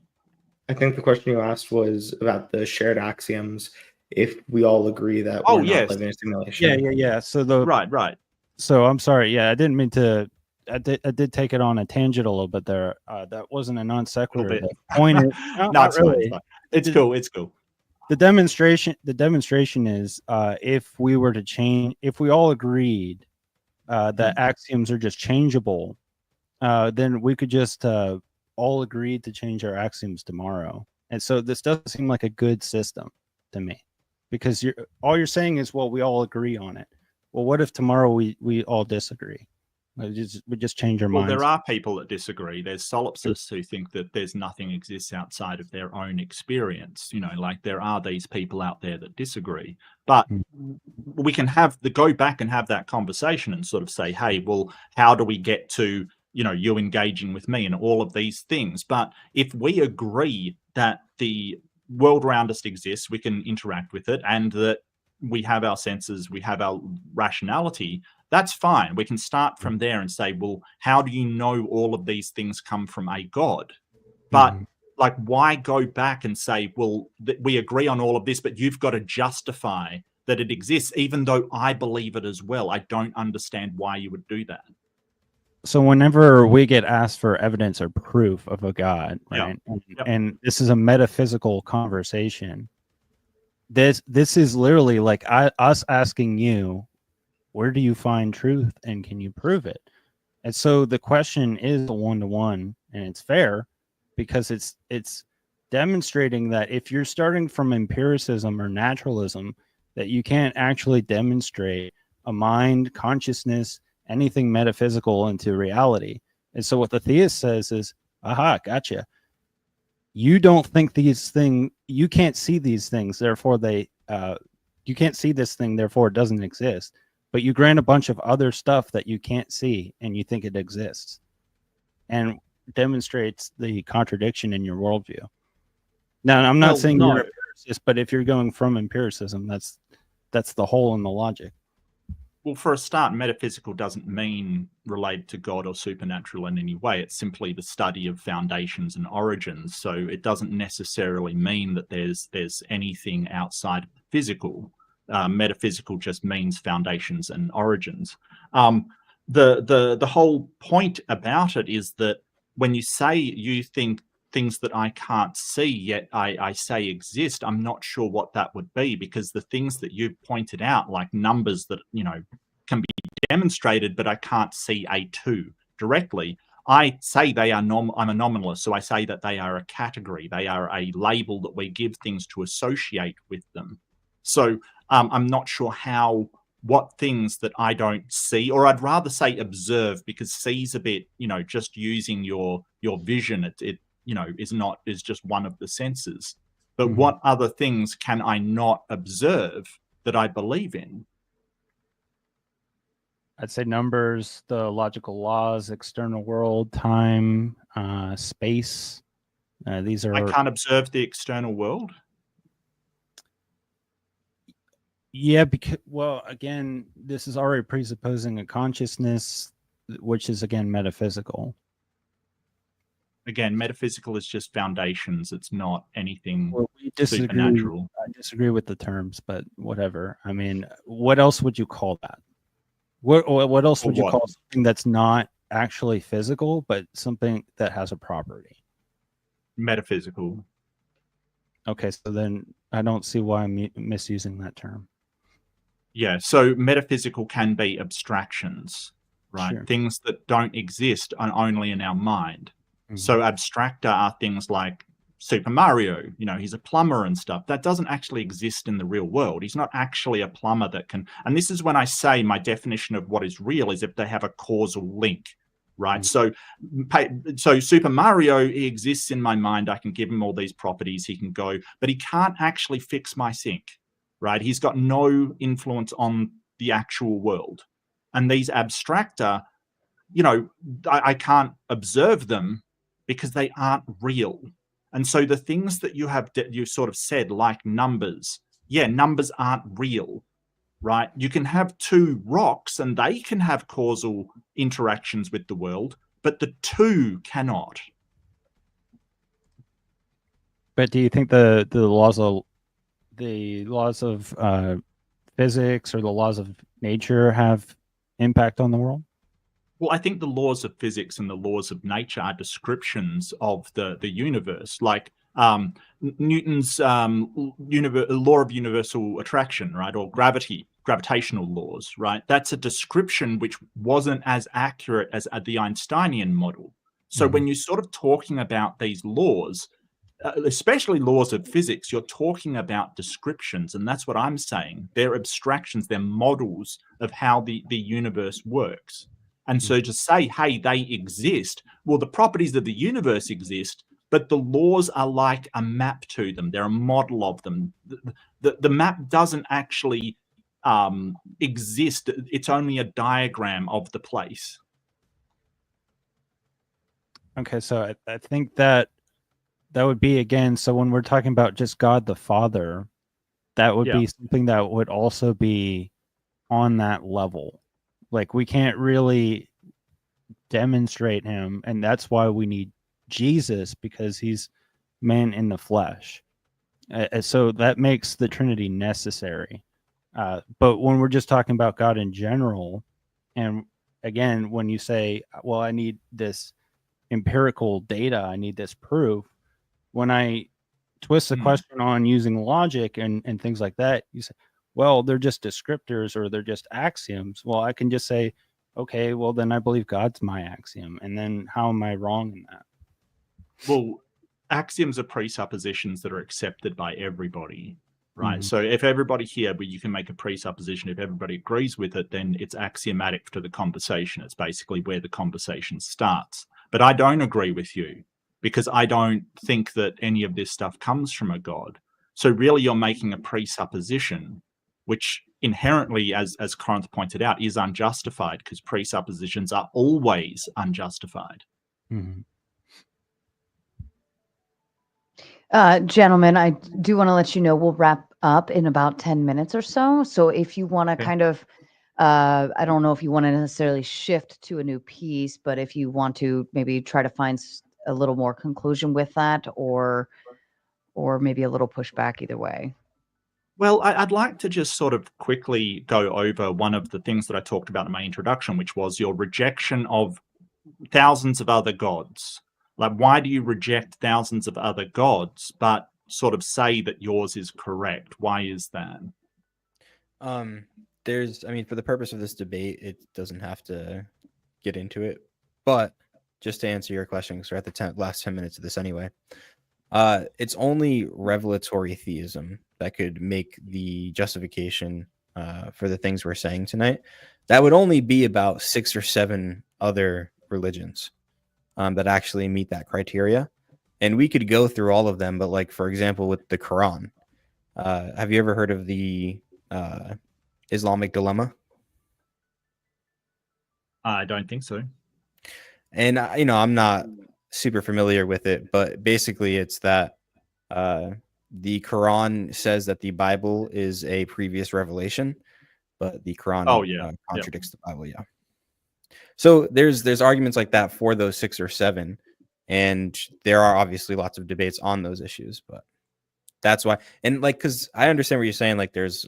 I think the question you asked was about the shared axioms. If we all agree that we're not living in a simulation. Yeah. So right. So I'm sorry. Yeah, I didn't mean to. I did take it on a tangent a little bit there. That wasn't a non sequitur. The point is, not really. It's cool. It's cool. The demonstration is if we were to change, if we all agreed that axioms are just changeable, then we could just all agree to change our axioms tomorrow. And so this doesn't seem like a good system to me, because all you're saying is, well, we all agree on it. Well, what if tomorrow we all disagree? We just change our minds. Well, there are people that disagree. There's solipsists who think that there's nothing exists outside of their own experience. Like there are these people out there that disagree. But we can go back and have that conversation and sort of say, hey, well, how do we get to, you engaging with me and all of these things? But if we agree that the world around us exists, we can interact with it, and that we have our senses, we have our rationality, that's fine. We can start from there and say, well, how do you know all of these things come from a God? But like, why go back and say, well, we agree on all of this, but you've got to justify that it exists, even though I believe it as well? I don't understand why you would do that. So whenever we get asked for evidence or proof of a God, right? And this is a metaphysical conversation. This is literally like us asking you, where do you find truth and can you prove it? And so the question is a one-to-one, and it's fair because it's demonstrating that if you're starting from empiricism or naturalism, that you can't actually demonstrate a mind, consciousness, anything metaphysical into reality. And so what the theist says is, aha, gotcha. You don't think these things, you can't see these things, therefore you can't see this thing, therefore it doesn't exist. But you grant a bunch of other stuff that you can't see and you think it exists, and demonstrates the contradiction in your worldview. Now, I'm not saying you're an empiricist, but if you're going from empiricism, that's the hole in the logic. Well, for a start, metaphysical doesn't mean related to God or supernatural in any way. It's simply the study of foundations and origins. So it doesn't necessarily mean that there's anything outside of the physical. Metaphysical just means foundations and origins. The whole point about it is that when you say you think things that I can't see, yet I say exist, I'm not sure what that would be, because the things that you've pointed out, like numbers that can be demonstrated, but I can't see a 2 directly. I say they are I'm a nominalist, so I say that they are a category. They are a label that we give things to associate with them. So I'm not sure what things that I don't see, or I'd rather say observe, because see's a bit, just using your vision. It is just one of the senses. But what other things can I not observe that I believe in? I'd say numbers, the logical laws, external world, time, space. These I are can't observe the external world. yeah, because well, again, this is already presupposing a consciousness, which is again metaphysical. Again, metaphysical is just foundations. It's not anything Well, we disagree. supernatural. I disagree with the terms, but whatever. I mean, what else would you call that? What else Or would you what? call something that's not actually physical, but something that has a property? Metaphysical. Okay, so then I don't see why I'm misusing that term. Yeah, so metaphysical can be abstractions, right? Sure. Things that don't exist are only in our mind. So abstracta are things like Super Mario, you know, he's a plumber and stuff. That doesn't actually exist in the real world. He's not actually a plumber that can, and this is when I say my definition of what is real is if they have a causal link, right? So Super Mario, he exists in my mind. I can give him all these properties. He can go, but he can't actually fix my sink, right? He's got no influence on the actual world. And these abstracta, you know, I can't observe them because they aren't real. And so the things that you sort of said, like numbers, yeah, numbers aren't real, right? You can have two rocks and they can have causal interactions with the world, but the two cannot. But do you think the laws of physics or the laws of nature have impact on the world? Well, I think the laws of physics and the laws of nature are descriptions of the universe, like Newton's law of universal attraction, right, or gravitational laws, right? That's a description which wasn't as accurate as the Einsteinian model. So when you're sort of talking about these laws, especially laws of physics, you're talking about descriptions, and that's what I'm saying. They're abstractions, they're models of how the universe works. And so to say, hey, they exist, well, the properties of the universe exist, but the laws are like a map to them. They're a model of them. The map doesn't actually exist. It's only a diagram of the place. Okay, so I think that would be, again, so when we're talking about just God the Father, that would be something that would also be on that level. Like, we can't really demonstrate him, and that's why we need Jesus, because he's man in the flesh. So that makes the Trinity necessary. But when we're just talking about God in general, and again, when you say, well, I need this empirical data, I need this proof, when I twist the question on using logic and things like that, you say, well, they're just descriptors or they're just axioms. Well, I can just say, okay, well, then I believe God's my axiom. And then how am I wrong in that? Well, axioms are presuppositions that are accepted by everybody, right? So if everybody here, but you can make a presupposition, if everybody agrees with it, then it's axiomatic to the conversation. It's basically where the conversation starts. But I don't agree with you because I don't think that any of this stuff comes from a God. So really you're making a presupposition, which inherently, as Corinth pointed out, is unjustified because presuppositions are always unjustified. Gentlemen, I do want to let you know we'll wrap up in about 10 minutes or so. So if you want to kind of, I don't know if you want to necessarily shift to a new piece, but if you want to maybe try to find a little more conclusion with that, or maybe a little pushback, either way. Well, I'd like to just sort of quickly go over one of the things that I talked about in my introduction, which was your rejection of thousands of other gods. Like, why do you reject thousands of other gods, but sort of say that yours is correct? Why is that? I mean, for the purpose of this debate, it doesn't have to get into it, but just to answer your question, because we're at the last 10 minutes of this anyway, it's only revelatory theism that could make the justification for the things we're saying tonight. That would only be about 6 or 7 other religions that actually meet that criteria. And we could go through all of them, but like, for example, with the Quran, have you ever heard of the Islamic dilemma? I don't think so. And I'm not super familiar with it, but basically it's that the Quran says that the Bible is a previous revelation, but the Quran Oh, yeah. Yep. contradicts the Bible. Yeah. So there's arguments like that for those 6 or 7, and there are obviously lots of debates on those issues, but that's why. And like, because I understand what you're saying, like there's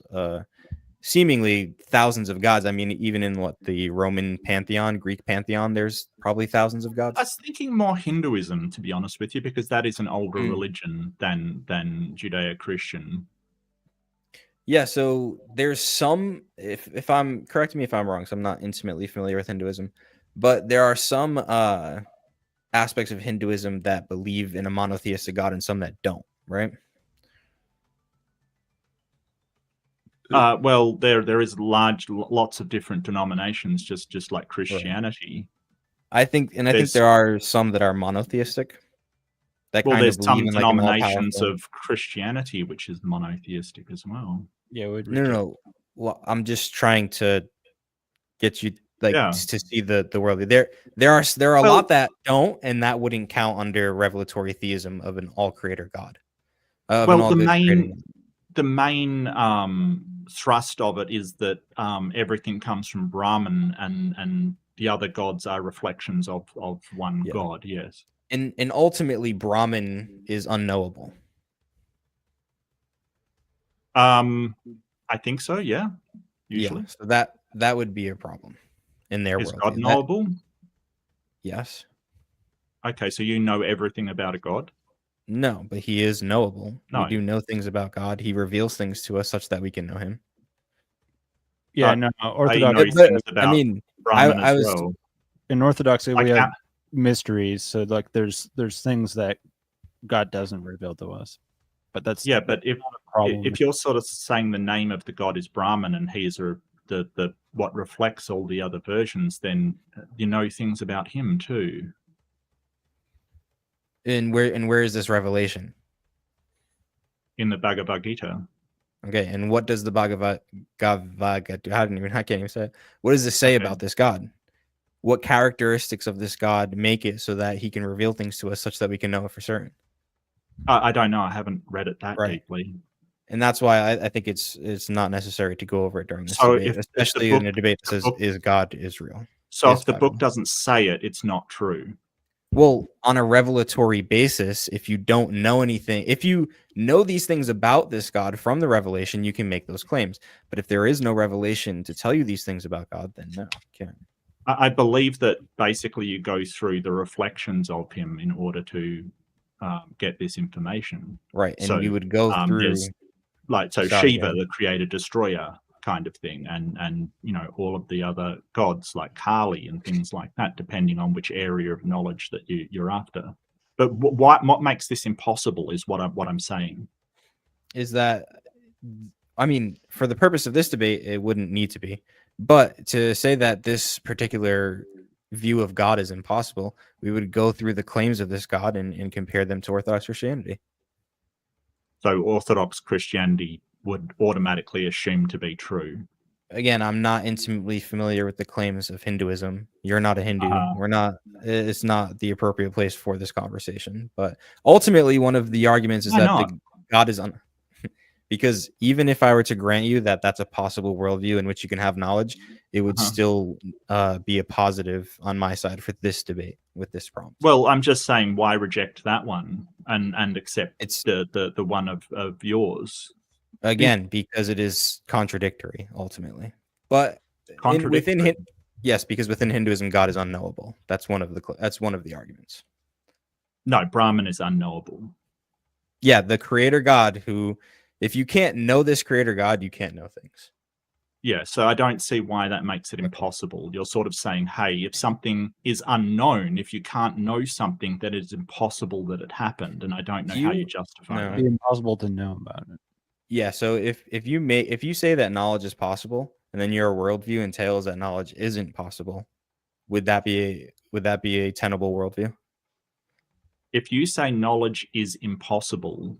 seemingly thousands of gods. I mean, even in what the Roman pantheon, Greek pantheon, there's probably thousands of gods. I was thinking more Hinduism, to be honest with you, because that is an older Mm. religion than Judeo-Christian. Yeah, so there's some, if I'm, correct me if I'm wrong, so I'm not intimately familiar with Hinduism, but there are some aspects of Hinduism that believe in a monotheistic God and some that don't, right? Well, there is lots of different denominations, just like Christianity. I think there are some that are monotheistic. That Well, kind there's of some believe in like an denominations all-powerful. of Christianity which is monotheistic as well. Yeah, would No. Well, I'm just trying to get you like Yeah. to see the world. There are a Well- lot that don't, and that wouldn't count under revelatory theism of an all-creator God. Of an Well, all-good creator. the main thrust of it is that everything comes from Brahman, and the other gods are reflections of one Yeah. god. Yes. And ultimately, Brahman is unknowable. I think so. Yeah. Usually. Yeah, so that would be a problem in their Is world. God knowable? Yes. Okay, so you know everything about a god? No, but he is knowable. No. We do know things about God. He reveals things to us such that we can know him. Yeah, But no, I Orthodox. know things I about mean, Brahman I as was well. In Orthodoxy, Like we have how- mysteries. So like, there's things that God doesn't reveal to us. But that's Yeah, but if problem. if you're sort of saying the name of the god is Brahman and he is the what reflects all the other versions, then you know things about him too. and where is this revelation? In the Bhagavad Gita. Okay, and what does the Bhagavad Gita? I can't even say it. What does it say Okay. about this God? What characteristics of this God make it so that he can reveal things to us such that we can know it for certain? I don't know. I haven't read it that Right. deeply. And that's why I think it's not necessary to go over it during this So debate, if the especially book- in a debate that the says, book- "Is God Israel?" So Yes, if the God. book doesn't say it, it's not true. Well, on a revelatory basis, if you don't know anything, if you know these things about this God from the revelation, you can make those claims. But if there is no revelation to tell you these things about God, then no, you can't. I believe that basically you go through the reflections of him in order to get this information. Right, and So, you would go through. there's like Sorry, Shiva, yeah. the creator destroyer kind of thing, and all of the other gods like Kali and things like that, depending on which area of knowledge that you're after. But what makes this impossible is what I'm saying. Is that, I mean, for the purpose of this debate, it wouldn't need to be. But to say that this particular view of God is impossible, we would go through the claims of this God and compare them to Orthodox Christianity. So Orthodox Christianity would automatically assume to be true. Again, I'm not intimately familiar with the claims of Hinduism. You're not a Hindu. We're not. It's not the appropriate place for this conversation. But ultimately, one of the arguments is Why that not? the God is because even if I were to grant you that that's a possible worldview in which you can have knowledge, it would still be a positive on my side for this debate with this prompt. Well, I'm just saying, why reject that one and accept It's the one of yours? again because it is contradictory ultimately. But Contradictory. yes, because within Hinduism, God is unknowable. That's one of the arguments. No, Brahman is unknowable. Yeah, the creator God who, if you can't know this creator God, you can't know things. Yeah, so I don't see why that makes it impossible. You're sort of saying, hey, if something is unknown, if you can't know something, that it's impossible that it happened, and I don't know how you justify No. that. It'd be impossible to know about it. Yeah, so if you say that knowledge is possible, and then your worldview entails that knowledge isn't possible, would that be a tenable worldview? If you say knowledge is impossible,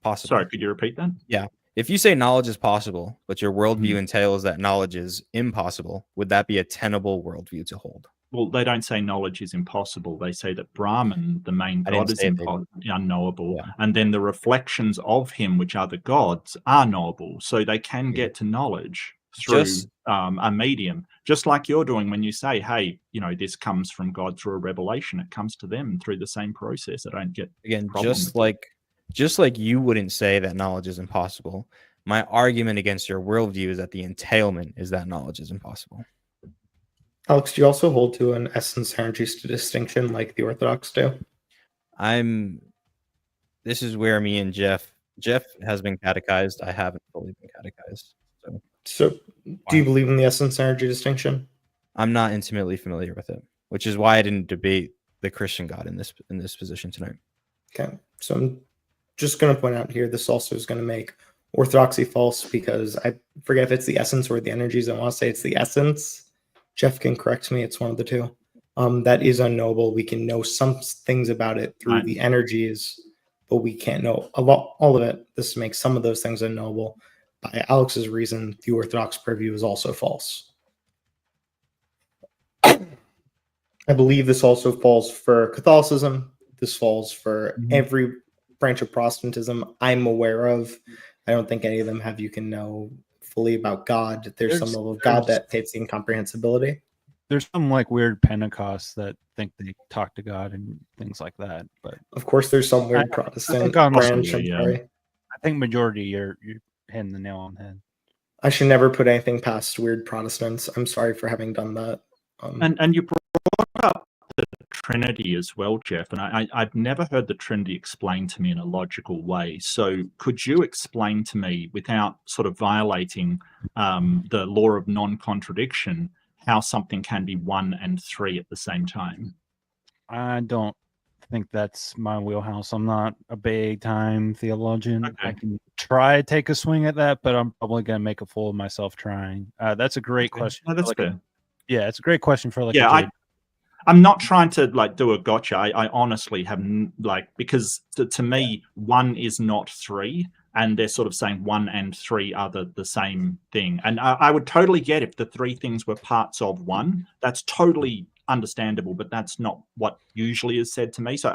Possible. sorry, could you repeat that? Yeah. If you say knowledge is possible, but your worldview entails that knowledge is impossible, would that be a tenable worldview to hold? Well, they don't say knowledge is impossible. They say that Brahman, the main I god, didn't is say they- unknowable, Yeah. and then the reflections of him, which are the gods, are knowable. So they can get to knowledge through Just- a medium, just like you're doing when you say, "Hey, this comes from God through a revelation." It comes to them through the same process. I don't get Again, problem just with it. like you wouldn't say that knowledge is impossible. My argument against your worldview is that the entailment is that knowledge is impossible. Alex, do you also hold to an essence energy distinction like the Orthodox do? This is where me and Jeff has been catechized. I haven't fully been catechized. So, do you believe in the essence energy distinction? I'm not intimately familiar with it, which is why I didn't debate the Christian God in this position tonight. Okay, so I'm just going to point out here, this also is going to make orthodoxy false because I forget if it's the essence or the energies. I want to say it's the essence. Jeff can correct me. It's one of the two. That is unknowable. We can know some things about it through the energies, but we can't know all of it. This makes some of those things unknowable. By Alex's reason, the Orthodox purview is also false. I believe this also falls for Catholicism. This falls for every branch of Protestantism I'm aware of. I don't think any of them have you can know fully about God. There's some level of God that hits the incomprehensibility. There's some like weird Pentecosts that think they talk to God and things like that. But of course, there's some weird Protestant branch. I think majority you're hitting the nail on the head. I should never put anything past weird Protestants. I'm sorry for having done that. And you brought up the Trinity as well, Jeff, and I've never heard the Trinity explained to me in a logical way. So could you explain to me, without sort of violating the law of non-contradiction, how something can be 1 and 3 at the same time? I don't think that's my wheelhouse. I'm not a big time theologian. Okay. I can try to take a swing at that, but I'm probably going to make a fool of myself trying. That's a great question. No, that's fair. Yeah, it's a great question for I'm not trying to do a gotcha. I honestly have because to me 1 is not 3, and they're sort of saying 1 and 3 are the same thing. And I would totally get if the 3 things were parts of 1. That's totally understandable, but that's not what usually is said to me. So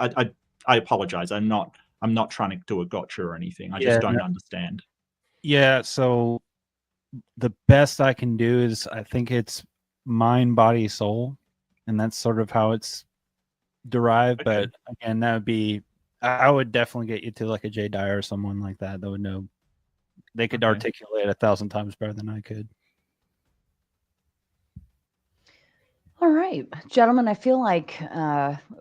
I apologize. I'm not trying to do a gotcha or anything. I just don't understand. Yeah, so the best I can do is I think it's mind, body, soul, and that's sort of how it's derived. Okay. But again, that would be I would definitely get you to like a Jay Dyer or someone like that would know. They could articulate 1,000 times better than I could. All right, gentlemen, I feel like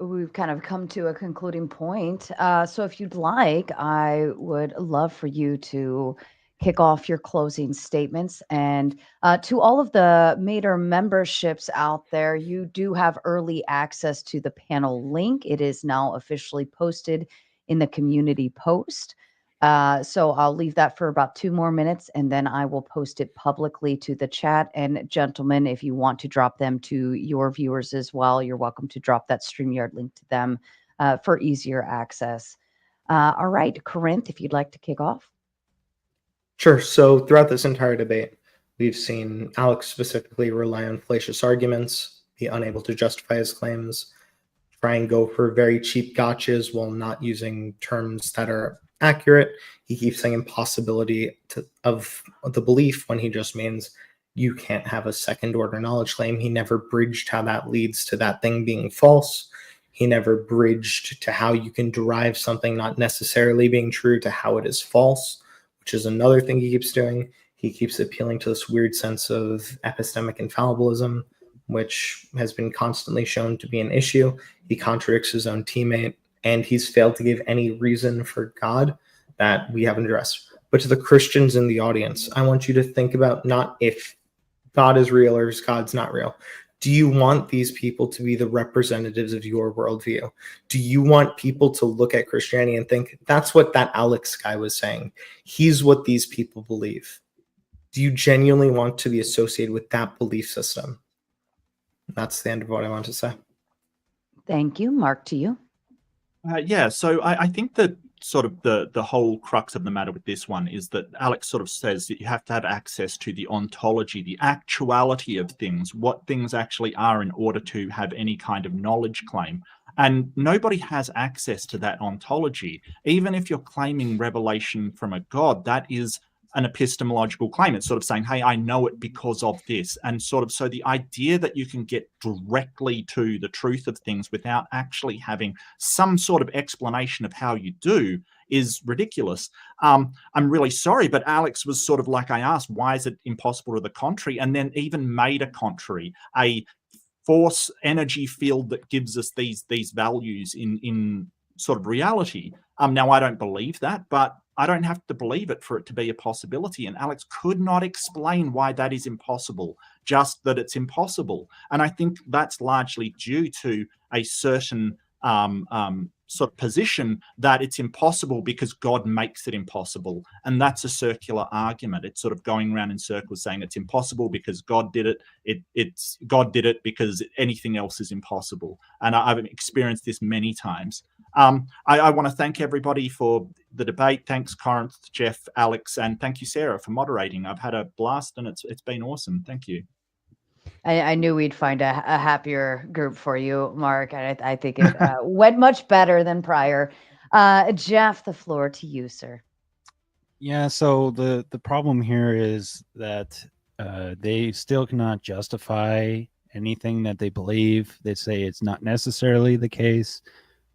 we've kind of come to a concluding point. So if you'd like, I would love for you to kick off your closing statements. And to all of the Mater memberships out there, you do have early access to the panel link. It is now officially posted in the community post. So I'll leave that for about 2 more minutes, and then I will post it publicly to the chat. And gentlemen, if you want to drop them to your viewers as well, you're welcome to drop that StreamYard link to them for easier access. All right, Corinth, if you'd like to kick off. Sure. So throughout this entire debate, we've seen Alex specifically rely on fallacious arguments, be unable to justify his claims, try and go for very cheap gotchas while not using terms that are accurate. He keeps saying impossibility of the belief when he just means you can't have a second order knowledge claim. He never bridged how that leads to that thing being false. He never bridged to how you can derive something not necessarily being true to how it is false, which is another thing he keeps doing. He keeps appealing to this weird sense of epistemic infallibilism, which has been constantly shown to be an issue. He contradicts his own teammate, and he's failed to give any reason for God that we haven't addressed. But to the Christians in the audience, I want you to think about not if God is real or if God's not real. Do you want these people to be the representatives of your worldview? Do you want people to look at Christianity and think, that's what that Alex guy was saying? He's what these people believe. Do you genuinely want to be associated with that belief system? That's the end of what I want to say. Thank you. Mark, to you. So I think that sort of the whole crux of the matter with this one is that Alex sort of says that you have to have access to the ontology, the actuality of things, what things actually are in order to have any kind of knowledge claim. And nobody has access to that ontology. Even if you're claiming revelation from a god, that is an epistemological claim. It's sort of saying, hey, I know it because of this. And sort of, so the idea that you can get directly to the truth of things without actually having some sort of explanation of how you do is ridiculous. I'm really sorry, but Alex was sort of like, I asked, why is it impossible to the contrary? And then even made a contrary, a force energy field that gives us these values in sort of reality. Now, I don't believe that, but I don't have to believe it for it to be a possibility. And Alex could not explain why that is impossible, just that it's impossible. And I think that's largely due to a certain sort of position that it's impossible because God makes it impossible. And that's a circular argument. It's sort of going around in circles saying it's impossible because God did it. It's God did it because anything else is impossible. And I've experienced this many times. I want to thank everybody for the debate. Thanks, Corinth, Jeff, Alex, and thank you, Sarah, for moderating. I've had a blast and it's been awesome. Thank you. I knew we'd find a happier group for you, Mark. I think it went much better than prior. Jeff, the floor to you, sir. Yeah, so the problem here is that they still cannot justify anything that they believe. They say it's not necessarily the case.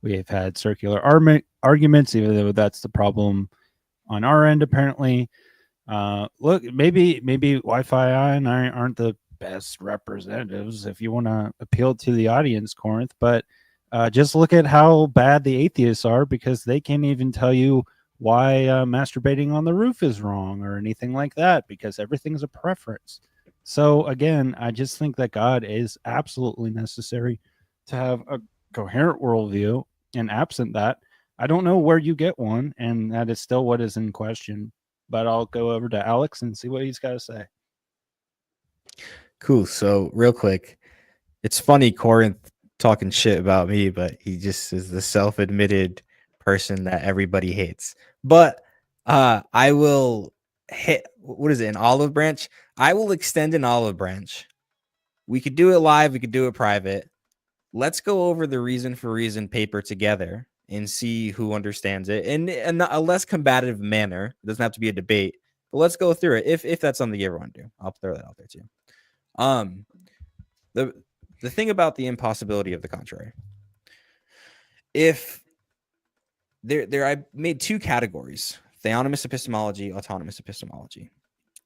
We have had circular arguments, even though that's the problem on our end, apparently. Look, maybe Wi-Fi and I aren't the best representatives if you want to appeal to the audience, Corinth, but just look at how bad the atheists are, because they can't even tell you why masturbating on the roof is wrong or anything like that, because everything's a preference. So again, I just think that God is absolutely necessary to have a coherent worldview, and absent that, I don't know where you get one, and that is still what is in question. But I'll go over to Alex and see what he's got to say. Cool. So real quick, it's funny Corinth talking shit about me, but he just is the self-admitted person that everybody hates. But I will hit, what is it, an olive branch? I will extend an olive branch. We could do it live. We could do it private. Let's go over the reason for reason paper together and see who understands it in a less combative manner. It doesn't have to be a debate, but let's go through it. If that's something you ever want to do, I'll throw that out there too. The thing about the impossibility of the contrary, if I made two categories: theonomous epistemology, autonomous epistemology.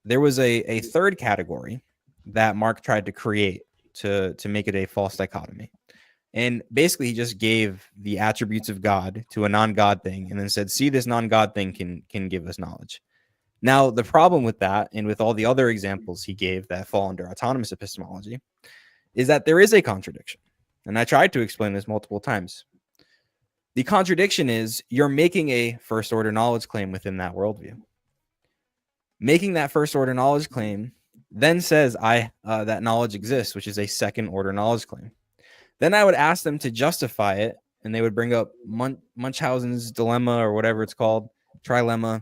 There was a third category that Mark tried to create to make it a false dichotomy. And basically, he just gave the attributes of God to a non-God thing and then said, see, this non-God thing can give us knowledge. Now, the problem with that, and with all the other examples he gave that fall under autonomous epistemology, is that there is a contradiction. And I tried to explain this multiple times. The contradiction is you're making a first-order knowledge claim within that worldview. Making that first-order knowledge claim then says that knowledge exists, which is a second-order knowledge claim. Then I would ask them to justify it, and they would bring up Munchausen's dilemma or whatever it's called, trilemma.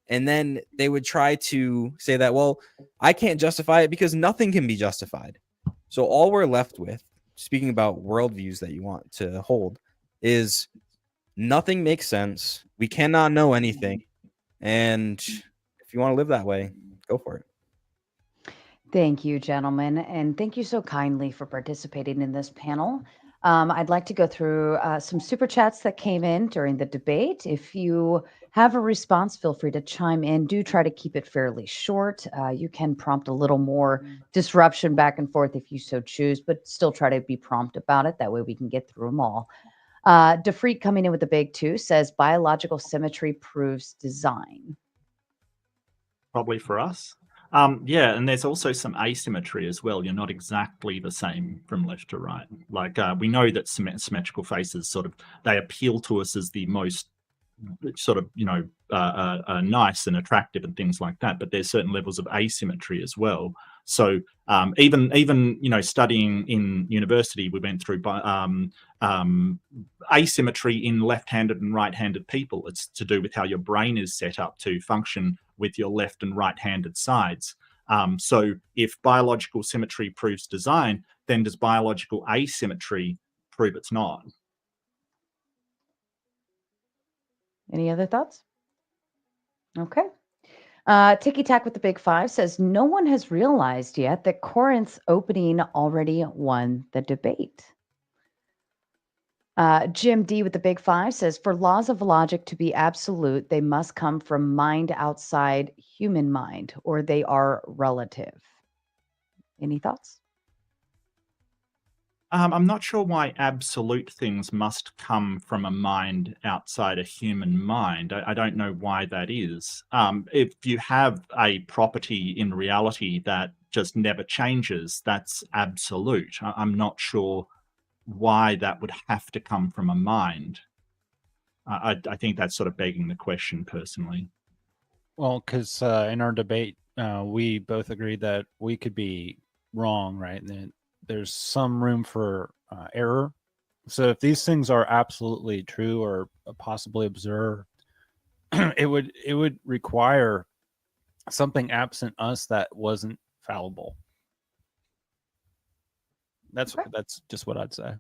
And then they would try to say that, well, I can't justify it because nothing can be justified. So all we're left with, speaking about worldviews that you want to hold, is nothing makes sense. We cannot know anything. And if you want to live that way, go for it. Thank you, gentlemen. And thank you so kindly for participating in this panel. I'd like to go through some super chats that came in during the debate. If you have a response, feel free to chime in. Do try to keep it fairly short. You can prompt a little more disruption back and forth if you so choose, but still try to be prompt about it. That way we can get through them all. DeFreak coming in with a big two says biological symmetry proves design. Probably for us. Yeah, and there's also some asymmetry as well. You're not exactly the same from left to right. Like we know that symmetrical faces they appeal to us as the most nice and attractive and things like that. But there's certain levels of asymmetry as well So even studying in university, we went through asymmetry in left-handed and right-handed people. It's to do with how your brain is set up to function with your left and right-handed sides. So if biological symmetry proves design, then does biological asymmetry prove it's not? Any other thoughts? Okay. Ticky Tack with the Big Five says, no one has realized yet that Corinth's opening already won the debate. Jim D with the Big Five says, for laws of logic to be absolute, they must come from mind outside human mind, or they are relative. Any thoughts? I'm not sure why absolute things must come from a mind outside a human mind. I don't know why that is. If you have a property in reality that just never changes, that's absolute. I'm not sure why that would have to come from a mind. I think that's sort of begging the question personally. Well, because in our debate, we both agreed that we could be wrong, right? And then there's some room for error. So if these things are absolutely true or possibly observed, it would require something absent us that wasn't fallible. That's just what I'd say.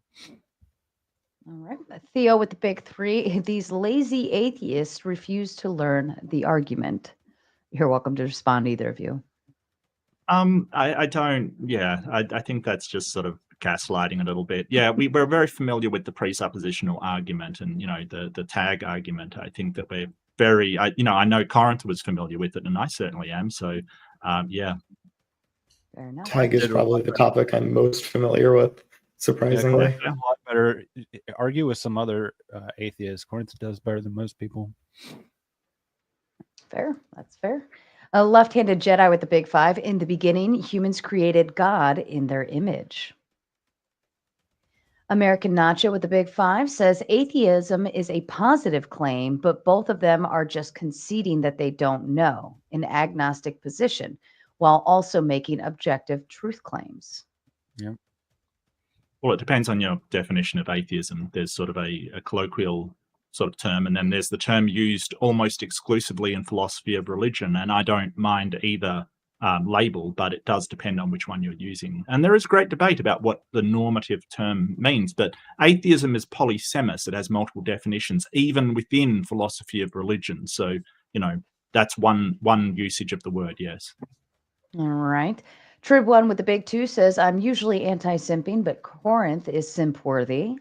All right. Theo with the Big Three. These lazy atheists refuse to learn the argument. You're welcome to respond, either of you. I don't. Yeah, I think that's just sort of gaslighting a little bit. Yeah, we're very familiar with the presuppositional argument and the tag argument. I think that we're very. I know Corinth was familiar with it, and I certainly am. So, yeah. Fair enough. Tag is probably the topic I'm most familiar with, surprisingly. Yeah, a lot better. Argue with some other atheists. Corinth does better than most people. Fair. That's fair. A left-handed Jedi with the Big Five. In the beginning, humans created God in their image. American Nacho with the Big Five says atheism is a positive claim, but both of them are just conceding that they don't know, an agnostic position, while also making objective truth claims. Yeah. Well, it depends on your definition of atheism. There's sort of a colloquial sort of term, and then there's the term used almost exclusively in philosophy of religion, and I don't mind either label, but it does depend on which one you're using. And there is great debate about what the normative term means, but atheism is polysemous. It has multiple definitions, even within philosophy of religion. So, that's one usage of the word, yes. All right. Trib One with the Big Two says, I'm usually anti-simping, but Corinth is simp-worthy.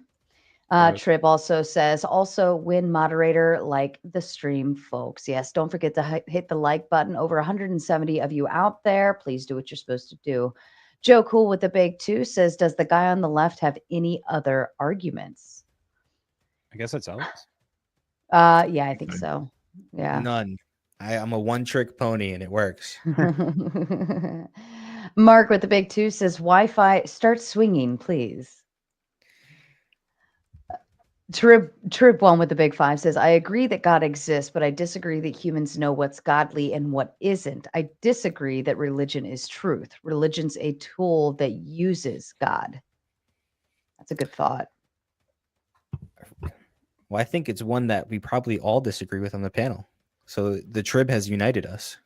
Trib also says, also win moderator like the stream, folks. Yes, don't forget to hit the like button. Over 170 of you out there. Please do what you're supposed to do. Joe Cool with the Big Two says, does the guy on the left have any other arguments? I guess that's Alex. Yeah, I think so. Yeah. None. I'm a one-trick pony, and it works. Mark with the Big Two says, Wi-Fi, start swinging, please. Trib One with the Big Five says, I agree that God exists, but I disagree that humans know what's godly and what isn't. I disagree that religion is truth. Religion's a tool that uses God. That's a good thought. Well, I think it's one that we probably all disagree with on the panel. So the Trib has united us.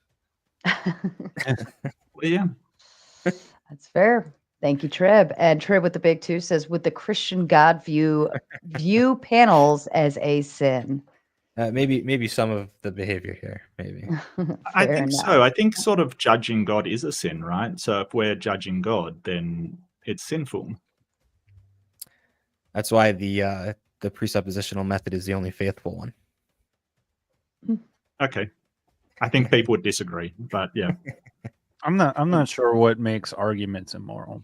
Yeah. That's fair. Thank you, Trib. And Trib with the Big Two says, would the Christian God view panels as a sin? Maybe some of the behavior here, maybe. I think so. I think sort of judging God is a sin, right? So if we're judging God, then it's sinful. That's why the presuppositional method is the only faithful one. Okay. I think people would disagree, but yeah. I'm not sure what makes arguments immoral.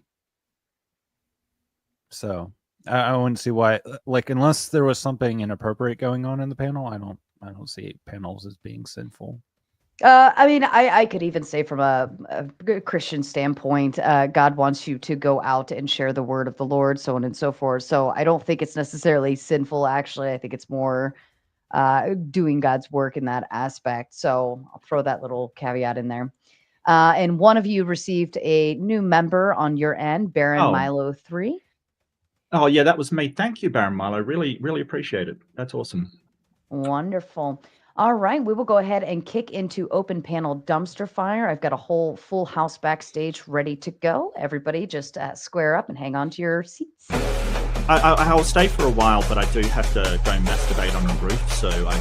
So I wouldn't see why, like, unless there was something inappropriate going on in the panel, I don't see panels as being sinful. I mean, I could even say from a Christian standpoint, God wants you to go out and share the word of the Lord, so on and so forth. So I don't think it's necessarily sinful, actually. I think it's more doing God's work in that aspect. So I'll throw that little caveat in there. And one of you received a new member on your end, Baron Oh. Milo 3. Oh, yeah, that was me. Thank you, Baron Milo. Really, really appreciate it. That's awesome. Wonderful. All right, we will go ahead and kick into open panel dumpster fire. I've got a whole full house backstage ready to go. Everybody just square up and hang on to your seats. I'll stay for a while, but I do have to go masturbate on a roof, so I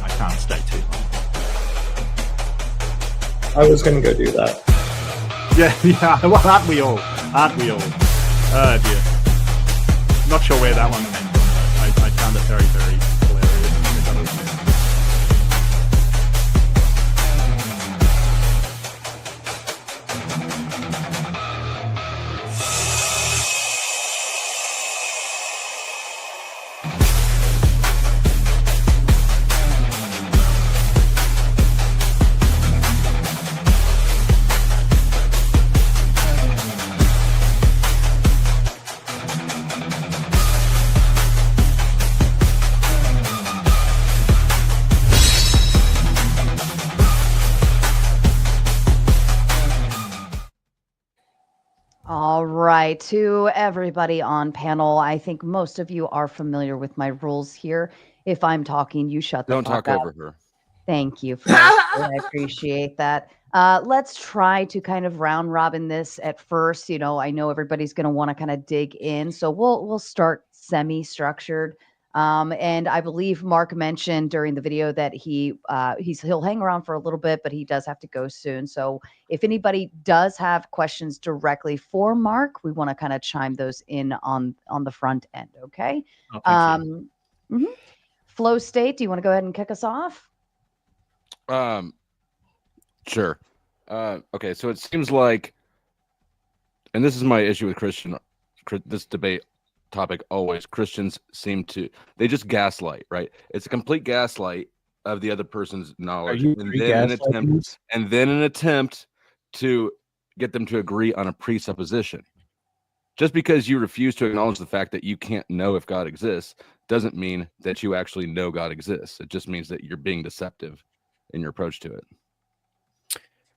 can't stay too long. I was going to go do that. Yeah. Well, aren't we all? Oh dear. Not sure where that one came from. I found it very, very hilarious. All right, to everybody on panel, I think most of you are familiar with my rules here. If I'm talking, you shut the Don't fuck talk up. over her. Thank you, Foster. I appreciate that. Let's try to kind of round robin this at first. You know, I know everybody's going to want to kind of dig in, so we'll start semi-structured. And I believe Mark mentioned during the video that he'll hang around for a little bit, but he does have to go soon. So if anybody does have questions directly for Mark, we want to kind of chime those in on the front end. Okay. Oh, thank you. Flow State, do you want to go ahead and kick us off? Sure. Okay, so it seems like, and this is my issue with this debate topic always, Christians they just gaslight, right? It's a complete gaslight of the other person's knowledge, and then an attempt to get them to agree on a presupposition. Just because you refuse to acknowledge the fact that you can't know if God exists doesn't mean that you actually know God exists. It just means that you're being deceptive in your approach to it.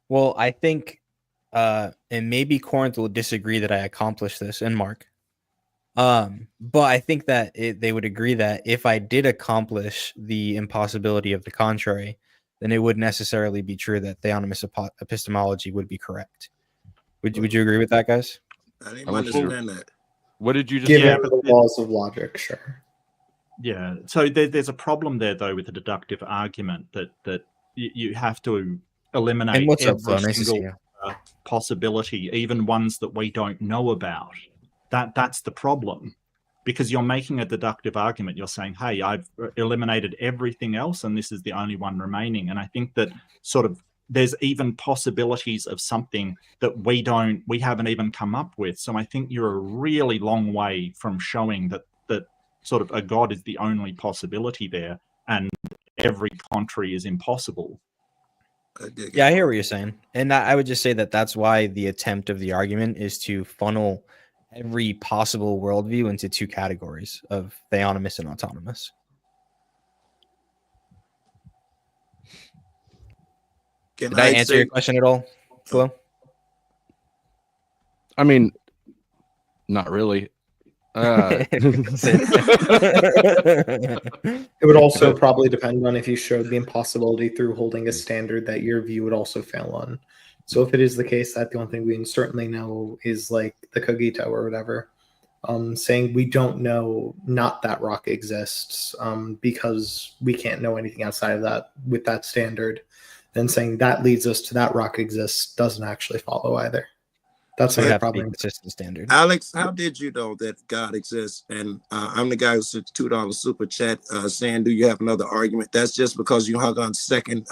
Well, I think, and maybe Corinth will disagree that I accomplished this, and Mark. But I think that they would agree that if I did accomplish the impossibility of the contrary, then it would necessarily be true that theonomous epistemology would be correct. Would you agree with that, guys? I didn't understand that. What did you just Given say? the laws of logic, sure. Yeah. So there's a problem there, though, with the deductive argument that you have to eliminate And what's up, every Flo? Nice to see single possibility, even ones that we don't know about. That's the problem, because you're making a deductive argument. You're saying, hey, I've eliminated everything else, and this is the only one remaining. And I think that sort of there's even possibilities of something that we haven't even come up with. So I think you're a really long way from showing that sort of a God is the only possibility there, and every contrary is impossible. Yeah, I hear what you're saying. And I would just say that that's why the attempt of the argument is to funnel every possible worldview into two categories of theonomous and autonomous. Did I answer your question at all, Flo? I mean, not really. It would also probably depend on if you showed the impossibility through holding a standard that your view would also fail on. So if it is the case that the only thing we can certainly know is like the cogito or whatever, saying we don't know not that rock exists because we can't know anything outside of that with that standard, then saying that leads us to that rock exists doesn't actually follow either. That's a problem. Consistent standard. Alex, how did you know that God exists? And I'm the guy who sent $2 super chat saying, do you have another argument? That's just because you hung on second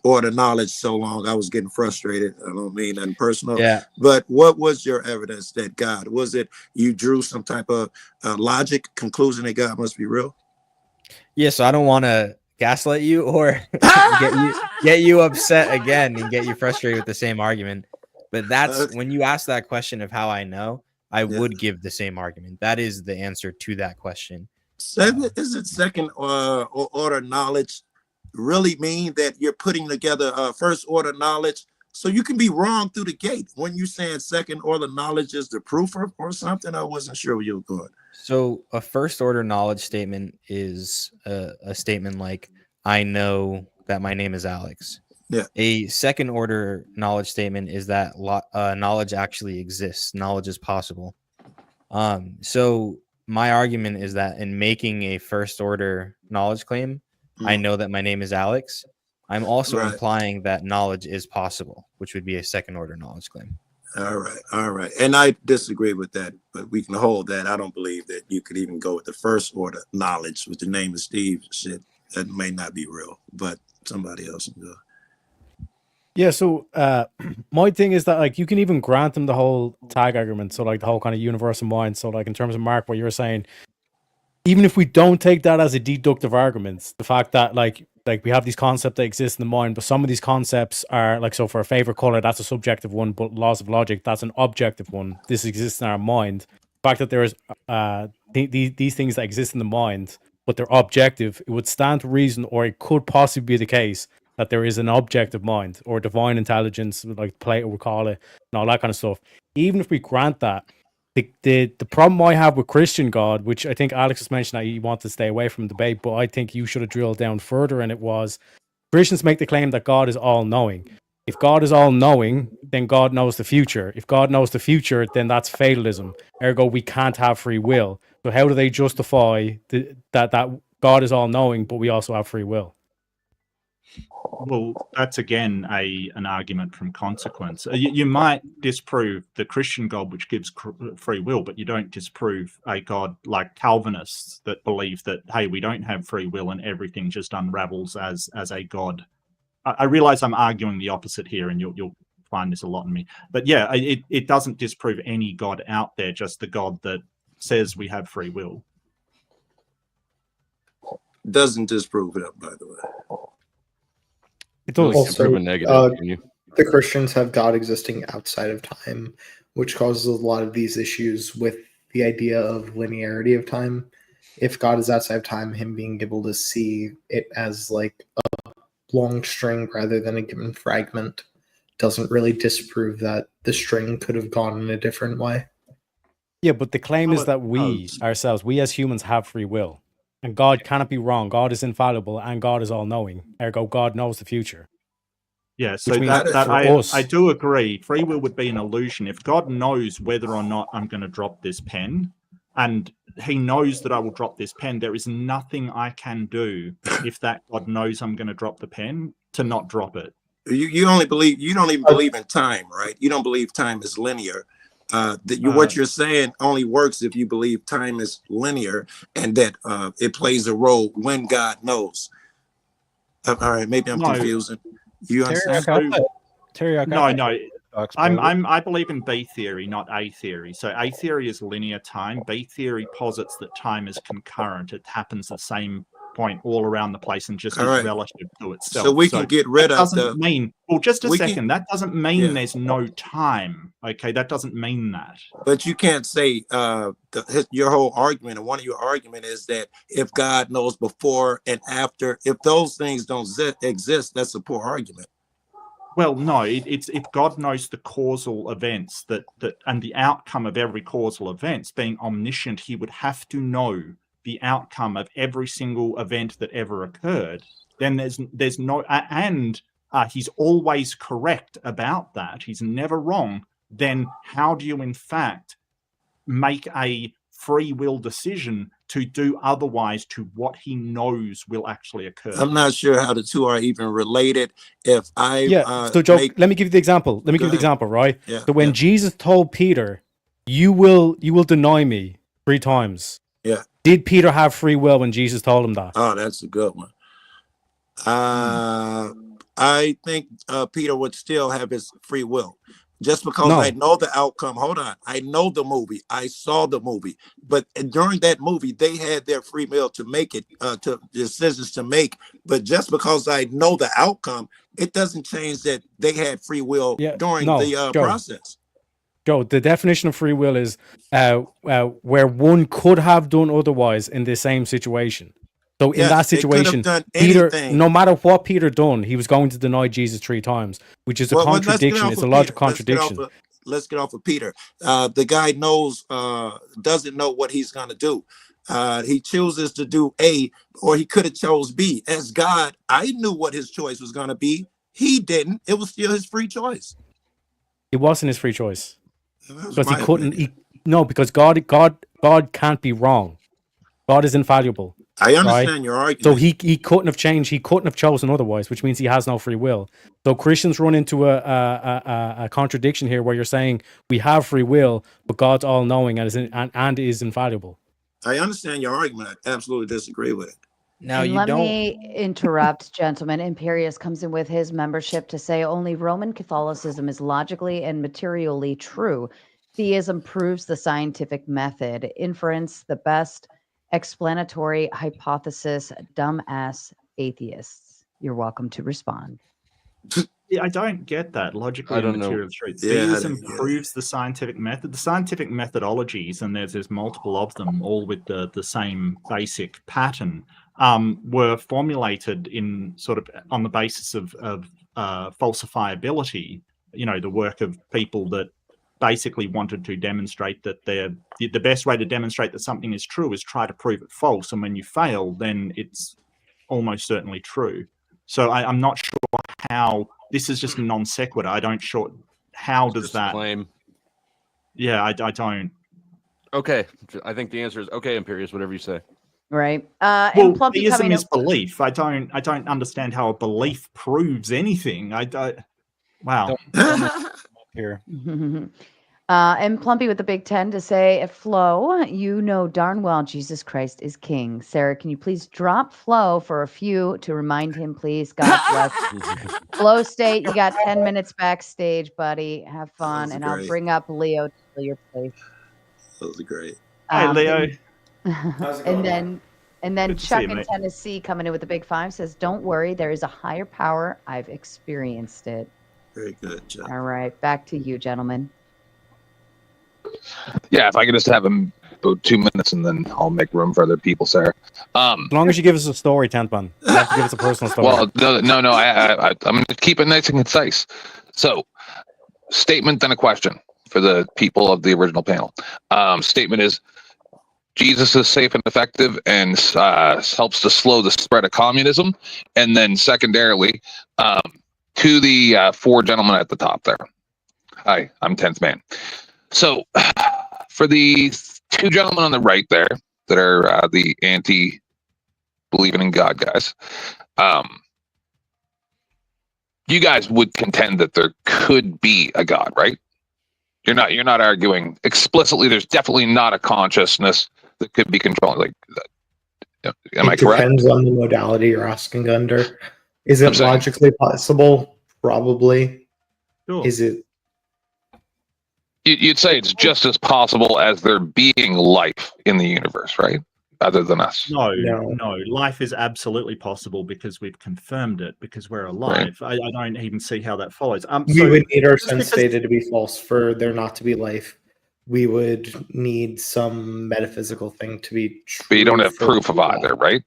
order knowledge so long. I was getting frustrated. I don't mean nothing personal. Yeah. But what was your evidence that God, was it you drew some type of logic conclusion that God must be real? Yeah, so I don't want to gaslight you or get you upset again and get you frustrated with the same argument. But that's when you ask that question of how I know, I would give the same argument. That is the answer to that question. Is it second order knowledge really mean that you're putting together first order knowledge So you can be wrong through the gate. When you saying second order knowledge is the proof or something, I wasn't sure where you were going. So a first order knowledge statement is a statement like, I know that my name is Alex. Yeah. A second order knowledge statement is that knowledge actually exists. Knowledge is possible. So my argument is that in making a first order knowledge claim, I know that my name is Alex. I'm also Right. implying that knowledge is possible, which would be a second order knowledge claim. All right. And I disagree with that, but we can hold that. I don't believe that you could even go with the first order knowledge with the name of Steve. Shit, that may not be real, but somebody else can go. Yeah, so my thing is that like you can even grant them the whole tag argument, so like the whole kind of universal mind. So like in terms of Mark, what you're saying, even if we don't take that as a deductive argument, the fact that like we have these concepts that exist in the mind, but some of these concepts are like, so for a favorite color, that's a subjective one, but laws of logic, that's an objective one. This exists in our mind. The fact that there is these things that exist in the mind, but they're objective, it would stand to reason, or it could possibly be the case that there is an objective mind or divine intelligence, like Plato would call it, and all that kind of stuff. Even if we grant that, the problem I have with Christian God, which I think Alex has mentioned that he wants to stay away from debate, but I think you should have drilled down further, and it was Christians make the claim that God is all-knowing. If God is all-knowing, then God knows the future. If God knows the future, then that's fatalism. Ergo, we can't have free will. So how do they justify that God is all-knowing, but we also have free will? Well, that's again an argument from consequence. You might disprove the Christian God, which gives free will, but you don't disprove a God like Calvinists that believe that, hey, we don't have free will and everything just unravels as a God. I realize I'm arguing the opposite here, and you'll find this a lot in me. But yeah, it doesn't disprove any God out there, just the God that says we have free will. Doesn't disprove it, by the way. It does. Also, Prove a negative, can you? the Christians have God existing outside of time, which causes a lot of these issues with the idea of linearity of time. If God is outside of time, him being able to see it as like a long string rather than a given fragment doesn't really disprove that the string could have gone in a different way. Yeah, but the claim is that we ourselves, we as humans have free will. And God cannot be wrong. God is infallible and God is all-knowing. Ergo, God knows the future. Yeah, so means that for us- I do agree. Free will would be an illusion. If God knows whether or not I'm going to drop this pen, and he knows that I will drop this pen, there is nothing I can do if that God knows I'm going to drop the pen to not drop it. You don't even believe in time, right? You don't believe time is linear. What you're saying only works if you believe time is linear and that it plays a role when God knows. All right, maybe I'm confusing. You understand? No. I believe in B theory, not A theory. So A theory is linear time. B theory posits that time is concurrent. It happens the same point all around the place and just is relative to itself. So we can get rid of the... That doesn't mean there's no time. Okay, that doesn't mean that. But you can't say your whole argument, and one of your argument is that if God knows before and after, if those things don't exist, that's a poor argument. Well, no, it's if God knows the causal events that and the outcome of every causal event, being omniscient, he would have to know the outcome of every single event that ever occurred. Then there's no, and he's always correct about that. He's never wrong. Then how do you in fact make a free will decision to do otherwise to what he knows will actually occur? I'm not sure how the two are even related. If I so Joe, let me give you the example. Right? Yeah, so when Jesus told Peter, "You will deny me 3 times." Yeah. Did Peter have free will when Jesus told him that? Oh, that's a good one. I think Peter would still have his free will. Just because I know the outcome. Hold on. I know the movie. I saw the movie. But during that movie, they had their free will to make it, to decisions to make. But just because I know the outcome, it doesn't change that they had free will during the process. Joe, the definition of free will is where one could have done otherwise in the same situation. So in Yes, that they could have situation, done Peter, anything. no matter what Peter done, he was going to deny Jesus 3 times, which is a Well, let's get contradiction. off It's of a logical Peter. contradiction. Let's get off of Peter. The guy doesn't know what he's going to do. He chooses to do A, or he could have chose B. As God, I knew what his choice was going to be. He didn't. It was still his free choice. It wasn't his free choice That was because he my couldn't. opinion. No, because God can't be wrong. God is infallible. I right? understand your argument. So he couldn't have changed. He couldn't have chosen otherwise, which means he has no free will. So Christians run into a contradiction here, where you're saying we have free will, but God's all knowing and is infallible. I understand your argument. I absolutely disagree with it. Now And let me interrupt, gentlemen. Imperius comes in with his membership to say only Roman Catholicism is logically and materially true. Theism proves the scientific method. Inference, the best explanatory hypothesis. Dumbass atheists. You're welcome to respond. Yeah, I don't get that logically I and don't know. material truth. Yeah, I Theism don't get it. proves the scientific method. The scientific methodologies, and there's multiple of them, all with the same basic pattern, were formulated in sort of on the basis of falsifiability. You know, the work of people that basically wanted to demonstrate that the best way to demonstrate that something is true is try to prove it false, and when you fail, then it's almost certainly true. So I'm not sure how this is just a non sequitur. I don't sure how does Just that claim? Yeah, I don't. Okay, I think the answer is okay, Imperius. Whatever you say. Right. Well, And Plumpy theism coming is up. belief. I don't understand how a belief proves anything. I don't. Wow. Here. And Plumpy with the Big 10 to say, Flo, you know darn well Jesus Christ is king. Sarah, can you please drop Flo for a few to remind him, please? God bless. Flo State, you got 10 minutes backstage, buddy. Have fun. was And I'll great. bring up Leo to fill your place. That was great. Hi, Leo. And then Good to see Chuck you, in mate. Tennessee coming in with the Big 5 says, don't worry, there is a higher power. I've experienced it. Very good, Jeff. All right, back to you, gentlemen. Yeah, if I could just have him about 2 minutes, and then I'll make room for other people, Sarah. As long as you give us a story, Tantman. You have to give us a personal story. Well, no. I'm going to keep it nice and concise. So, statement, then a question for the people of the original panel. Statement is, Jesus is safe and effective and helps to slow the spread of communism. And then secondarily, to the 4 gentlemen at the top there. Hi, I'm 10th man. So, for the 2 gentlemen on the right there that are the anti-believing in God guys, you guys would contend that there could be a God, right? You're not arguing explicitly. There's definitely not a consciousness that could be controlling. Like, am I It correct? depends on the modality you're asking under. Is I'm it saying- logically possible? Probably. Sure. Is it? You'd say it's just as possible as there being life in the universe, right? Other than us. No. No. Life is absolutely possible because we've confirmed it, because we're alive. I don't even see how that follows. We So would need our just sense because- data to be false for there not to be life. We would need some metaphysical thing to be true. But you don't have for proof of either, right?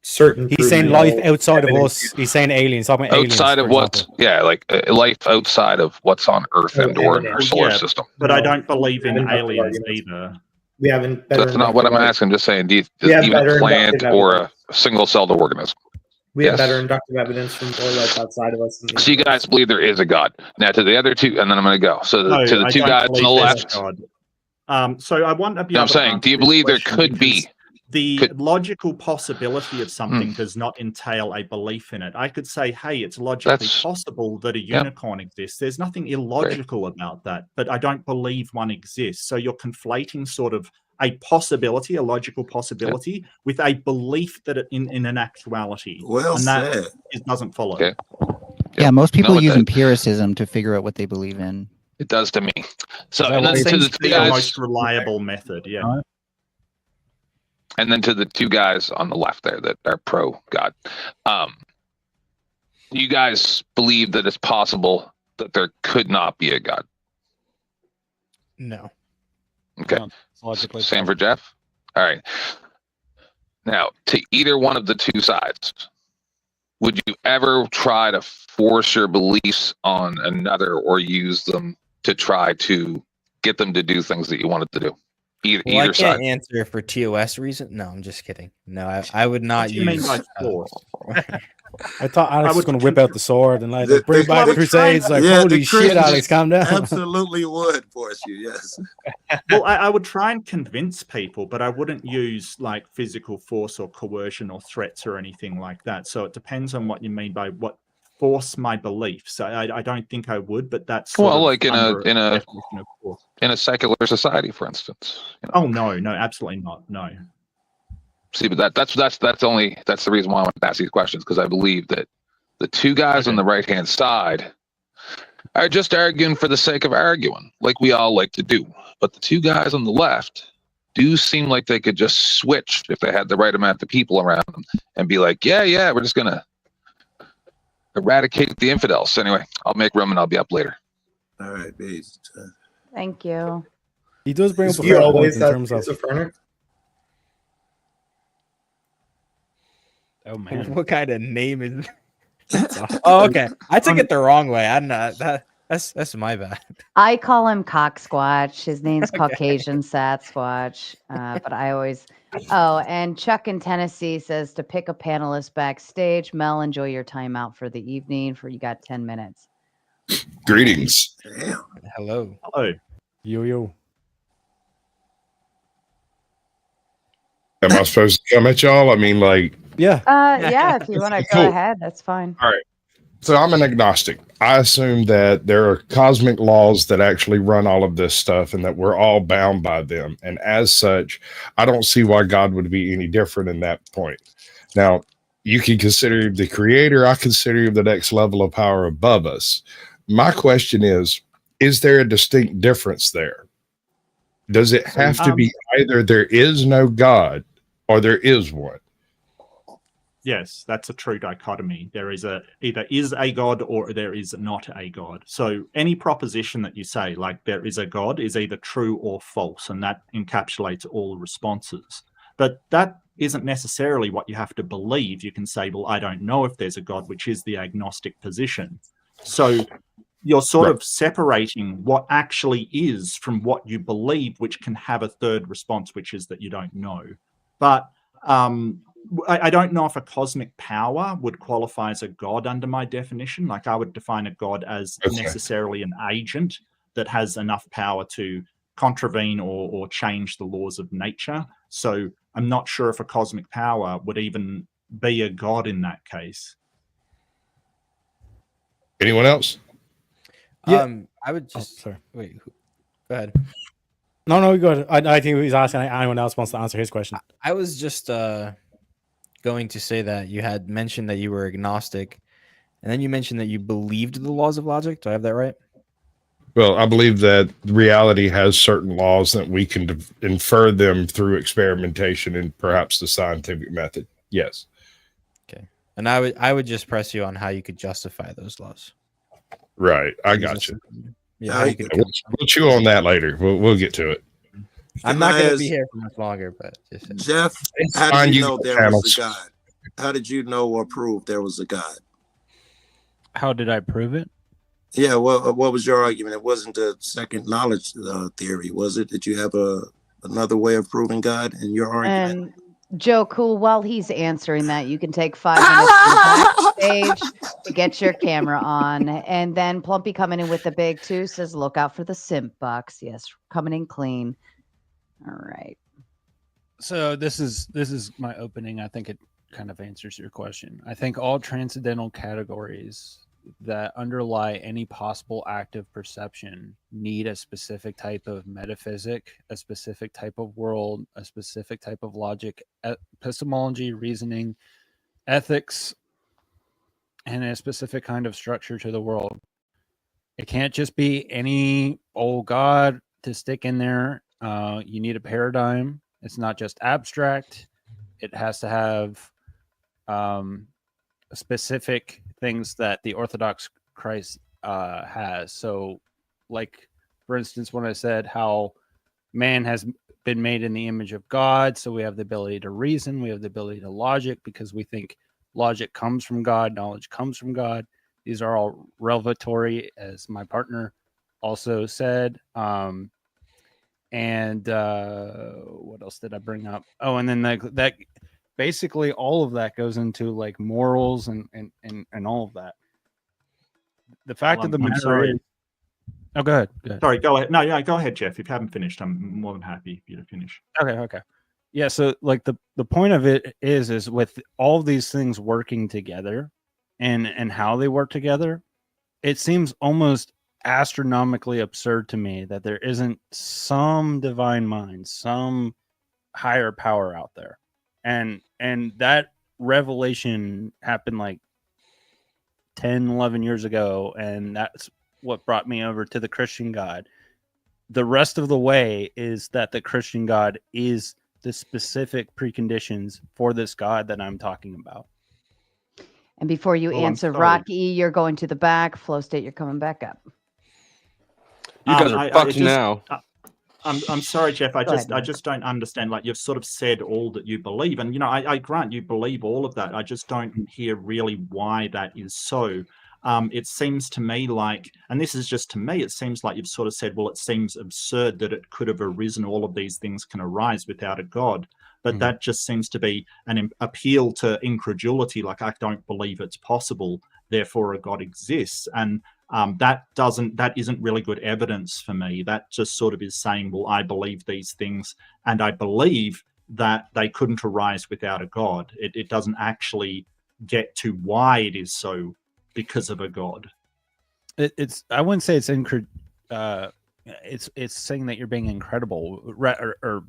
Certain. He's saying proven life outside of evidence. us. He's saying aliens. Talking about aliens, Outside of for what's example. like life outside of what's on Earth Oh, and or in yeah. our solar Yeah, system. But I No, don't believe in haven't got the aliens arguments. either. We haven't. Better That's not what I'm inductive asking. I'm just saying, does We have even better a plant inductive or a evidence. single-celled organism? We have Yes. better inductive evidence from more life outside of us. In the So you universe. guys believe there is a God. Now to the other 2, and then I'm going to go. So No, to the I 2 don't guys on the believe there's left. a God. So I want to be No, able I'm to saying, do answer you this believe there question could be? because the Could- logical possibility of something does not entail a belief in it. I could say, hey, it's logically That's- possible that a yeah. unicorn exists. There's nothing illogical about that, but I don't believe one exists. So you're conflating sort of a possibility, a logical possibility, with a belief that in an actuality. Well and that said. it doesn't follow. Okay. Yeah, most people No, it use does. empiricism to figure out what they believe in. It does to me. So That and then to seems the to 2 be the guys, most reliable method. Yeah. and then to the 2 guys on the left there that are pro God. You guys believe that it's possible that there could not be a God. No. Okay. No, it's logically Same for Jeff. All right. Now, to either one of the two sides, would you ever try to force your beliefs on another or use them to try to get them to do things that you wanted to do? Either, Well, I either can't side. answer for TOS reason. No, I'm just kidding. No, I would not What do you mean use. by force? I thought Alex was would going to whip out the sword and like bring the- back the Crusades. Like, Yeah, holy the shit, Alex, Christians calm down. Absolutely would force you. Yes. Well, I would try and convince people, but I wouldn't use like physical force or coercion or threats or anything like that. So it depends on what you mean by what force my beliefs. I don't think I would, but that's sort Well, of like under in a definition of force. in a secular society, for instance. Oh no, absolutely not. No. See, but that's the reason why I want to ask these questions, because I believe that the two guys on the right hand side are just arguing for the sake of arguing, like we all like to do. But the two guys on the left do seem like they could just switch if they had the right amount of people around them and be like, yeah, we're just gonna eradicate the infidels. Anyway, I'll make room and I'll be up later. All right, peace. Thank you. He does bring up a He fair point always in has terms of. schizophrenic. Oh man. What kind of name is? Oh, okay. I took it the wrong way. I'm not that. That's my bad. I call him Cock Squatch. His name's Caucasian Sat Squatch. But I always. Oh, and Chuck in Tennessee says to pick a panelist backstage. Mel, enjoy your time out for the evening. You got 10 minutes. Greetings. Damn. Hello. Hello. Yo. Am I supposed to come at y'all? I mean, like, Yeah. Yeah, if you want to Cool. go ahead, that's fine. all right. So I'm an agnostic. I assume that there are cosmic laws that actually run all of this stuff and that we're all bound by them. And as such, I don't see why God would be any different in that point. Now, you can consider him the creator. I consider him the next level of power above us. My question is there a distinct difference there? Does it have to be either there is no God or there is one? Yes, that's a true dichotomy. There is either is a God or there is not a God. So any proposition that you say, like there is a God, is either true or false, and that encapsulates all responses. But that isn't necessarily what you have to believe. You can say, well, I don't know if there's a God, which is the agnostic position. So you're sort of separating what actually is from what you believe, which can have a third response, which is that you don't know. But I don't know if a cosmic power would qualify as a God under my definition. Like I would define a God as necessarily an agent that has enough power to contravene or change the laws of nature. So I'm not sure if a cosmic power would even be a God in that case. Anyone else? Yeah. I would just sorry. wait. Go ahead. No, go ahead. I think he's asking anyone else wants to answer his question. I was just going to say that you had mentioned that you were agnostic, and then you mentioned that you believed the laws of logic. Do I have that right? Well, I believe that reality has certain laws that we can infer them through experimentation and perhaps the scientific method. Yes. Okay. And I would just press you on how you could justify those laws. Right. I got you. Yeah. How you could We'll chew on that later. We'll get to it. I'm not going to be here for much longer, but just Jeff, how did you know there was a God? How did you know or prove there was a God? How did I prove it? Yeah, well, what was your argument? It wasn't the second knowledge theory, was it? Did you have another way of proving God in your argument? And Joe Cool, while he's answering that, you can take 5 minutes backstage to get your camera on. And then Plumpy coming in with the big 2 says, look out for the simp box. Yes, coming in clean. All right. So this is my opening. I think it kind of answers your question. I think all transcendental categories that underlie any possible active perception need a specific type of metaphysic, a specific type of world, a specific type of logic, epistemology, reasoning, ethics, and a specific kind of structure to the world. It can't just be any old God to stick in there. You need a paradigm. It's not just abstract. It has to have specific things that the Orthodox Christ has. So, like, for instance, when I said how man has been made in the image of God, so we have the ability to reason, we have the ability to logic because we think logic comes from God, knowledge comes from God. These are all revelatory, as my partner also said. And what else did I bring up? Oh, and then that basically all of that goes into like morals and all of that. The fact Well, of the I'm matter sorry. is, oh, go ahead. Go ahead. Sorry, go ahead. No, yeah, go ahead, Jeff. If you haven't finished, I'm more than happy for you to finish. Okay. Yeah, so like the point of it is with all these things working together and how they work together, it seems almost astronomically absurd to me that there isn't some divine mind, some higher power out there. And that revelation happened like 10, 11 years ago, and that's what brought me over to the Christian God. The rest of the way is that the Christian God is the specific preconditions for this God that I'm talking about. And before you Well, I'm answer, sorry. Rocky, you're going to the back. Flow State, you're coming back up. You guys are fucked now. I'm sorry, Jeff. I Go ahead, just don't understand. Like, you've sort of said all that you believe, and I grant you believe all of that. I just don't hear really why that is so. It seems to me like, and this is just to me, it seems like you've sort of said, well, it seems absurd that it could have arisen. All of these things can arise without a God. But that just seems to be an appeal to incredulity. Like, I don't believe it's possible, therefore a God exists. And that isn't really good evidence for me. That just sort of is saying, well, I believe these things, and I believe that they couldn't arise without a God. It doesn't actually get to why it is so because of a God. It's I wouldn't say it's it's saying that you're being incredible, or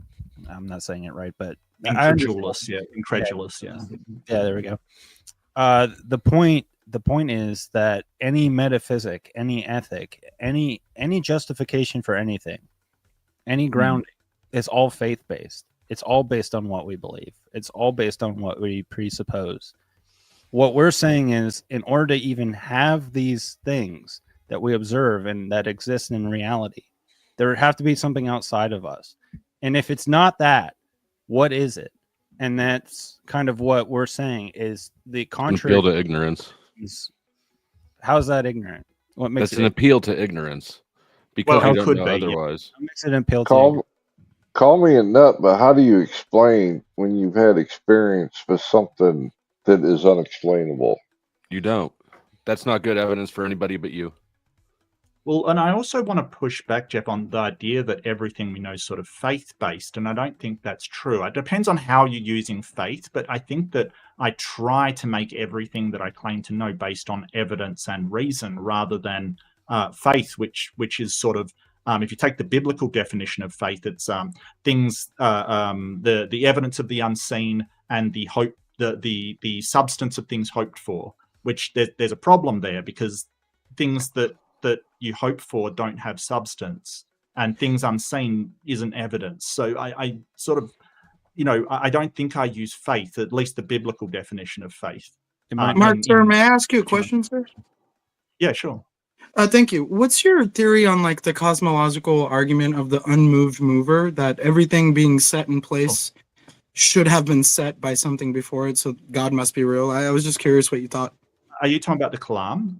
I'm not saying it right, but Incredulous, incredulous, yeah. Yeah, there we go. The point is that any metaphysic, any ethic, any justification for anything, any grounding, is all faith based. It's all based on what we believe. It's all based on what we presuppose. What we're saying is, in order to even have these things that we observe and that exist in reality, there would have to be something outside of us. And if it's not that, what is it? And that's kind of what we're saying is the contrary. Appeal to ignorance. How's that ignorant? What makes That's an appeal to ignorance because Well, we how don't could know be, yeah. otherwise. What makes it an appeal to ignorance? Call me a nut, but how do you explain when you've had experience with something that is unexplainable? You don't. That's not good evidence for anybody but you. Well, and I also want to push back, Jeff, on the idea that everything we know is sort of faith-based, and I don't think that's true. It depends on how you're using faith, but I think that I try to make everything that I claim to know based on evidence and reason rather than faith, which is sort of, if you take the biblical definition of faith, it's things, the evidence of the unseen and the hope, the substance of things hoped for, which there's a problem there because things that you hope for don't have substance, and things unseen isn't evidence. So I sort of, I don't think I use faith, at least the biblical definition of faith. Mark, sir, may I ask you a question, sir? Yeah, sure. Thank you. What's your theory on like the cosmological argument of the unmoved mover, that everything being set in place should have been set by something before it, so God must be real? I was just curious what you thought. Are you talking about the Kalam?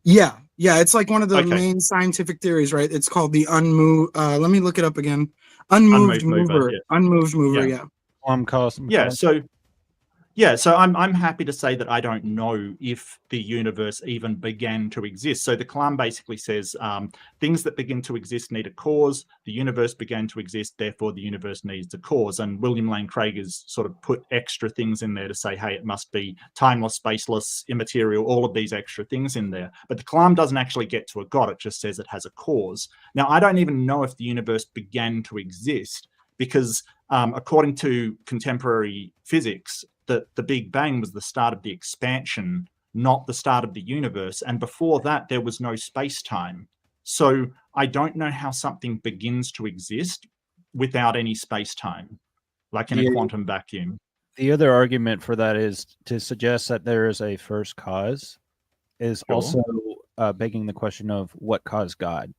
Yeah, it's like one of the main scientific theories, right? It's called the unmoved. Let me look it up again. Unmoved mover. Yeah. Unmoved mover. Yeah. So I'm happy to say that I don't know if the universe even began to exist. So the Kalam basically says things that begin to exist need a cause. The universe began to exist, therefore the universe needs a cause. And William Lane Craig has sort of put extra things in there to say, hey, it must be timeless, spaceless, immaterial, all of these extra things in there. But the Kalam doesn't actually get to a God. It just says it has a cause. Now, I don't even know if the universe began to exist because according to contemporary physics, the Big Bang was the start of the expansion, not the start of the universe. And before that, there was no space-time. So I don't know how something begins to exist without any space-time, like in a quantum vacuum. The other argument for that is to suggest that there is a first cause is Sure. also begging the question of what caused God.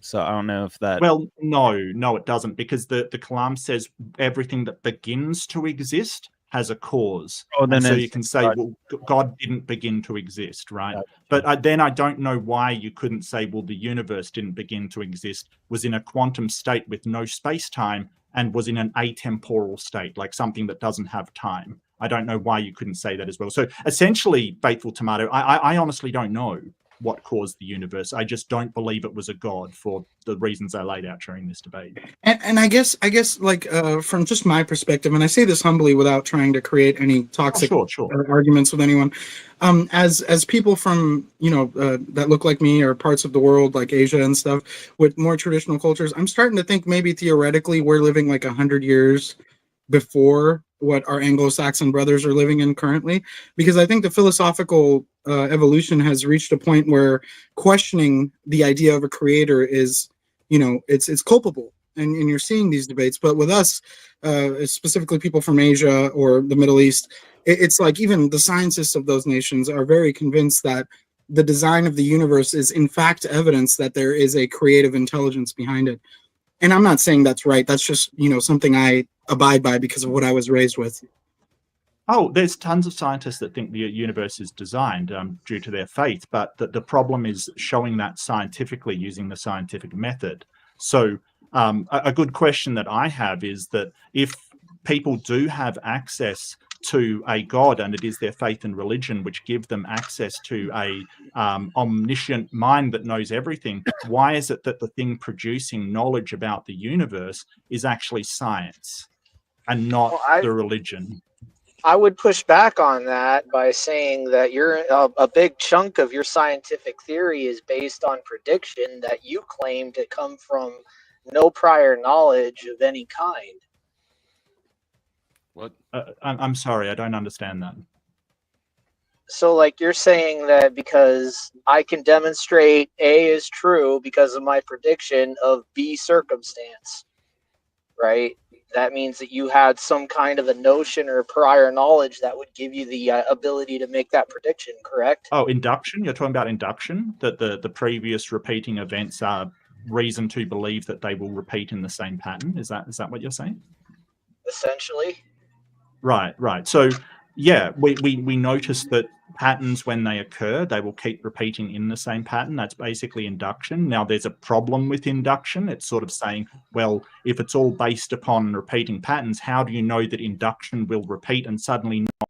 So I don't know if that. Well, no, it doesn't, because the Kalam says everything that begins to exist has a cause. Oh, then and so it's you can say, God. well, God didn't begin to exist, right? But then I don't know why you couldn't say, well, the universe didn't begin to exist, was in a quantum state with no space-time, and was in an atemporal state, like something that doesn't have time. I don't know why you couldn't say that as well. So essentially, Faithful Tomato, I honestly don't know what caused the universe. I just don't believe it was a god for the reasons I laid out during this debate. And I guess like from just my perspective, and I say this humbly without trying to create any toxic arguments with anyone, as people from that look like me or parts of the world like Asia and stuff with more traditional cultures, I'm starting to think maybe theoretically we're living like 100 years before what our Anglo-Saxon brothers are living in currently, because I think the philosophical evolution has reached a point where questioning the idea of a creator is, it's culpable, and you're seeing these debates. But with us, specifically people from Asia or the Middle East, it's like even the scientists of those nations are very convinced that the design of the universe is in fact evidence that there is a creative intelligence behind it. And I'm not saying that's right. That's just, something I abide by because of what I was raised with. Oh, there's tons of scientists that think the universe is designed due to their faith, but the problem is showing that scientifically using the scientific method. So a good question that I have is that if people do have access to a god, and it is their faith and religion which give them access to a omniscient mind that knows everything, why is it that the thing producing knowledge about the universe is actually science and not the religion? I would push back on that by saying that a big chunk of your scientific theory is based on prediction that you claim to come from no prior knowledge of any kind. What? I'm sorry, I don't understand that. So, like, you're saying that because I can demonstrate A is true because of my prediction of B circumstance, right? That means that you had some kind of a notion or prior knowledge that would give you the ability to make that prediction, correct? Oh, induction? You're talking about induction? That the previous repeating events are reason to believe that they will repeat in the same pattern? Is that what you're saying? Essentially. Right. So, yeah, we notice that patterns, when they occur, they will keep repeating in the same pattern. That's basically induction. Now, there's a problem with induction. It's sort of saying, well, if it's all based upon repeating patterns, how do you know that induction will repeat and suddenly not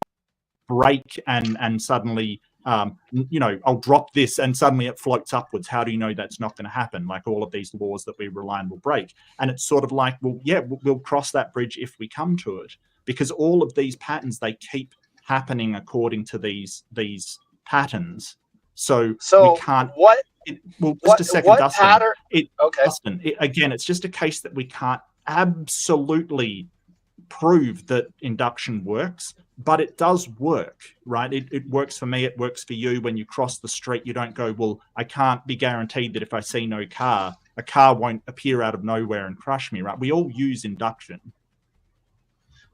break and suddenly, I'll drop this and suddenly it floats upwards? How do you know that's not going to happen? Like all of these laws that we rely on will break. And it's sort of like, well, yeah, we'll cross that bridge if we come to it. Because all of these patterns, they keep happening according to these patterns. So we can't. Just a second, what Dustin. pattern? Okay. Dustin, again, it's just a case that we can't absolutely prove that induction works, but it does work, right? It works for me. It works for you. When you cross the street, you don't go, well, I can't be guaranteed that if I see no car, a car won't appear out of nowhere and crush me, right? We all use induction.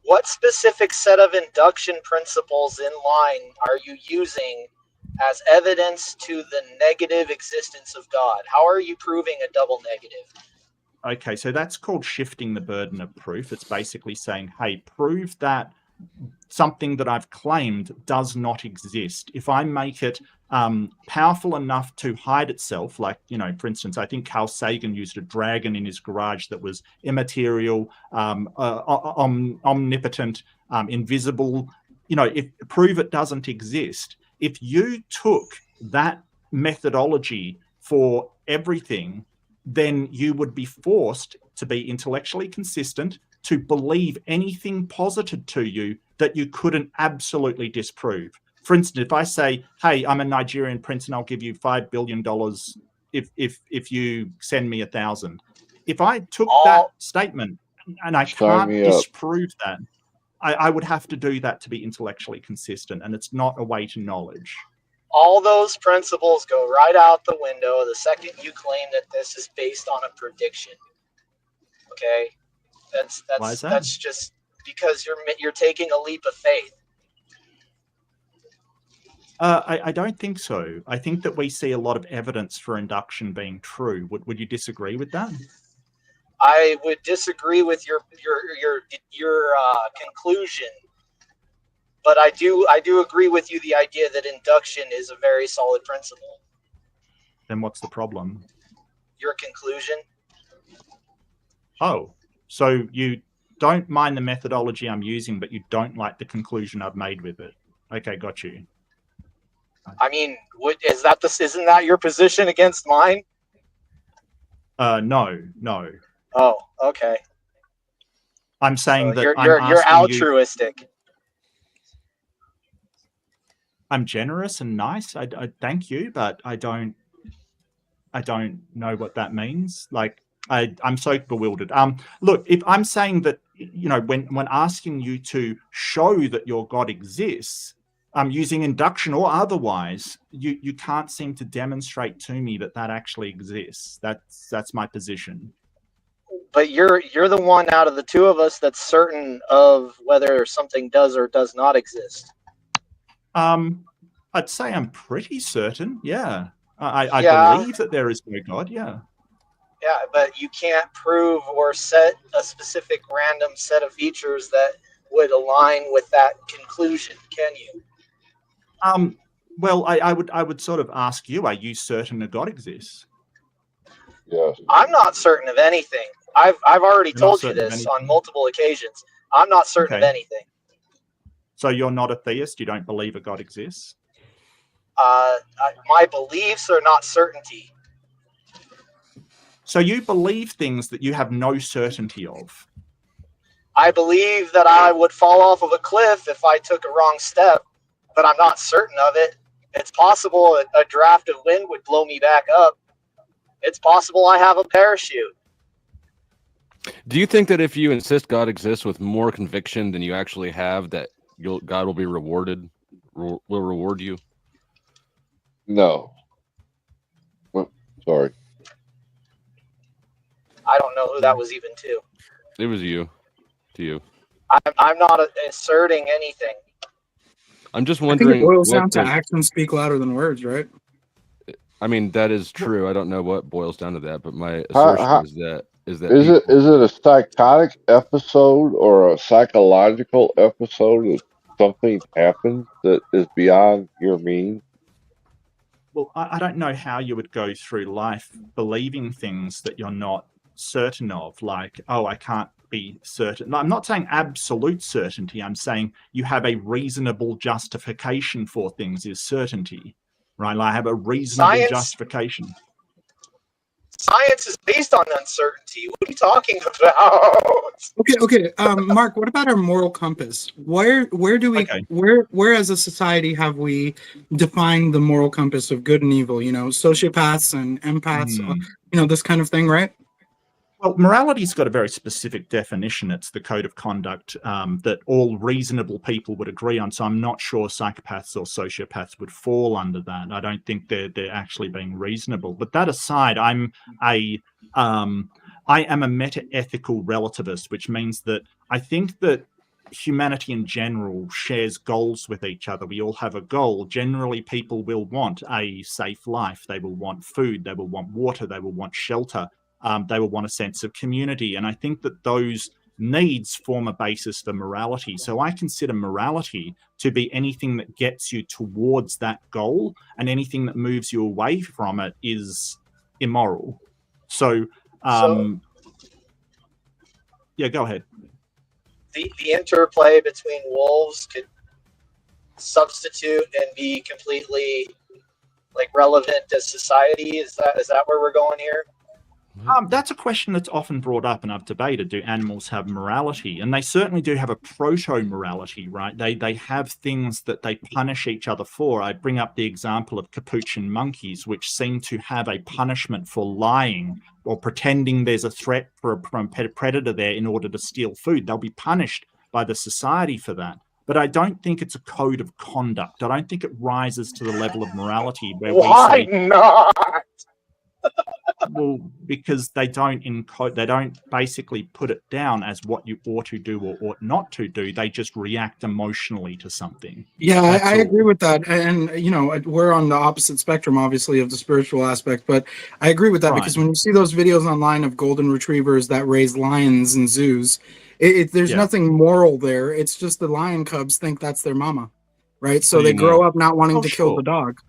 What specific set of induction principles in line are you using as evidence to the negative existence of God? How are you proving a double negative? Okay, so that's called shifting the burden of proof. It's basically saying, hey, prove that something that I've claimed does not exist. If I make it powerful enough to hide itself, like, for instance, I think Carl Sagan used a dragon in his garage that was immaterial, omnipotent, invisible, prove it doesn't exist. If you took that methodology for everything, then you would be forced to be intellectually consistent, to believe anything posited to you that you couldn't absolutely disprove. For instance, if I say, hey, I'm a Nigerian prince and I'll give you $5 billion if you send me 1,000. If I took that statement and I can't disprove that, I would have to do that to be intellectually consistent, and it's not a way to knowledge. All those principles go right out the window the second you claim that this is based on a prediction. Okay? Why is that? That's just because you're taking a leap of faith. I don't think so. I think that we see a lot of evidence for induction being true. Would you disagree with that? I would disagree with your conclusion, but I do agree with you the idea that induction is a very solid principle. Then what's the problem? Your conclusion? Oh, so you don't mind the methodology I'm using, but you don't like the conclusion I've made with it. Okay, got you. I mean, isn't that your position against mine? No. Oh, okay. I'm saying that you're altruistic. I'm generous and nice. I thank you, but I don't know what that means. Like I'm so bewildered. Look, if I'm saying that, when asking you to show that your God exists, using induction or otherwise, you can't seem to demonstrate to me that actually exists. That's my position. But you're the one out of the two of us that's certain of whether something does or does not exist. I'd say I'm pretty certain. Yeah, I believe that there is no God. Yeah. Yeah, but you can't prove or set a specific random set of features that would align with that conclusion, can you? Well, I would sort of ask you: are you certain a God exists? Yes. I'm not certain of anything. I've already told you this on multiple occasions. I'm not certain of anything. So you're not a theist? You don't believe a God exists? My beliefs are not certainty. So you believe things that you have no certainty of? I believe that I would fall off of a cliff if I took a wrong step, but I'm not certain of it. It's possible a draft of wind would blow me back up. It's possible I have a parachute. Do you think that if you insist God exists with more conviction than you actually have, that God will be rewarded, will reward you? No. Well, sorry. I don't know who that was even to. It was you. To you. I'm not asserting anything. I'm just I wondering. think it boils down to actions speak louder than words, right? I mean, that is true. I don't know what boils down to that, but my assertion is that is it a psychotic episode or a psychological episode that something happened that is beyond your means? Well, I don't know how you would go through life believing things that you're not certain of, like, oh, I can't be certain. I'm not saying absolute certainty. I'm saying you have a reasonable justification for things is certainty, right? Like I have a reasonable justification. Science is based on uncertainty. What are you talking about? Okay. Mark, what about our moral compass? Where do we where as a society have we defined the moral compass of good and evil? Sociopaths and empaths, this kind of thing, right? Well, morality's got a very specific definition. It's the code of conduct that all reasonable people would agree on. So I'm not sure psychopaths or sociopaths would fall under that. I don't think they're actually being reasonable. But that aside, I am a meta-ethical relativist, which means that I think that humanity in general shares goals with each other. We all have a goal. Generally, people will want a safe life. They will want food. They will want water. They will want shelter. They will want a sense of community. And I think that those needs form a basis for morality. So I consider morality to be anything that gets you towards that goal, and anything that moves you away from it is immoral. So yeah, go ahead. The interplay between wolves could substitute and be completely relevant to society. Is that where we're going here? That's a question that's often brought up, and I've debated, do animals have morality? And they certainly do have a proto-morality, right? They have things that they punish each other for. I bring up the example of capuchin monkeys, which seem to have a punishment for lying or pretending there's a threat from a predator there in order to steal food. They'll be punished by the society for that. But I don't think it's a code of conduct. I don't think it rises to the level of morality where Why we say... not? Well, because they don't encode, they don't basically put it down as what you ought to do or ought not to do. They just react emotionally to something. Yeah, That's I all. agree with that. And, you know, we're on the opposite spectrum, obviously, of the spiritual aspect. But I agree with that because Right. when you see those videos online of golden retrievers that raise lions in zoos, there's Yeah. nothing moral there. It's just the lion cubs think that's their mama, right? So So they you grow know- up not wanting Oh, to kill sure. the dog.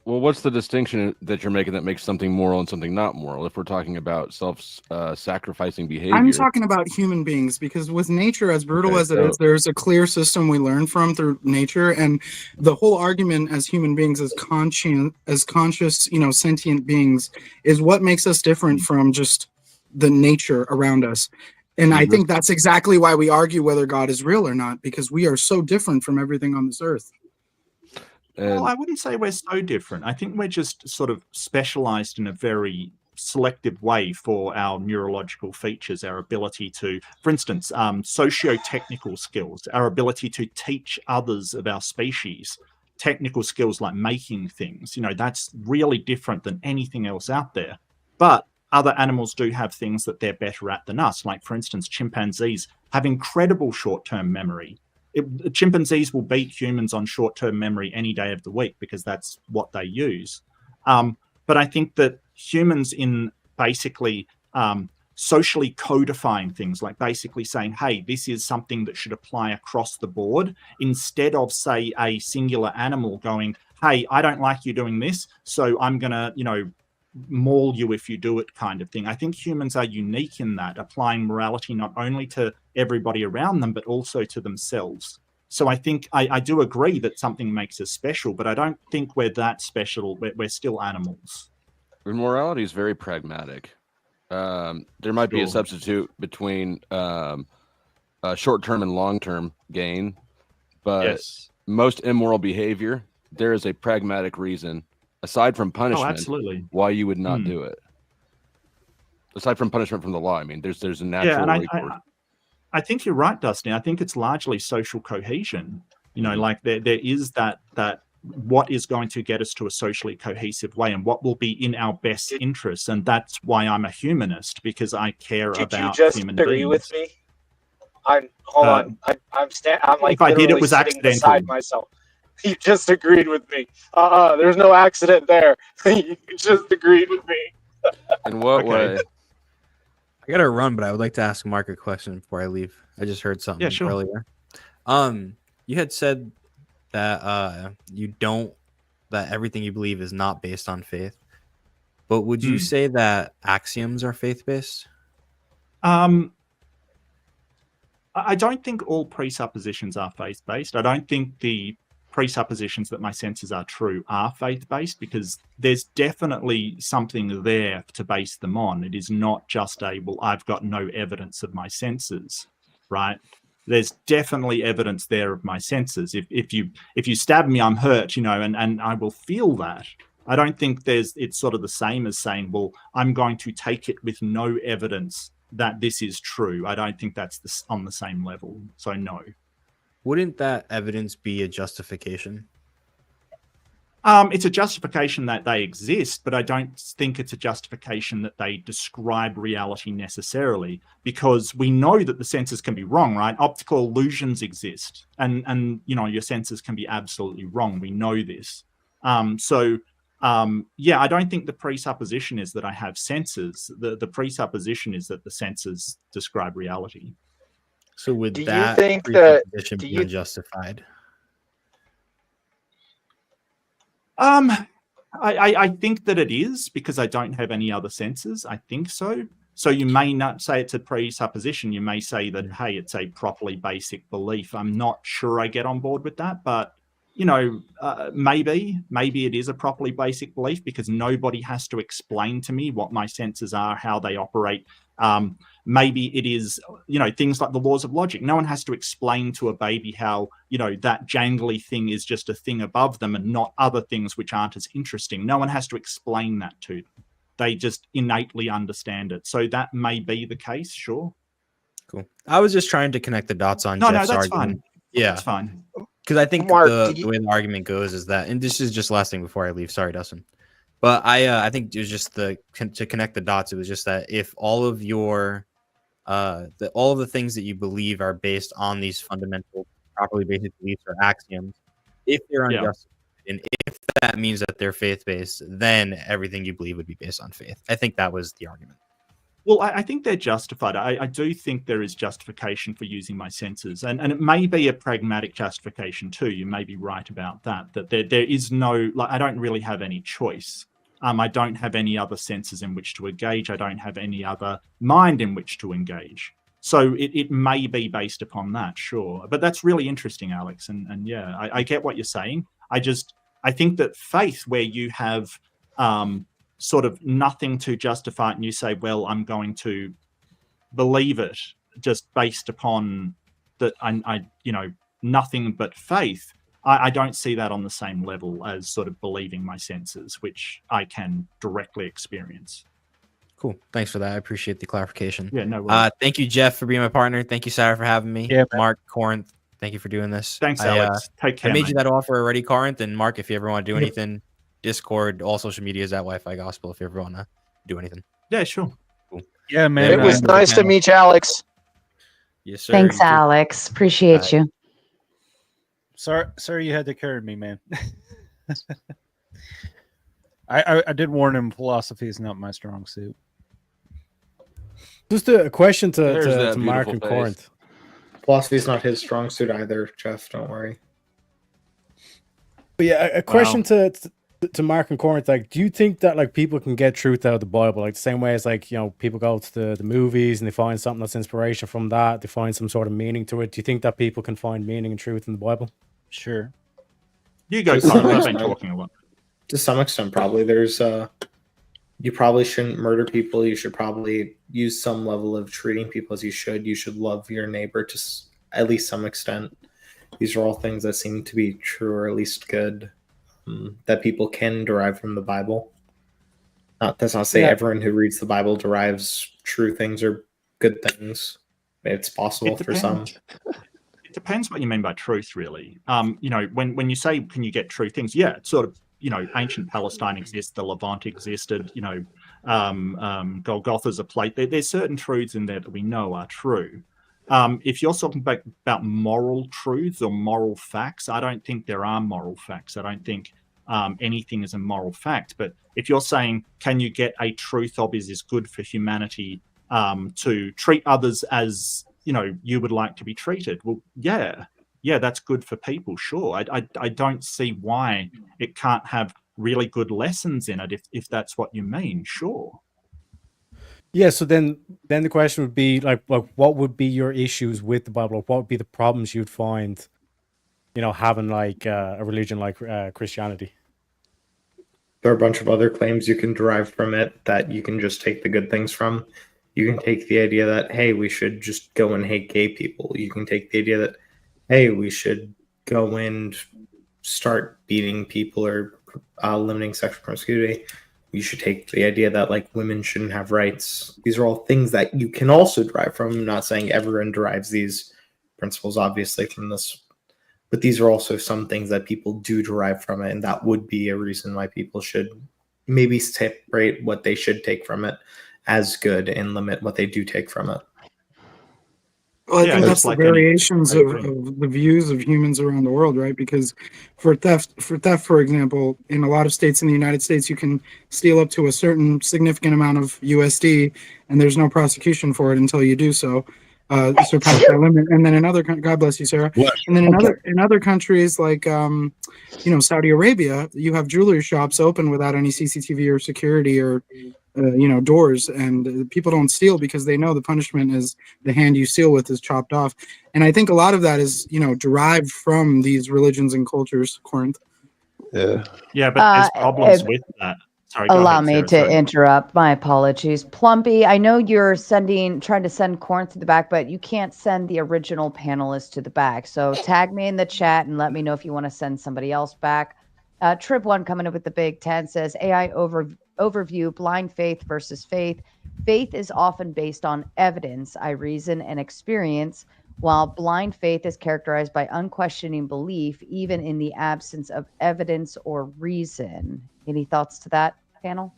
Well, what's the distinction that you're making that makes something moral and something not moral? If we're talking about self-sacrificing behavior, I'm talking about human beings because with nature, as brutal Okay, as it is, there's a clear system we learn from through nature, and the whole argument as human beings, as conscious, you know, sentient beings, is what makes us different from just the nature around us. And I think that's exactly why we argue whether God is real or not, because we are so different from everything on this earth. Well, I wouldn't say we're so different. I think we're just sort of specialized in a very selective way for our neurological features, our ability to, for instance, socio-technical skills, our ability to teach others of our species, technical skills like making things. You know, that's really different than anything else out there. But other animals do have things that they're better at than us. Like, for instance, chimpanzees have incredible short-term memory. Chimpanzees will beat humans on short-term memory any day of the week because that's what they use. But I think that humans in basically socially codifying things, like basically saying, hey, this is something that should apply across the board, instead of, say, a singular animal going, hey, I don't like you doing this, so I'm going to, you know, maul you if you do it, kind of thing. I think humans are unique in that, applying morality not only to everybody around them, but also to themselves. So I think I do agree that something makes us special, but I don't think we're that special. We're still animals. Morality is very pragmatic. There might be a Sure. substitute between short-term and long-term gain, but Yes. most immoral behavior, there is a pragmatic reason, aside from punishment, absolutely. why you would not Hmm. do it. Aside from punishment from the law, I mean, there's a Yeah, natural and recourse. I think you're right, Dustin. I think it's largely social cohesion. You know, like there is that what is going to get us to a socially cohesive way and what will be in our best interests. And that's why I'm a humanist, because I care Did you about just human agree beings. with me? Hold on. I'm like if I did, it literally was sitting accidental. beside myself. You just agreed with me. There's no accident there. You just agreed with me. In what Okay. way? I gotta run, but I would like to ask Mark a question before I leave. I just heard something sure. earlier. You had said that that everything you believe is not based on faith. But would you say that axioms are faith based? I don't think all presuppositions are faith-based. I don't think the presuppositions that my senses are true are faith-based, because there's definitely something there to base them on. It is not just well, I've got no evidence of my senses, right? There's definitely evidence there of my senses. If you stab me, I'm hurt, you know, and I will feel that. I don't think it's sort of the same as saying, well, I'm going to take it with no evidence that this is true. I don't think that's on the same level. So no. Wouldn't that evidence be a justification? It's a justification that they exist, but I don't think it's a justification that they describe reality necessarily, because we know that the senses can be wrong, right? Optical illusions exist, and you know, your senses can be absolutely wrong. We know this. Yeah, I don't think the presupposition is that I have senses. The presupposition is that the senses describe reality. So would Do you that think that- presupposition do be you- unjustified? I think that it is, because I don't have any other senses. I think so. So you may not say it's a presupposition. You may say that, hey, it's a properly basic belief. I'm not sure I get on board with that, but you know, maybe it is a properly basic belief, because nobody has to explain to me what my senses are, how they operate. Maybe it is, you know, things like the laws of logic. No one has to explain to a baby how, you know, that jangly thing is just a thing above them and not other things which aren't as interesting. No one has to explain that to them. They just innately understand it. So that may be the case, sure. Cool. I was just trying to connect the dots on No, Jeff's that's argument. fine. Yeah, That's fine. because I think Mark, the way the argument goes is that, and this is just last thing before I leave. Sorry, Dustin. But I think it was just to connect the dots. It was just that if all of your all of the things that you believe are based on these fundamental, properly basic beliefs or axioms, if they're Yeah. unjustified, and if that means that they're faith based, then everything you believe would be based on faith. I think that was the argument. Well, I think they're justified. I do think there is justification for using my senses, and it may be a pragmatic justification too. You may be right about that. That there is no, like, I don't really have any choice. I don't have any other senses in which to engage. I don't have any other mind in which to engage. So it may be based upon that, sure. But that's really interesting, Alex. And yeah, I get what you're saying. I think that faith, where you have sort of nothing to justify it, and you say, well, I'm going to believe it just based upon that I nothing but faith. I don't see that on the same level as sort of believing my senses, which I can directly experience. Cool. Thanks for that. I appreciate the clarification. Yeah, no worries. Thank you, Jeff, for being my partner. Thank you, Sarah, for having me. Yeah, Mark, Corinth, thank you for doing this. Thanks, Alex. Take care. I made mate. you that offer already, Corinth. And Mark, if you ever want to do Yep. anything, Discord, all social media is at Wi-Fi Gospel. If you ever want to do anything. Yeah, sure. Cool. Yeah, man. It was nice to meet you, Alex. Yes, sir. Thanks, You too. Alex. Appreciate you. Sorry you had to carry me, man. I did warn him philosophy is not my strong suit. Just a question There's to that Mark beautiful and face. Corinth. Philosophy is not his strong suit either, Jeff. Don't worry. But yeah, a question to Mark and Corinth. Like, do you think that like people can get truth out of the Bible, like the same way as like people go to the movies and they find something that's inspiration from that, they find some sort of meaning to it? Do you think that people can find meaning and truth in the Bible? Sure. You go, To some Corinth. I've been extent. talking a lot. To some extent, probably. There's you probably shouldn't murder people. You should probably use some level of treating people as you should. You should love your neighbor to at least some extent. These are all things that seem to be true, or at least good, that people can derive from the Bible. That's not to say Yeah. everyone who reads the Bible derives true things or good things. It's possible for some. It depends what you mean by truth, really. When you say, can you get true things? Yeah, it's sort of, ancient Palestine exists, the Levant existed, Golgotha's a plate. There's certain truths in there that we know are true. If you're talking about moral truths or moral facts, I don't think there are moral facts. I don't think anything is a moral fact. But if you're saying, can you get a truth of is good for humanity to treat others as you would like to be treated? Well, yeah, that's good for people. Sure, I don't see why it can't have really good lessons in it if that's what you mean. Sure. Yeah, so then the question would be like what would be your issues with the Bible? Like, what would be the problems you'd find, having like a religion like Christianity? There are a bunch of other claims you can derive from it that you can just take the good things from. You can take the idea that, hey, we should just go and hate gay people. You can take the idea that, hey, we should go and start beating people or limiting sexual promiscuity. You should take the idea that like women shouldn't have rights. These are all things that you can also derive from. I'm not saying everyone derives these principles, obviously, from this, but these are also some things that people do derive from it, and that would be a reason why people should maybe separate what they should take from it as good and limit what they do take from it. Well, I Yeah, think just that's the like any- variations I of agree. the views of humans around the world, right? Because for theft, for example, in a lot of states in the United States, you can steal up to a certain significant amount of USD, and there's no prosecution for it until you do so. Surpass that limit, and then in other God bless you, Sarah. And then in other countries like Saudi Arabia, you have jewelry shops open without any CCTV or security or doors, and people don't steal because they know the punishment is the hand you steal with is chopped off. And I think a lot of that is derived from these religions and cultures. Corinth. Yeah, but there's problems with that. Sorry, go Allow ahead, me Sarah, to sorry. interrupt. My apologies. Plumpy, I know you're trying to send Corinth to the back, but you can't send the original panelist to the back. So tag me in the chat and let me know if you want to send somebody else back. Trib1 coming up with the Big Ten says AI overview, blind faith versus faith. Faith is often based on evidence, I reason, and experience, while blind faith is characterized by unquestioning belief, even in the absence of evidence or reason. Any thoughts to that? panel?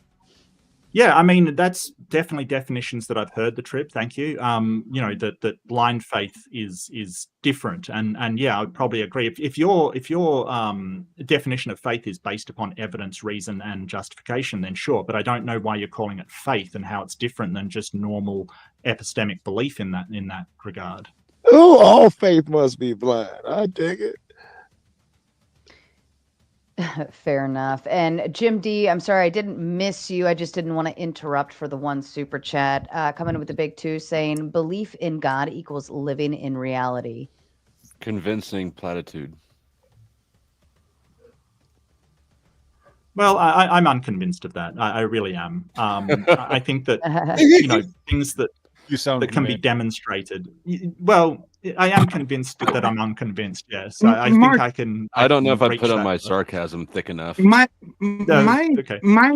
Yeah, I mean that's definitely definitions that I've heard. The trip, thank you. You know that blind faith is different, and yeah, I would probably agree. If your definition of faith is based upon evidence, reason, and justification, then sure. But I don't know why you're calling it faith and how it's different than just normal epistemic belief in that regard. Oh, all faith must be blind. I dig it. Fair enough. And Jim D, I'm sorry I didn't miss you. I just didn't want to interrupt for the one super chat. Coming with the big two saying belief in God equals living in reality. Convincing platitude. Well, I'm unconvinced of that. I really am. I think that you know things that that can be demonstrated. Well, I am convinced that I'm unconvinced. Yes, I think Mark, I can. I don't know if I reach put on that my level. sarcasm thick enough. My okay. my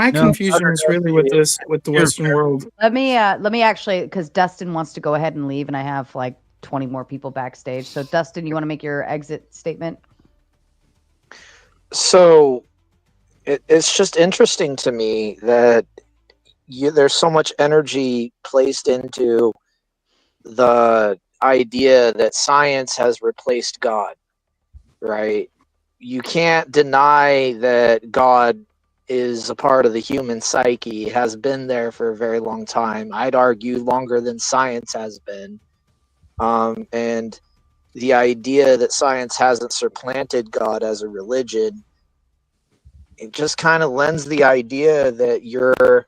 No, confusion is really with the Western world. Let me actually, because Dustin wants to go ahead and leave, and I have like 20 more people backstage. So Dustin, you want to make your exit statement? So it's just interesting to me that there's so much energy placed into the idea that science has replaced God, right? You can't deny that God is a part of the human psyche, has been there for a very long time. I'd argue longer than science has been. And the idea that science hasn't supplanted God as a religion, it just kind of lends the idea that you're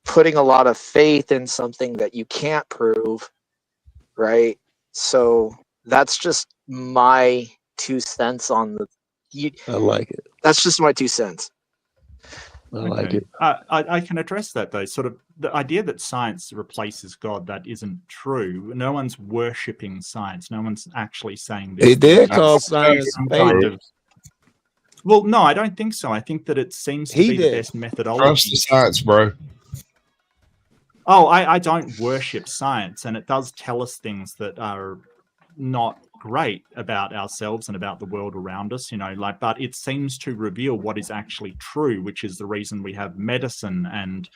putting a lot of faith in something that you can't prove, right? So that's just my 2 cents on the. I like it. That's just my 2 cents. I like it. I can address that though. Sort of the idea that science replaces God, that isn't true. No one's worshipping science. No one's actually saying this. They did call That's science some fake. kind of. Well, no, I don't think so. I think that it seems to He be did. the best methodology. Trust the science, bro. Oh, I don't worship science, and it does tell us things that are not great about ourselves and about the world around us, you know, like, but it seems to reveal what is actually true, which is the reason we have medicine and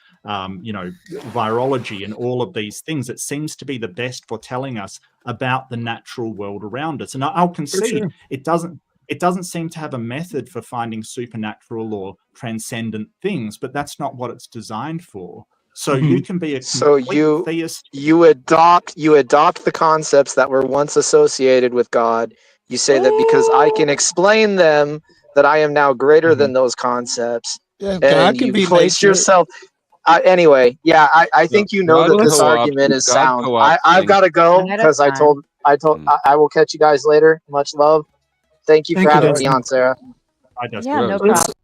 you know, virology and all of these things. It seems to be the best for telling us about the natural world around us. And I'll concede sure. it doesn't seem to have a method for finding supernatural or transcendent things, but that's not what it's designed for. So you can be a So complete theist. you adopt the concepts that were once associated with God. You say that because I can explain them, that I am now greater than those concepts. Yeah, God And can you be place nature. yourself. Anyway, yeah, I think you know God that this co-opt- argument is God sound. co-opt I've things. got to go One at a because I time. I will catch you guys later. Much love. Thank you Thank for you, having Dustin. me on, Sarah. Yeah, no Gross. problem.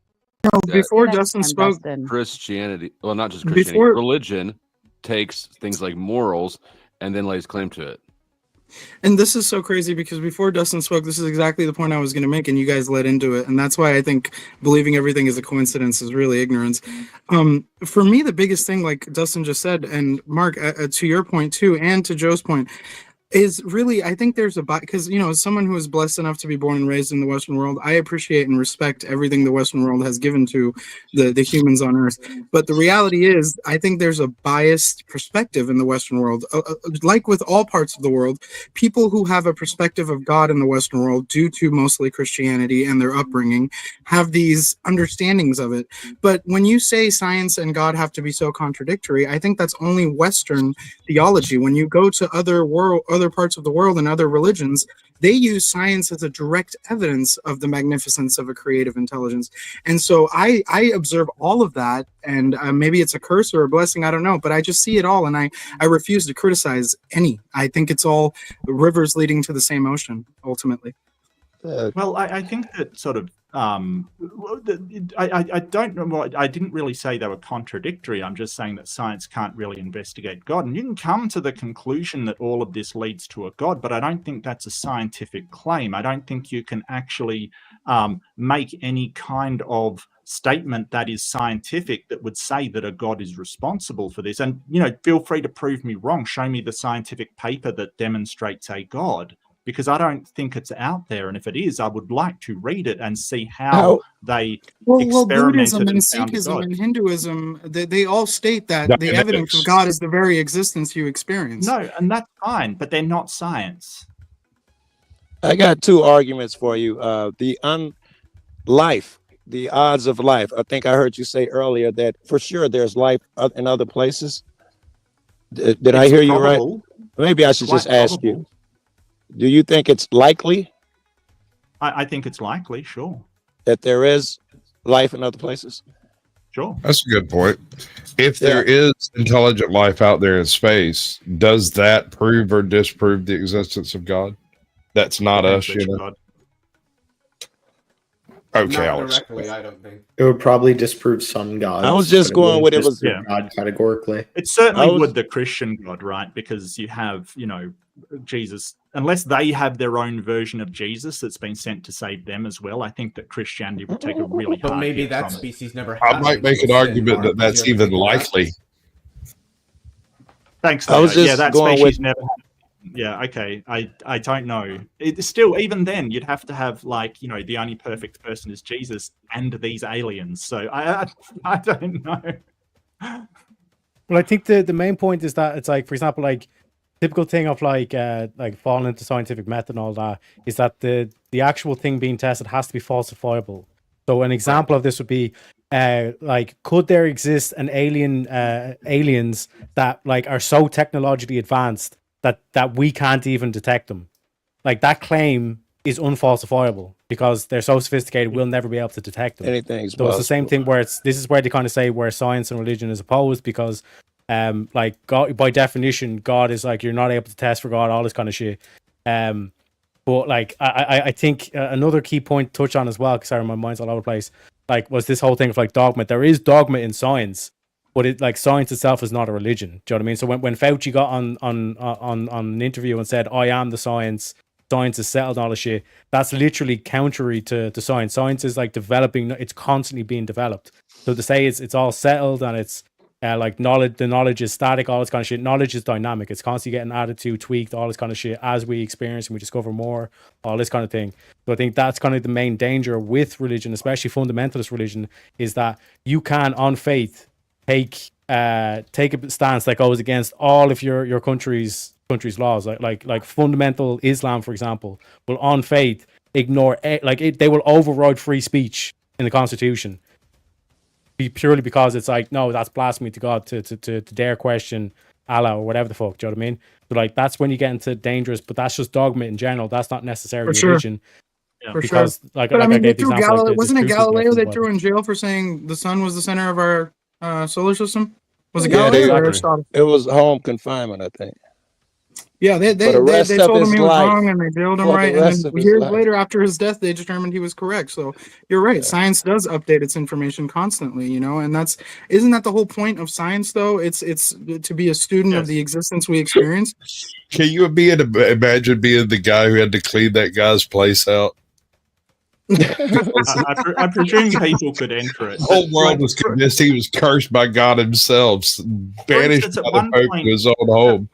No, That before Next Dustin time, spoke, Dustin. Christianity, well, not just Christianity, Before- religion takes things like morals and then lays claim to it. and this is so crazy because before Dustin spoke, this is exactly the point I was going to make, and you guys led into it, and that's why I think believing everything is a coincidence is really ignorance. For me, the biggest thing, like Dustin just said, and Mark, to your point too, and to Joe's point, is really, I think there's because, you know, as someone who is blessed enough to be born and raised in the Western world, I appreciate and respect everything the Western world has given to the humans on Earth. But the reality is, I think there's a biased perspective in the Western world. Like with all parts of the world, people who have a perspective of God in the Western world, due to mostly Christianity and their upbringing, have these understandings of it. But when you say science and God have to be so contradictory, I think that's only Western theology. When you go to other parts of the world and other religions, they use science as a direct evidence of the magnificence of a creative intelligence. And so I observe all of that, and maybe it's a curse or a blessing, I don't know, but I just see it all, and I refuse to criticize any. I think it's all rivers leading to the same ocean, ultimately. Well, I think that sort of I don't know. Well, I didn't really say they were contradictory. I'm just saying that science can't really investigate God, and you can come to the conclusion that all of this leads to a God, but I don't think that's a scientific claim. I don't think you can actually make any kind of statement that is scientific that would say that a God is responsible for this. And, you know, feel free to prove me wrong. Show me the scientific paper that demonstrates a God. because I don't think it's out there. And if it is, I would like to read it and see how How- they Well, experimented Buddhism and and found a Sikhism God. and Hinduism, they all state that the evidence of God is the very existence you experience. No, and that's fine, but they're not science. I got two arguments for you. Life, the odds of life. I think I heard you say earlier that for sure there's life in other places. Did I It's hear you probable. right? Maybe I should Quite just ask you. probable. Do you think it's likely I think it's likely, sure. that there is life in other places? Sure. That's a good point. If there is intelligent life out there in space, does that prove or disprove the existence of God? That's not us, you know. Okay, Not Alex. directly, I don't think. It would probably disprove some gods. I was just but going wouldn't with it was- disprove God categorically. It certainly I was- would the Christian God, right? Because you have, Jesus, unless they have their own version of Jesus that's been sent to save them as well, I think that Christianity would take a really hard But maybe hit that from it. species never I had might make an sin, argument Mark. that that's Did you ever even think of that? likely. Thanks, I was Theo. Yeah, just that going species with- never had. Yeah, okay. I don't know. It's still, even then, you'd have to have the only perfect person is Jesus and these aliens. So I don't know. Well, I think the main point is that it's like, for example, like typical thing of like falling into scientific method and all that is that the actual thing being tested has to be falsifiable. So an example of this would be like, could there exist an aliens that like are so technologically advanced that we can't even detect them? Like that claim is unfalsifiable because they're so sophisticated we'll never be able to detect them. Anything's So it's the same possible. thing where this is where they kind of say where science and religion is opposed, because like God, by definition, God is like, you're not able to test for God, all this kind of shit. But like I think another key point to touch on as well, because sorry, my mind's all over the place, like was this whole thing of like dogma. There is dogma in science, but it like science itself is not a religion. Do you know what I mean? So when Fauci got on an interview and said, I am the science is settled, all the shit, that's literally contrary to science. Science is like developing, it's constantly being developed. So to say it's all settled and it's like the knowledge is static, all this kind of shit. Knowledge is dynamic. It's constantly getting added to, tweaked, all this kind of shit as we experience and we discover more, all this kind of thing. So I think that's kind of the main danger with religion, especially fundamentalist religion, is that you can, on faith, take a stance that goes against all of your country's laws. Like fundamental Islam, for example, will on faith ignore they will override free speech in the constitution. Purely because it's like, no, that's blasphemy to God to dare question Allah or whatever the fuck. Do you know what I mean? But like that's when you get into dangerous. But that's just dogma in general. That's not necessarily For sure. religion. For Because sure. like, But I like mean, they gave the threw example, like, the wasn't it truth is Galileo nothing they but- threw in jail for saying the sun was the center of our solar system? Was it Yeah, Galileo or Aristotle? it was home confinement, I think. Yeah, they For the rest of told him his he was life. wrong and they jailed him For the right. rest And of then his years life. later, after his death, they determined he was correct. So you're right. Science does update its information constantly, and isn't that the whole point of science though? It's to be a student of the existence we experience. Can you imagine being the guy who had to clean that guy's place out? I presume people could enter it. The whole but, world like, was convinced he was cursed by God himself, banished instance, at by the one Pope point- to his own home.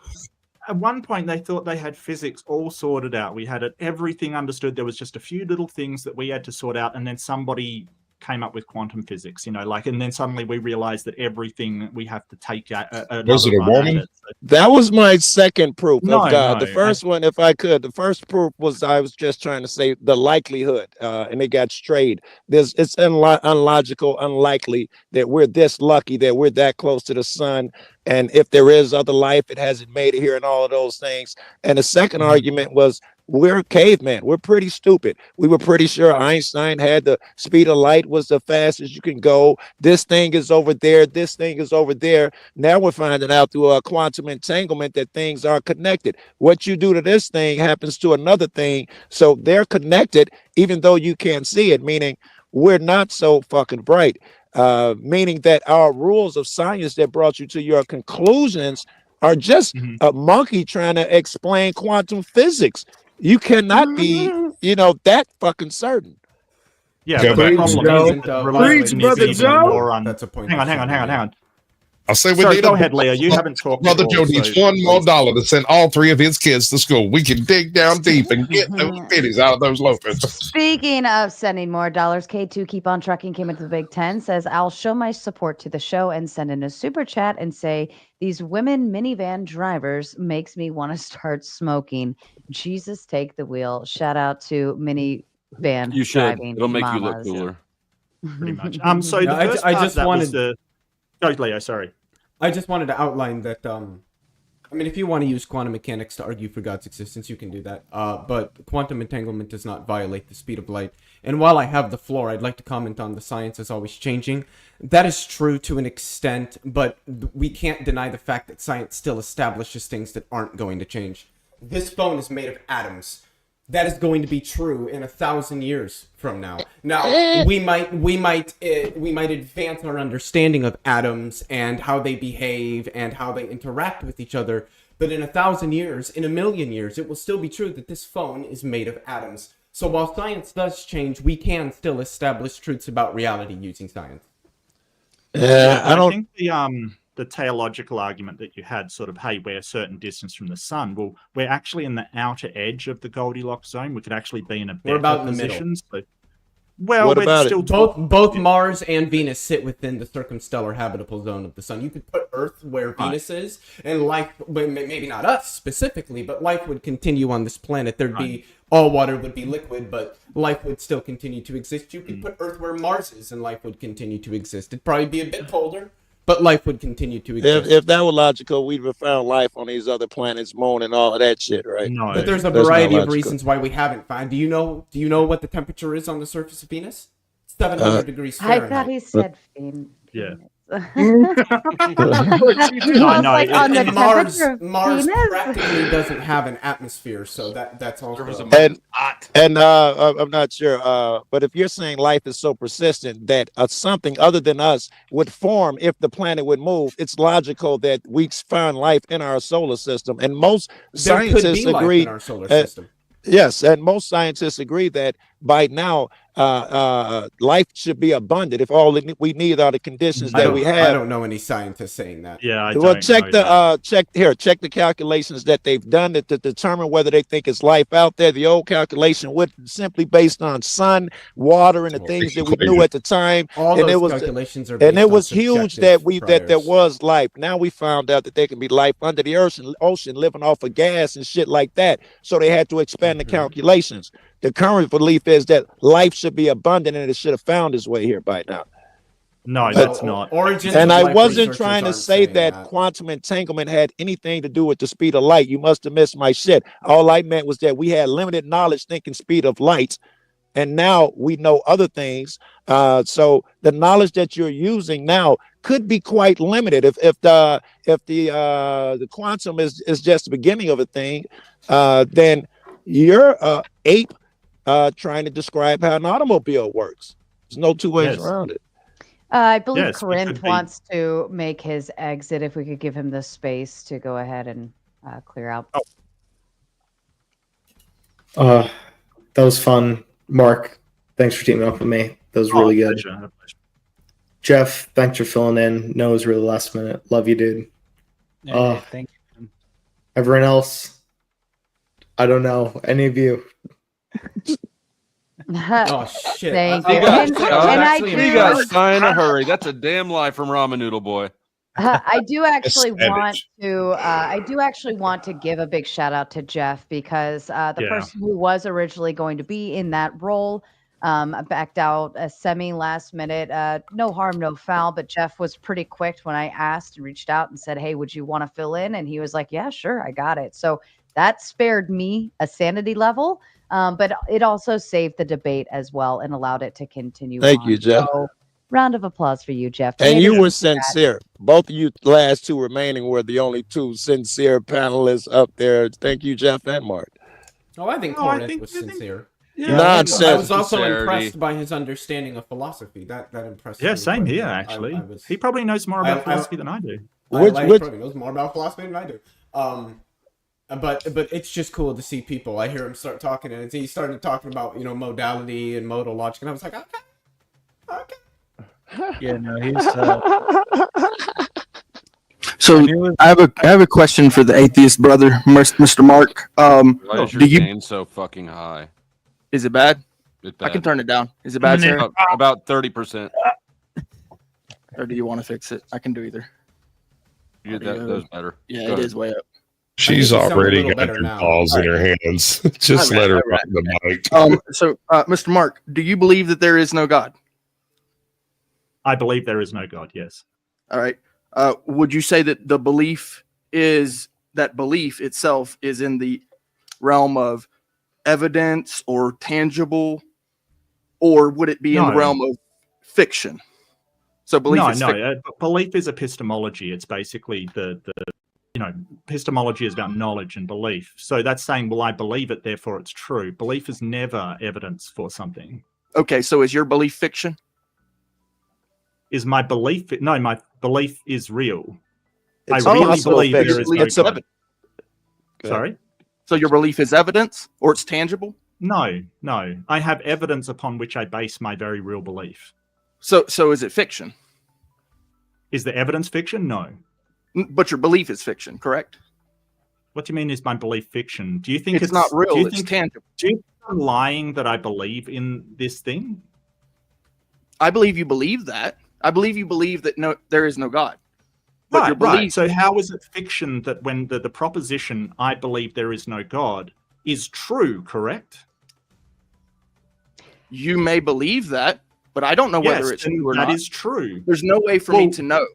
At one point, they thought they had physics all sorted out. We had everything understood. There was just a few little things that we had to sort out, and then somebody came up with quantum physics. And then suddenly we realized that everything we have to take Was it a woman? That was my second proof No, of God. no, The first one, if I could, the first proof was I was just trying to say the likelihood, and it got strayed. It's unlogical, unlikely that we're this lucky, that we're that close to the sun. And if there is other life, it hasn't made it here and all of those things. And the second argument was we're cavemen. We're pretty stupid. We were pretty sure Einstein had the speed of light was the fastest you can go. This thing is over there. This thing is over there. Now we're finding out through a quantum entanglement that things are connected. What you do to this thing happens to another thing. So they're connected, even though you can't see it, meaning we're not so fucking bright. Meaning that our rules of science that brought you to your conclusions are just a monkey trying to explain quantum physics. You cannot be, that fucking certain. Yeah, Go but the back. problem is that Joe. religion Preach, is brother even Joe. more That's a point. Hang on. I say we Sorry, need go a ahead, Leo. You haven't talked. Brother at Joe all, needs so one more please. dollar to send all 3 of his kids to school. We can dig down deep and get those pennies out of those loafers. Speaking of sending more dollars, K2 Keep On Trucking came into the Big Ten, says, I'll show my support to the show and send in a super chat and say, these women minivan drivers makes me want to start smoking. Jesus, take the wheel. Shout out to minivan You should. driving It'll make you look mamas. cooler. Pretty much. So No, the first I part just that wanted. was the. Go, Leo. Sorry. I just wanted to outline that. I mean, if you want to use quantum mechanics to argue for God's existence, you can do that. But quantum entanglement does not violate the speed of light. And while I have the floor, I'd like to comment on the science is always changing. That is true to an extent, but we can't deny the fact that science still establishes things that aren't going to change. This phone is made of atoms. That is going to be true in 1,000 years from now. Now, we might advance our understanding of atoms and how they behave and how they interact with each other. But in 1,000 years, in 1,000,000 years, it will still be true that this phone is made of atoms. So while science does change, we can still establish truths about reality using science. I think the teleological argument that you had, sort of, hey, we're a certain distance from the sun. Well, we're actually in the outer edge of the Goldilocks zone. We could actually be in a better We're about in the position. middle. So, well, What we're about still both Mars and Venus sit within the circumstellar habitable zone of the sun. You could put Earth where Venus is, and life, maybe not us specifically, but life would continue on this planet. There'd be all water would be liquid, but life would still continue to exist. You could put Earth where Mars is, and life would continue to exist. It'd probably be a bit colder, but life would continue to exist. If that were logical, we'd have found life on these other planets, moon, and all of that shit, right? No, But there's a That's not variety of logical. reasons why we haven't found. Do you know what the temperature is on the surface of Venus? 700 degrees I Fahrenheit. thought he said Venus. Yeah. No, Like on the Mars temperature of Mars Venus? practically doesn't have an atmosphere, so that's also And I'm not sure, but if you're saying life is so persistent that something other than us would form if the planet would move, it's logical that we find life in our solar system, and most There could be scientists life agree. in our solar system. Yes, and most scientists agree that by now life should be abundant if all we need are the conditions that we I have. don't know any scientists saying that. Yeah, Well, check the calculations that they've done to determine whether they think it's life out there. The old calculation was simply based on sun, water, and the things that we knew at the time. All and those it was calculations are and based it on was huge subjective that there priors. was life. Now we found out that there can be life under the ocean living off of gas and shit like that. So they had to expand the calculations. The current belief is that life should be abundant and it should have found its way here by now. No, that's not. And I wasn't trying to say that quantum entanglement had anything to do with the speed of light. You must have missed my shit. All I meant was that we had limited knowledge thinking speed of light, and now we know other things. So the knowledge that you're using now could be quite limited. If the quantum is just the beginning of a thing, then you're ape trying to describe how an automobile works. There's no two ways around it. I believe Yes, it Corinth could be. wants to make his exit. If we could give him the space to go ahead and clear out. That was fun. Mark, thanks for teaming up with me. That was really good. Pleasure. Jeff, thanks for filling in. No, it was really last minute. Love you, dude. Thank you. Everyone else, I don't know. Any of you? Oh shit! Thank You you. guys, And I you guys die in a hurry. That's a damn lie from Ramen Noodle Boy. I do actually Savage. want to give a big shout out to Jeff because the Yeah. person who was originally going to be in that role backed out a semi last minute. No harm, no foul, but Jeff was pretty quick when I asked and reached out and said, "Hey, would you want to fill in?" And he was like, "Yeah, sure, I got it." So that spared me a sanity level, but it also saved the debate as well and allowed it to continue. Thank on. you, Jeff. So, round of applause for you, Jeff. And made you it were into that. sincere. Both of you last two remaining were the only two sincere panelists up there. Thank you, Jeff and Mark. Oh, I think Corinth was sincere. Yeah. Nonsense. I was also Sincerity. impressed by his understanding of philosophy. That impressed me. Yeah, same quite a here, bit. actually. was- He probably knows more about I- philosophy than I do. He probably knows more about philosophy than I do. But it's just cool to see people. I hear him start talking, and he started talking about modality and modal logic, and I was like, okay. Yeah, no, he's So I have a question for the atheist brother, Mr. Mark. Why is your Do you gain so fucking high? is it bad? It's I can bad. turn it down. Is it bad, sir? About 30%. Or do you want to fix it? I can do either. You did that was better. Yeah, Go it ahead. is way up. She's you sound a already little got better your now. balls in her hands. Just let her rock the mic. So, Mr. Mark, do you believe that there is no God? I believe there is no God. Yes. All right. Would you say that the belief itself is in the realm of evidence or tangible, or would it be in the No. realm of fiction? So belief is fiction. Belief is epistemology. It's basically the epistemology is about knowledge and belief. So that's saying, well, I believe it, therefore it's true. Belief is never evidence for something. Okay, so is your belief fiction? Is my belief? No, my belief is real. It's I really possible believe fiction. there is no It's God. evidence. Sorry? So your belief is evidence, or it's tangible? No. I have evidence upon which I base my very real belief. So is it fiction? Is the evidence fiction? No. But your belief is fiction, correct? What do you mean is my belief fiction? Do you think It's not real, Do you it's think, tangible. Do you think I'm lying that I believe in this thing? I believe you believe that. I believe you believe that there is no God. But your Right. belief, So how is it fiction that when the proposition I believe there is no God is true, correct? you may believe that, but I don't know whether Yes, it's and true or that not. is true. There's no way for me to know.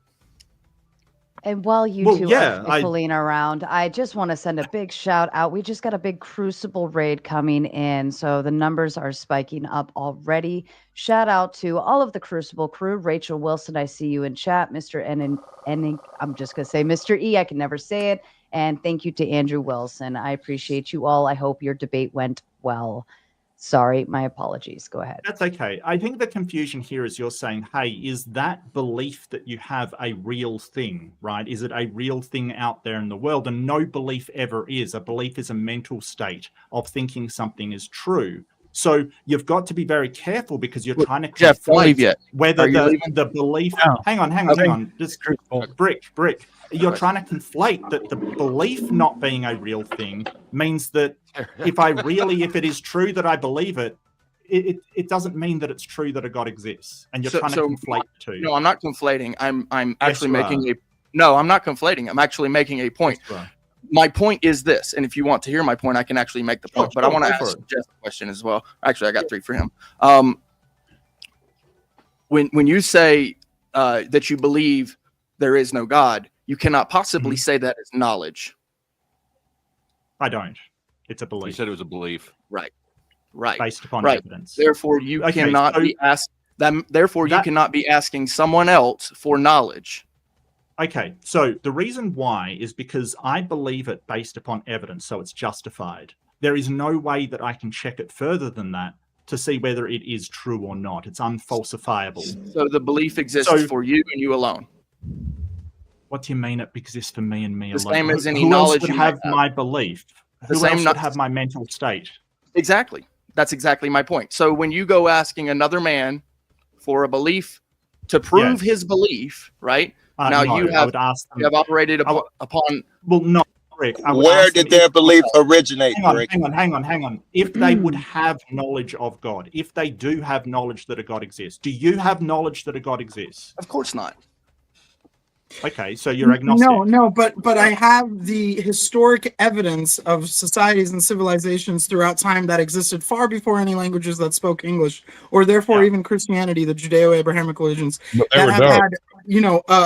And while you Well, two yeah, are fooling around, I just want to send a big shout out. We just got a big Crucible raid coming in, so the numbers are spiking up already. Shout out to all of the Crucible crew. Rachel Wilson, I see you in chat. Mr. Enning, I'm just going to say Mr. E, I can never say it. And thank you to Andrew Wilson. I appreciate you all. I hope your debate went well. Sorry, my apologies. Go ahead. That's okay. I think the confusion here is you're saying, hey, is that belief that you have a real thing, right? Is it a real thing out there in the world? And no belief ever is. A belief is a mental state of thinking something is true. So you've got to be very careful because you're trying to Jeff, don't leave conflate yet. whether Are you leaving? the belief. No. Hang on. Just brick. You're trying to conflate that the belief not being a real thing means that if it is true that I believe it, it doesn't mean that it's true that a God exists. And you're trying to conflate the two. No, I'm not conflating. I'm actually you making are. No, I'm not conflating. I'm actually making a point. Yes, you are. My point is this, and if you want to hear my point, I can actually make the point. But I want to go for ask it. Jeff a question as well. Actually, I got three for him. When you say that you believe there is no God, you cannot possibly say that as knowledge. I don't. It's a belief. You said it was a belief. Right. Based upon Right. evidence. Therefore, you Okay, cannot so be asked. Therefore, you cannot be asking someone else for knowledge. Okay, so the reason why is because I believe it based upon evidence, so it's justified. There is no way that I can check it further than that to see whether it is true or not. It's unfalsifiable. So the belief exists So- for you and you alone. What do you mean it exists for me and me The alone? same as any Who else knowledge would you might have have. my belief? The Who same else no- would have my mental state? Exactly. That's exactly my point. So when you go asking another man for a belief to prove Yes. his belief, right? No, now I you have would ask them- you have operated upon. Well, no, Rick. I would Where ask did them their if- belief originate, Hang on, Rick? hang on. If they would have knowledge of God, if they do have knowledge that a God exists, do you have knowledge that a God exists? Of course not. Okay, so you're agnostic. No, but I have the historic evidence of societies and civilizations throughout time that existed far before any languages that spoke English, or therefore even Christianity, the Judeo-Abrahamic religions But they that were have dumb. had,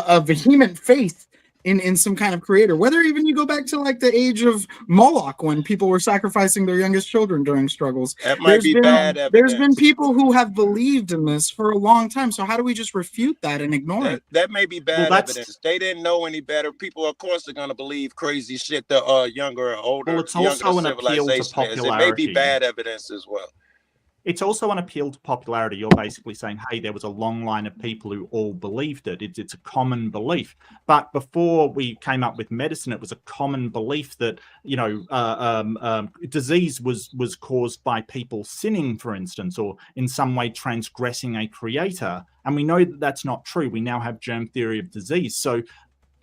a vehement faith in some kind of creator. Whether even you go back to like the age of Moloch when people were sacrificing their youngest children during struggles. That might be bad There's been evidence. people who have believed in this for a long time. So how do we just refute that and ignore it? That may be bad that's- evidence. They didn't know any better. People, of course, are going to believe crazy shit. The younger or older, Well, it's younger also an appeal to civilization is. It may be popularity. bad evidence as well. It's also an appeal to popularity. You're basically saying, hey, there was a long line of people who all believed it. It's a common belief. But before we came up with medicine, it was a common belief that, disease was caused by people sinning, for instance, or in some way transgressing a creator. And we know that that's not true. We now have germ theory of disease. So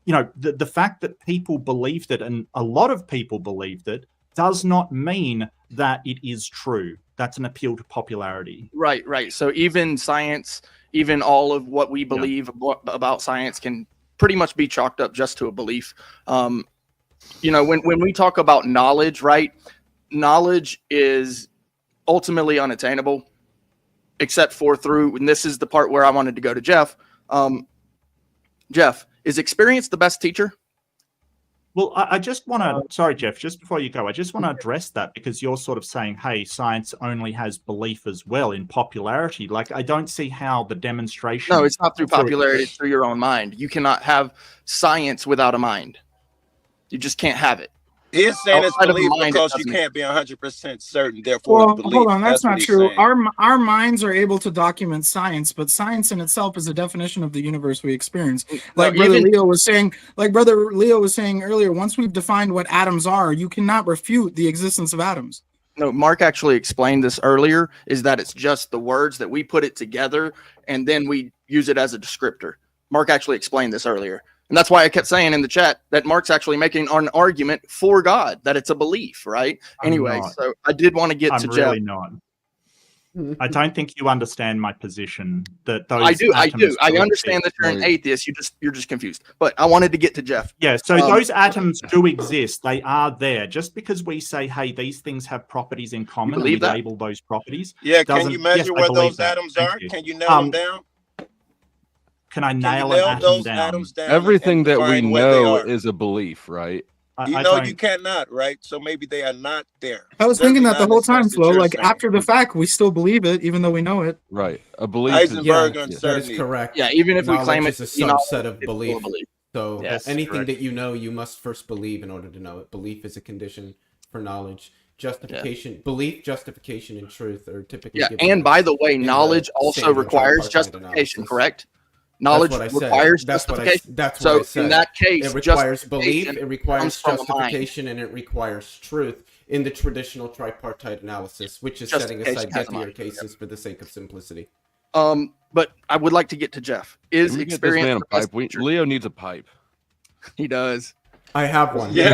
the fact that people believed it, and a lot of people believed it, does not mean that it is true. That's an appeal to popularity. Right. So even science, even all of what we believe about science can pretty much be chalked up just to a belief. When we talk about knowledge, right? Knowledge is ultimately unattainable, except for through, and this is the part where I wanted to go to Jeff. Jeff, is experience the best teacher? Well, I just want to, sorry, Jeff, just before you go, I just want to address that, because you're sort of saying, hey, science only has belief as well in popularity. Like, I don't see how the demonstration. No, it's not through popularity, it's through your own mind. You cannot have science without a mind. You just can't have it. He is saying it's Outside of belief mind, it because you doesn't- can't be 100% certain. Therefore, Well, it's belief. hold on, that's not what he's true. saying. Our minds are able to document science, but science in itself is a definition of the universe we experience. Like Brother Leo was saying earlier, once we've defined what atoms are, you cannot refute the existence of atoms. No, Mark actually explained this earlier, is that it's just the words that we put it together and then we use it as a descriptor. Mark actually explained this earlier. And that's why I kept saying in the chat that Mark's actually making an argument for God, that it's a belief, right? Anyway, not. so I did want to get to really Jeff. not. I don't think you understand my position. That those I do. atoms I do understand that exist. you're an atheist. You're just confused. But I wanted to get to Jeff. Yeah, so those atoms do exist. They are there. Just because we say, hey, these things have properties in common, and we believe that? label those properties. Yeah, can doesn't- you measure yes, I where believe those that. atoms Thank are? you. Can you nail them down? Can I Can nail you an nail atom those down? atoms down? Everything and that we define where they know are? is a belief, right? I You know don't- you cannot, right? So maybe they are not there. I was thinking that the Certainly whole not time, as Flo. you're Like saying. after the fact, we still believe it, even though we know it. Right. A belief Heisenberg is uncertainty. That is correct. Yeah, even if we Knowledge claim is it, a subset of belief. belief. So Yes, anything correct. that you know, you must first believe in order to know it. Belief is a condition for knowledge. Justification, belief, justification, and truth are typically Yeah, given and by the way, in the knowledge also standard requires tripartite justification, analysis. correct? Knowledge That's what I said. requires That's what I, justification. that's So what I said. in that case, it requires belief, justification it requires comes from the mind. justification, and it requires truth in the traditional tripartite analysis, which is setting aside Justification has a gettier mind. cases for the sake of simplicity. But I would like to get to Jeff. Is Can we get this experience man a the best pipe? teacher? Leo needs a pipe. He does. I have one. Yeah.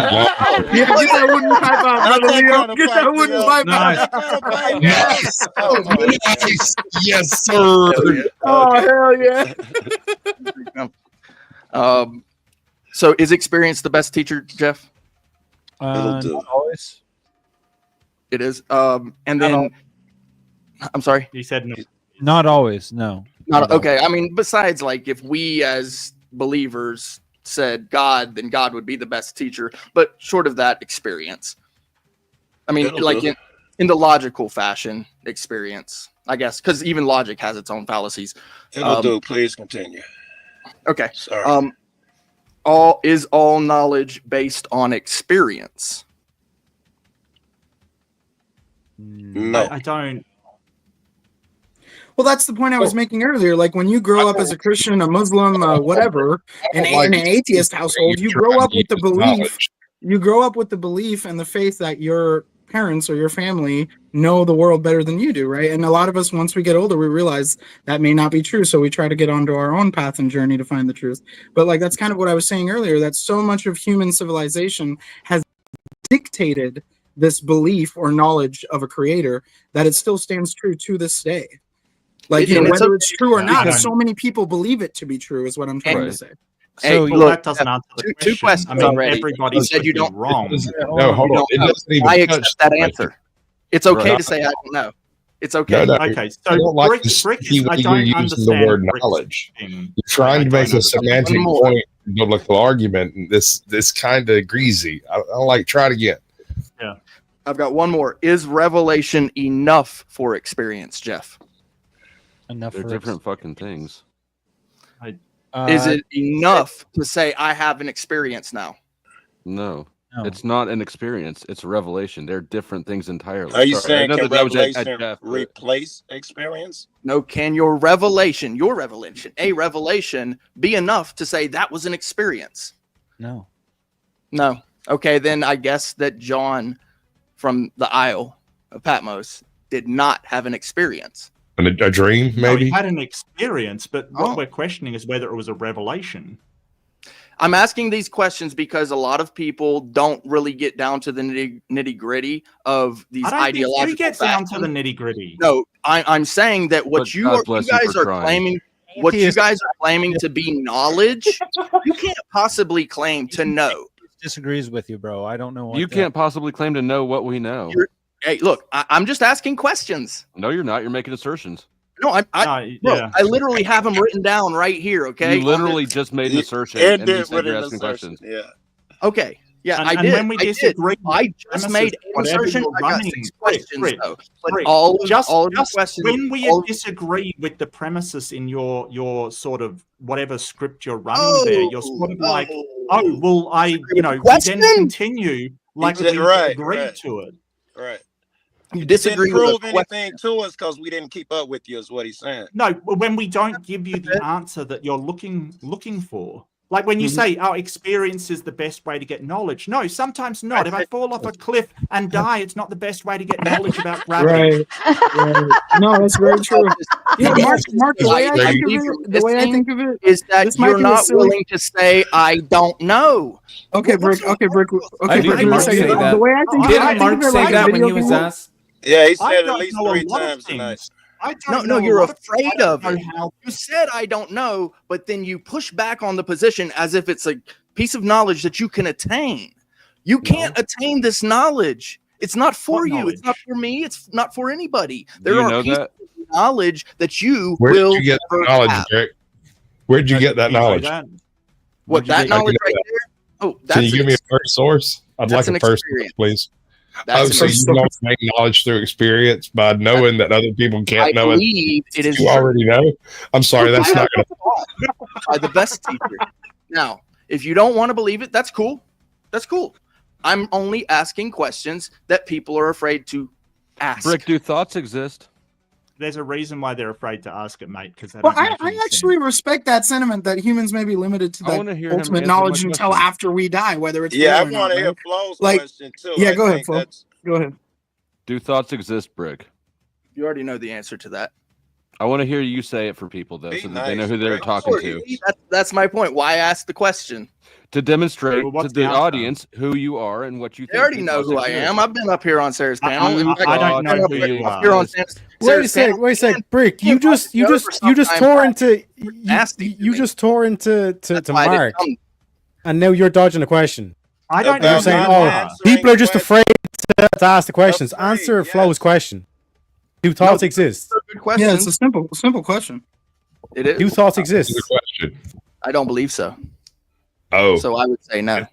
Yeah, get that wooden pipe out, Not Brother that Leo. kind of Get that pipe, wooden Leo. pipe Nice. out. That kind of pipe. Yes. Oh, Nice. Yes, sir. Oh, hell yeah. So is experience the best teacher, Jeff? It'll do. Not always. It is. And then I'm sorry. You said no. Not always. No. Not okay. I mean, besides, like, if we as believers said God, then God would be the best teacher. But short of that, experience. I mean, It'll like do. in the logical fashion, experience, I guess, because even logic has its own fallacies. It'll do. Please continue. Okay. Sorry. All knowledge based on experience? No. I don't. Well, that's the point I was making earlier. Like when you grow up as a Christian, a Muslim, whatever, in an atheist household, you grow up with the belief. You grow up with the belief and the faith that your parents or your family know the world better than you do, right? And a lot of us, once we get older, we realize that may not be true. So we try to get onto our own path and journey to find the truth. But like that's kind of what I was saying earlier. That so much of human civilization has dictated this belief or knowledge of a creator that it still stands true to this day. Like, you know, whether it's true or not, so many people believe it to be true is what I'm trying to say. Hey, Well, look, that doesn't answer the two questions I mean, already. everybody You said you could be don't wrong. No, hold on. It doesn't even I touch accept that the answer. It's okay Right. to say I don't know. It's okay. No, Okay, so I don't like Brick- the Brick is- sticky I way don't you're using the understand word Brick's knowledge. thing. You're trying to make a understand. semantic One more. point, biblical argument, and this kind of greasy. I don't like. Try it again. Yeah. I've got one more. Is revelation enough for experience, Jeff? Enough They're for different fucking things. Is it enough to say I have an experience now? No. No. It's not an experience. It's a revelation. They're different things entirely. Are you Sorry, I saying know can that was at revelation Jeff, but- replace experience? No, can a revelation be enough to say that was an experience? No. No. Okay, then I guess that John from the Isle of Patmos did not have an experience. And a dream, No, maybe. he had an experience, but what Oh. we're questioning is whether it was a revelation. I'm asking these questions because a lot of people don't really get down to the nitty gritty of these I don't think ideological you get down to factions. the nitty gritty. No, I'm saying that what But you God are, you bless you guys for are trying. claiming, what you guys are claiming to be knowledge, you can't possibly claim to know. Disagrees with you, bro. I don't know. What You can't possibly claim to know what we know. Hey, look, I'm just asking questions. No, you're not. You're making assertions. No, bro, yeah. I literally have them written down right here. Okay, You literally just made an assertion, and you said you're asking questions. Yeah. Okay. Yeah, And- I and did. when we I did. disagree, I just premises, made an whatever assertion. you're I got running, 6 Rick, questions Rick, though. But Rick, all of just the questions. when we all- disagree with the premises in your sort of whatever script you're running there, you're sort of like, oh, well, we then continue like we agreed to it. Right. You disagree disagree with prove a anything to us because we didn't keep up with you, is what he's saying. No, when we don't give you the answer that you're looking for. Like when you say, "Our experience is the best way to get knowledge." No, sometimes not. If I fall off a cliff and die, it's not the best way to get knowledge about gravity. No, that's very true. Yeah, Mark, the way I think of it, is that this might you're be a not silly- willing to say I don't know. Okay, Brick. Okay, Brick. I Okay, did Brick. Mark say say that. The way I think. Didn't I think Mark of it say like that a when video he was game. asked? Yeah, he I said at don't least know a 3 lot of times tonight. No, you're afraid of it. You said I don't know, but then you push back on the position as if it's a piece of knowledge that you can attain. You can't attain this knowledge. It's not for you. It's not for me. It's not for anybody. There you are know pieces that? of knowledge that you Where will did you get that never knowledge, have. Rick? Where'd you get that knowledge? What, that knowledge right there? Oh, that's Can you give an me a first source? I'd like that's a an first experience. source, please. That's an So you experience. don't make knowledge through experience by knowing that other people can't I know it. believe it is You true. already know. I'm sorry, that's not going to. By the best teacher. Now, if you don't want to believe it, that's cool. That's cool. I'm only asking questions that people are afraid to ask. Brick, do thoughts exist? There's a reason why they're afraid to ask it, mate. Because Well, I actually respect that sentiment that humans may be limited to I wanna that hear him ultimate answer my knowledge until question. after we die, whether it's Yeah, I real or not, want to hear right? Flo's Like, question too. yeah, I go ahead, think Flo. that's- Go ahead. Do thoughts exist, Brick? You already know the answer to that. I want to hear you say it for people, though, so that they know who they're talking to. That's my point. Why ask the question? To demonstrate Well, to what's the the outcome? audience who you are and what you think. They already do know thoughts who I exist. am. I've been up here on Sarah's panel. In fact, I don't I've know been who up you up here are. on Sarah's Wait a sec, Brick. You just tore into you just tore into to why I didn't Mark, come. and now you're dodging the question. I And you're saying, "Oh, people are just afraid to ask the questions." Answer Flo's question. Do thoughts exist? Yeah, it's a simple question. It is. Do thoughts exist? Question. I don't believe so. Oh, So I would say no.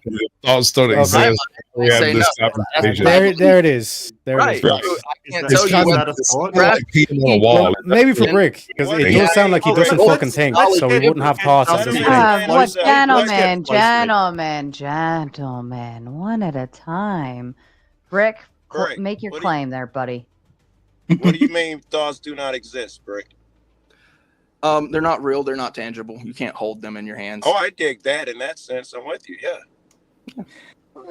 thoughts don't Okay. exist. We have Say this no. conversation. There it is. There Right. it is. So I can't It's tell you kind whether of it's like peeing on a wall. Maybe for Brick, because it does sound like he doesn't fucking think, so he wouldn't have thoughts at this point. What gentlemen, one at a time. Brick, Brick, make your what do you- claim there, buddy. What do you mean thoughts do not exist, Brick? They're not real. They're not tangible. You can't hold them in your hands. Oh, I dig that in that sense. I'm with you. Yeah.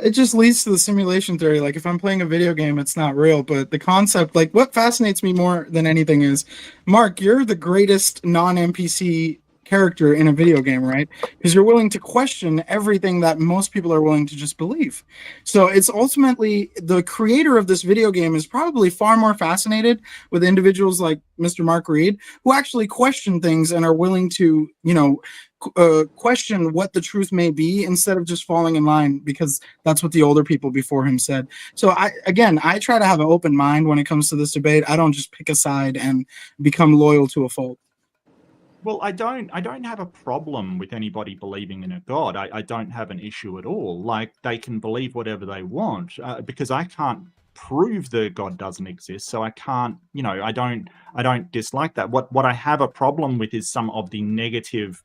It just leads to the simulation theory. Like if I'm playing a video game, it's not real, but the concept, like what fascinates me more than anything is, Mark, you're the greatest non-NPC character in a video game, right? Because you're willing to question everything that most people are willing to just believe. So it's ultimately the creator of this video game is probably far more fascinated with individuals like Mr. Mark Reed, who actually question things and are willing to, question what the truth may be instead of just falling in line, because that's what the older people before him said. So I try to have an open mind when it comes to this debate. I don't just pick a side and become loyal to a fault. Well, I don't have a problem with anybody believing in a god. I don't have an issue at all. Like they can believe whatever they want because I can't prove the god doesn't exist. So I can't, I don't dislike that. What I have a problem with is some of the negative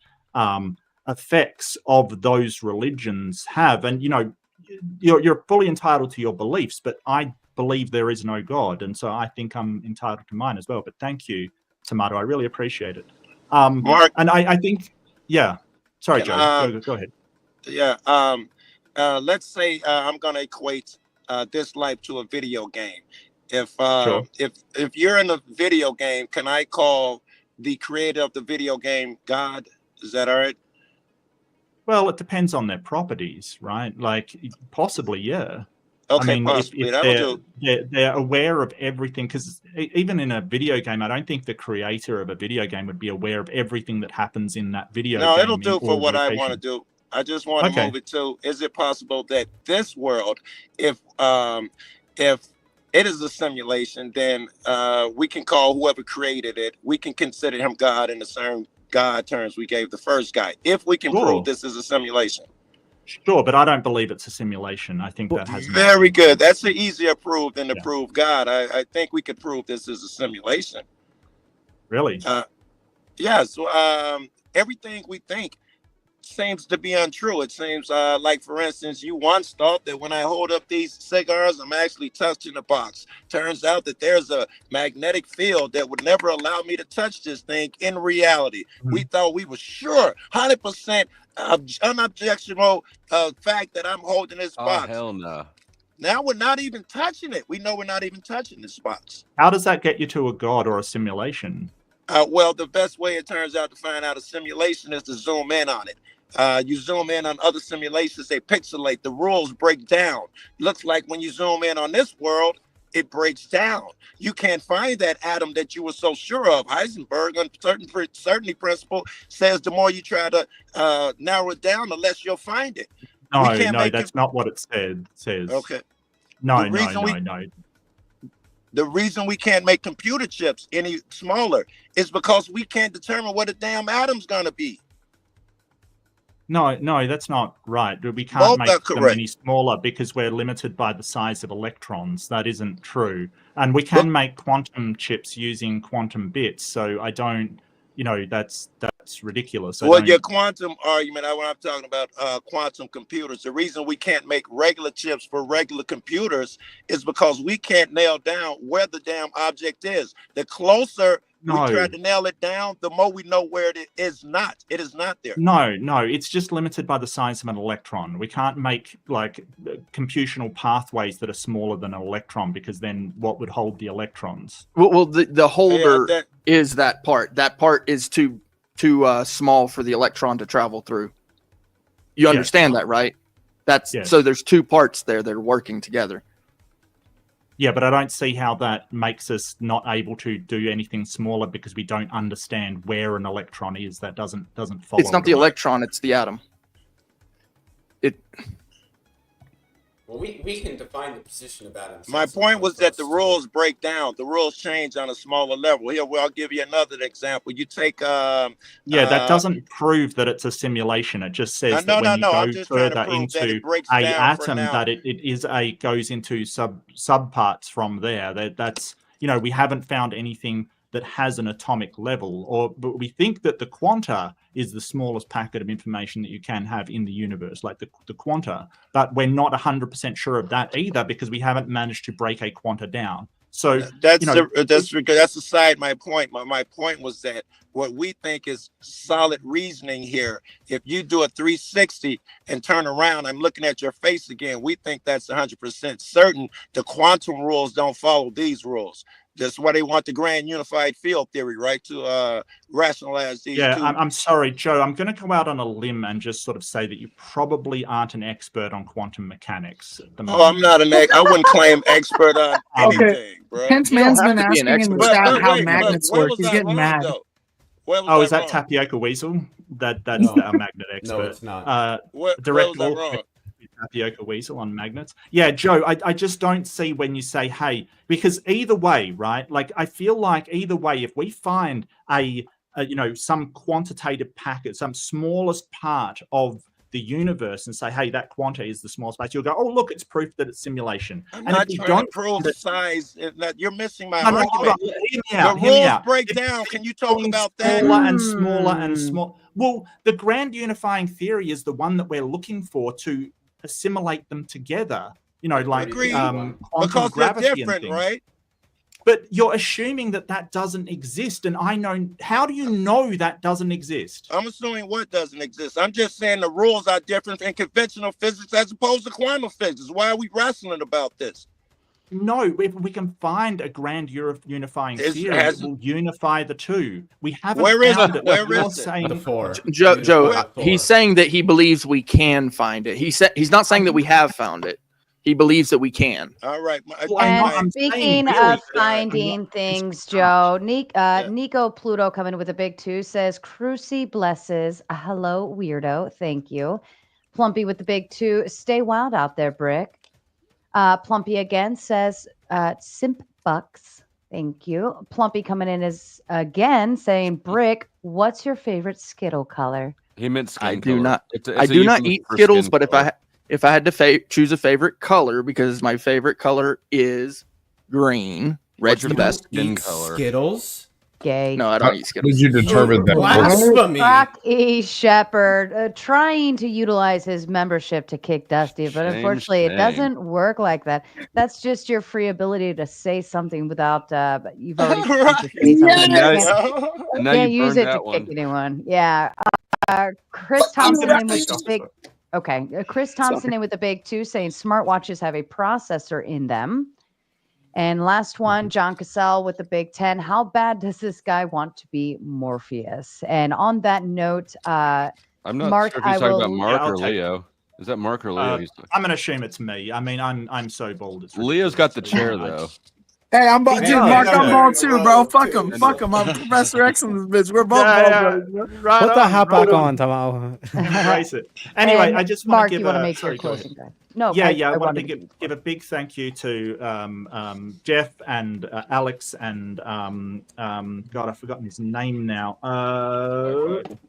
effects of those religions have. And you're fully entitled to your beliefs, but I believe there is no god, and so I think I'm entitled to mine as well. But thank you, Tomato. I really appreciate it. Mark, and I think, yeah. Sorry, Can, Joe. Go ahead. Yeah. Let's say I'm gonna equate this life to a video game. Sure. If you're in a video game, can I call the creator of the video game God? Is that all right? Well, it depends on their properties, right? Like possibly, yeah. Okay, I mean, possibly. if That'll they're aware of everything, because even in a video game, I don't think the creator of a video game would be aware of everything that happens in that video No, game it'll in do for all what I want to locations. do. I just want to Okay. move it to, is it possible that this world, if it is a simulation, then we can call whoever created it, we can consider him God in the same God terms we gave the first guy, if we can Sure. prove this is a simulation. Sure, but I don't believe it's a simulation. I think that has Very good. That's an easier proof than to prove God. I think we could prove this is a simulation. Really. Yes. Everything we think seems to be untrue. It seems like, for instance, you once thought that when I hold up these cigars, I'm actually touching the box. Turns out that there's a magnetic field that would never allow me to touch this thing in reality. We thought we were sure, 100% unobjectionable fact that I'm holding this Oh box. hell no. Now we're not even touching it. We know we're not even touching this box. How does that get you to a god or a simulation? Well, the best way it turns out to find out a simulation is to zoom in on it. You zoom in on other simulations, they pixelate, the rules break down. Looks like when you zoom in on this world, it breaks down. You can't find that atom that you were so sure of. Heisenberg, on certainty principle, says the more you try to narrow it down, the less you'll find it. No, We can't no, make that's not what it says. Okay. No, The reason no. The reason we can't make computer chips any smaller is because we can't determine what a damn atom's gonna be. No, that's not right. We Both can't are make them correct. any smaller because we're limited by the size of electrons. That isn't true. And we can make quantum chips using quantum bits. So I don't, that's ridiculous. I Well, don't- your quantum argument, when I'm talking about quantum computers, the reason we can't make regular chips for regular computers is because we can't nail down where the damn object is. The closer No. we try to nail it down, the more we know where it is not. It is not there. No, it's just limited by the size of an electron. We can't make computational pathways that are smaller than an electron because then what would hold the electrons? Well, the holder that- is that part. That part is too small for the electron to travel through. You understand that, right? Yes. So there's two parts there that are working together. Yeah, but I don't see how that makes us not able to do anything smaller because we don't understand where an electron is. That doesn't follow. It's not the electron, it's the atom. Well, we can define the position of atoms. My point was that the rules break down. The rules change on a smaller level. Here, I'll give you another example. You take that doesn't prove that it's a simulation. It just says no, that when no, you I'm go just trying to further prove that into it breaks a down for atom, now. that it goes into subparts from there. That's we haven't found anything that has an atomic level, but we think that the quanta is the smallest packet of information that you can have in the universe, like the quanta. But we're not 100% sure of that either because we haven't managed to break a quanta down. So that's aside my point. My point was that what we think is solid reasoning here. If you do a 360 and turn around, I'm looking at your face again. We think that's 100% certain. The quantum rules don't follow these rules. That's why they want the grand unified field theory, right? To rationalize these two. I'm sorry, Joe. I'm going to go out on a limb and just sort of say that you probably aren't an expert on quantum mechanics at the moment. Oh, I'm not I wouldn't claim expert on anything, bro. Hence, man's been asking in the chat how wait, magnets where work. was He's I getting wrong, mad. though? Where was Oh, I is that wrong? Tapioca Weasel? That's No. our magnet expert. No, it's not. Where Direct was I Law wrong? Tapioca Weasel on magnets. Yeah, Joe, I just don't see when you say, hey, because either way, right? Like, I feel like either way, if we find some quantitative packet, some smallest part of the universe and say, hey, that quanta is the smallest part, you'll go, oh, look, it's proof that it's simulation. I'm And not if you trying don't to prove find it- size. You're missing my No, hold argument. on, hear me The out, hear me rules out. break If down. Can you talk going about that? smaller and smaller and small. Well, the grand unifying theory is the one that we're looking for to assimilate them together. Like Agreed. quantum Because they're gravity and different, things. right? But you're assuming that doesn't exist, and I know. How do you know that doesn't exist? I'm assuming what doesn't exist. I'm just saying the rules are different in conventional physics as opposed to quantum physics. Why are we wrestling about this? No, if we can find a grand unifying It's- theory, has- it will unify the two. We haven't Where is found it? it. Where You're is it? saying The four. Joe, he's saying that he believes we can find it. He's not saying that we have found it. He believes that we can. All right. And speaking of finding things, Joe, Nico Pluto coming with a big 2 says, Cruci blesses. Hello, weirdo. Thank you. Plumpy with the big 2. Stay wild out there, Brick. Plumpy again says, Simp Bucks. Thank you. Plumpy coming in is again saying, Brick, what's your favorite Skittle color? He meant skin I color. do not. It's I a do not euphemism eat for Skittles, skin but color. if I had to choose a favorite color, because my favorite color is green. Red's the best. Eat Skittles. Gay. No, I don't eat Skittles. Did you determine that? Blasphemy. Brock E. Shepard trying to utilize his membership to kick Dusty, but Shame, unfortunately, it shame. doesn't work like that. That's just your free ability to say something without you've already used to say something. Yes. You And now can't you use burned it to that kick one. anyone. Yeah. Chris Thompson in with the big. Okay, Chris Thompson in with the big 2 saying smartwatches have a processor in them. And last one, John Cassell with the big 10. How bad does this guy want to be Morpheus? And on that note, I'm not Mark, sure if he's I talking will. about Mark I'll or take it. Leo. Is that Mark or Leo? I'm gonna assume it's me. I mean, I'm so bold. It's Leo's got the ridiculous. chair though. Hey, I'm bald. Yeah, Dude, Mark, yeah, I'm yeah. bald too, bro. Fuck him. Fuck him. I'm Professor X in this bitch. We're both bald brothers, bro. Right Put the hat back right on, Tomo. Embrace it. Anyway, And I just Mark, want to give you want to a make sorry, your go ahead. closing guide? No, Yeah, I I wanted wanted to give a big thank you to Jeff and Alex and God, I've forgotten his name now.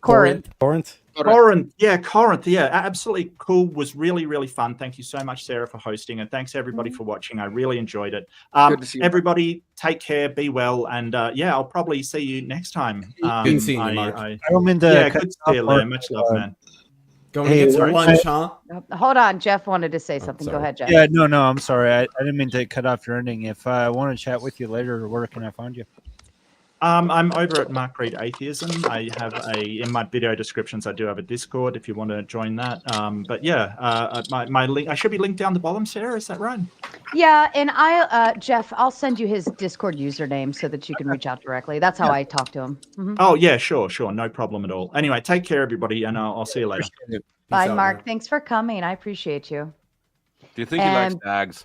Corinth. Corinth, yeah, absolutely cool. Was really, really fun. Thank you so much, Sarah, for hosting, and thanks everybody for watching. I really enjoyed it. Good to see you. Everybody, take care, be well, and yeah, I'll probably see you next time. Good seeing you, Mark. I don't mean to Yeah, cut good to you see you, off, Leo. Mark, Much love, man. Going Hey, to get some sorry. lunch, huh? Hold on, Jeff wanted to say something. Go sorry. ahead, Jeff. Yeah, no, I'm sorry. I didn't mean to cut off your ending. If I want to chat with you later, where can I find you? I'm over at Mark Reed Atheism. I have in my video descriptions, I do have a Discord if you want to join that. But yeah, my link, I should be linked down the bottom, Sarah, is that right? Yeah, and Jeff, I'll send you his Discord username so that you can reach out directly. That's how I talk to him. Mhm. Oh yeah, sure, no problem at all. Anyway, take care, everybody, and I'll see you later. Bye, Mark. Thanks for coming. I appreciate you. Do you think he likes And- bags?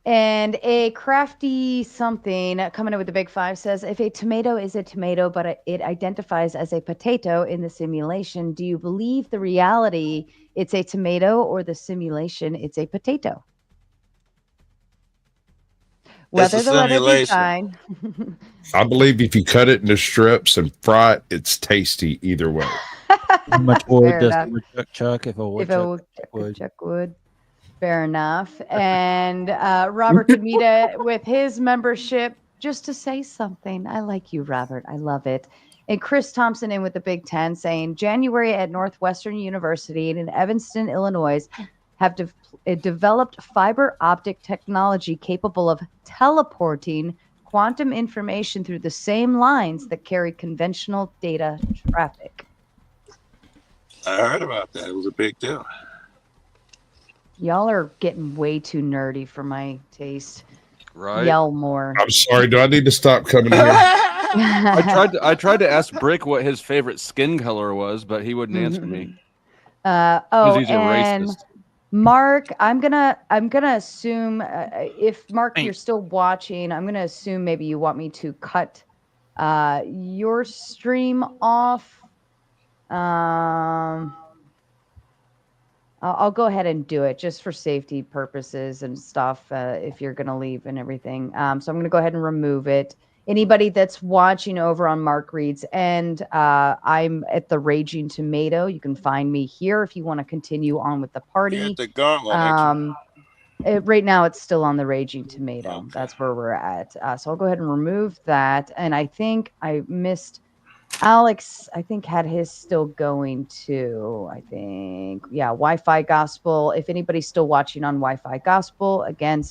And a crafty something coming in with the big 5 says, if a tomato is a tomato, but it identifies as a potato in the simulation, do you believe the reality it's a tomato or the simulation it's a potato? Whether the weather be fine. I believe if you cut it into strips and fry it, it's tasty either way. How much wood Fair does enough. the woodchuck chuck if a If a woodchuck would? woodchuck would. Fair enough. And Robert Kamita with his membership, just to say something. I like you, Robert. I love it. And Chris Thompson in with the Big 10 saying January at Northwestern University in Evanston, Illinois, have developed fiber optic technology capable of teleporting quantum information through the same lines that carry conventional data traffic. I heard about that. It was a big deal. Y'all are getting way too nerdy for my taste. Right. Yell more. I'm sorry. Do I need to stop coming here? I tried to ask Brick what his favorite skin color was, but he wouldn't answer me. Oh, he's a and racist. Mark, I'm gonna assume if Mark you're still watching, I'm gonna assume maybe you want me to cut your stream off. I'll go ahead and do it just for safety purposes and stuff. If you're gonna leave and everything, so I'm gonna go ahead and remove it. Anybody that's watching over on Mark Reed's end, I'm at the Raging Tomato. You can find me here if you want to continue on with the party. The gauntlet. Right now, it's still on the Raging Tomato. Okay. That's where we're at. So I'll go ahead and remove that. And I think I missed Alex. I think had his still going too. I think, yeah, Wi-Fi Gospel. If anybody's still watching on Wi-Fi Gospel, again.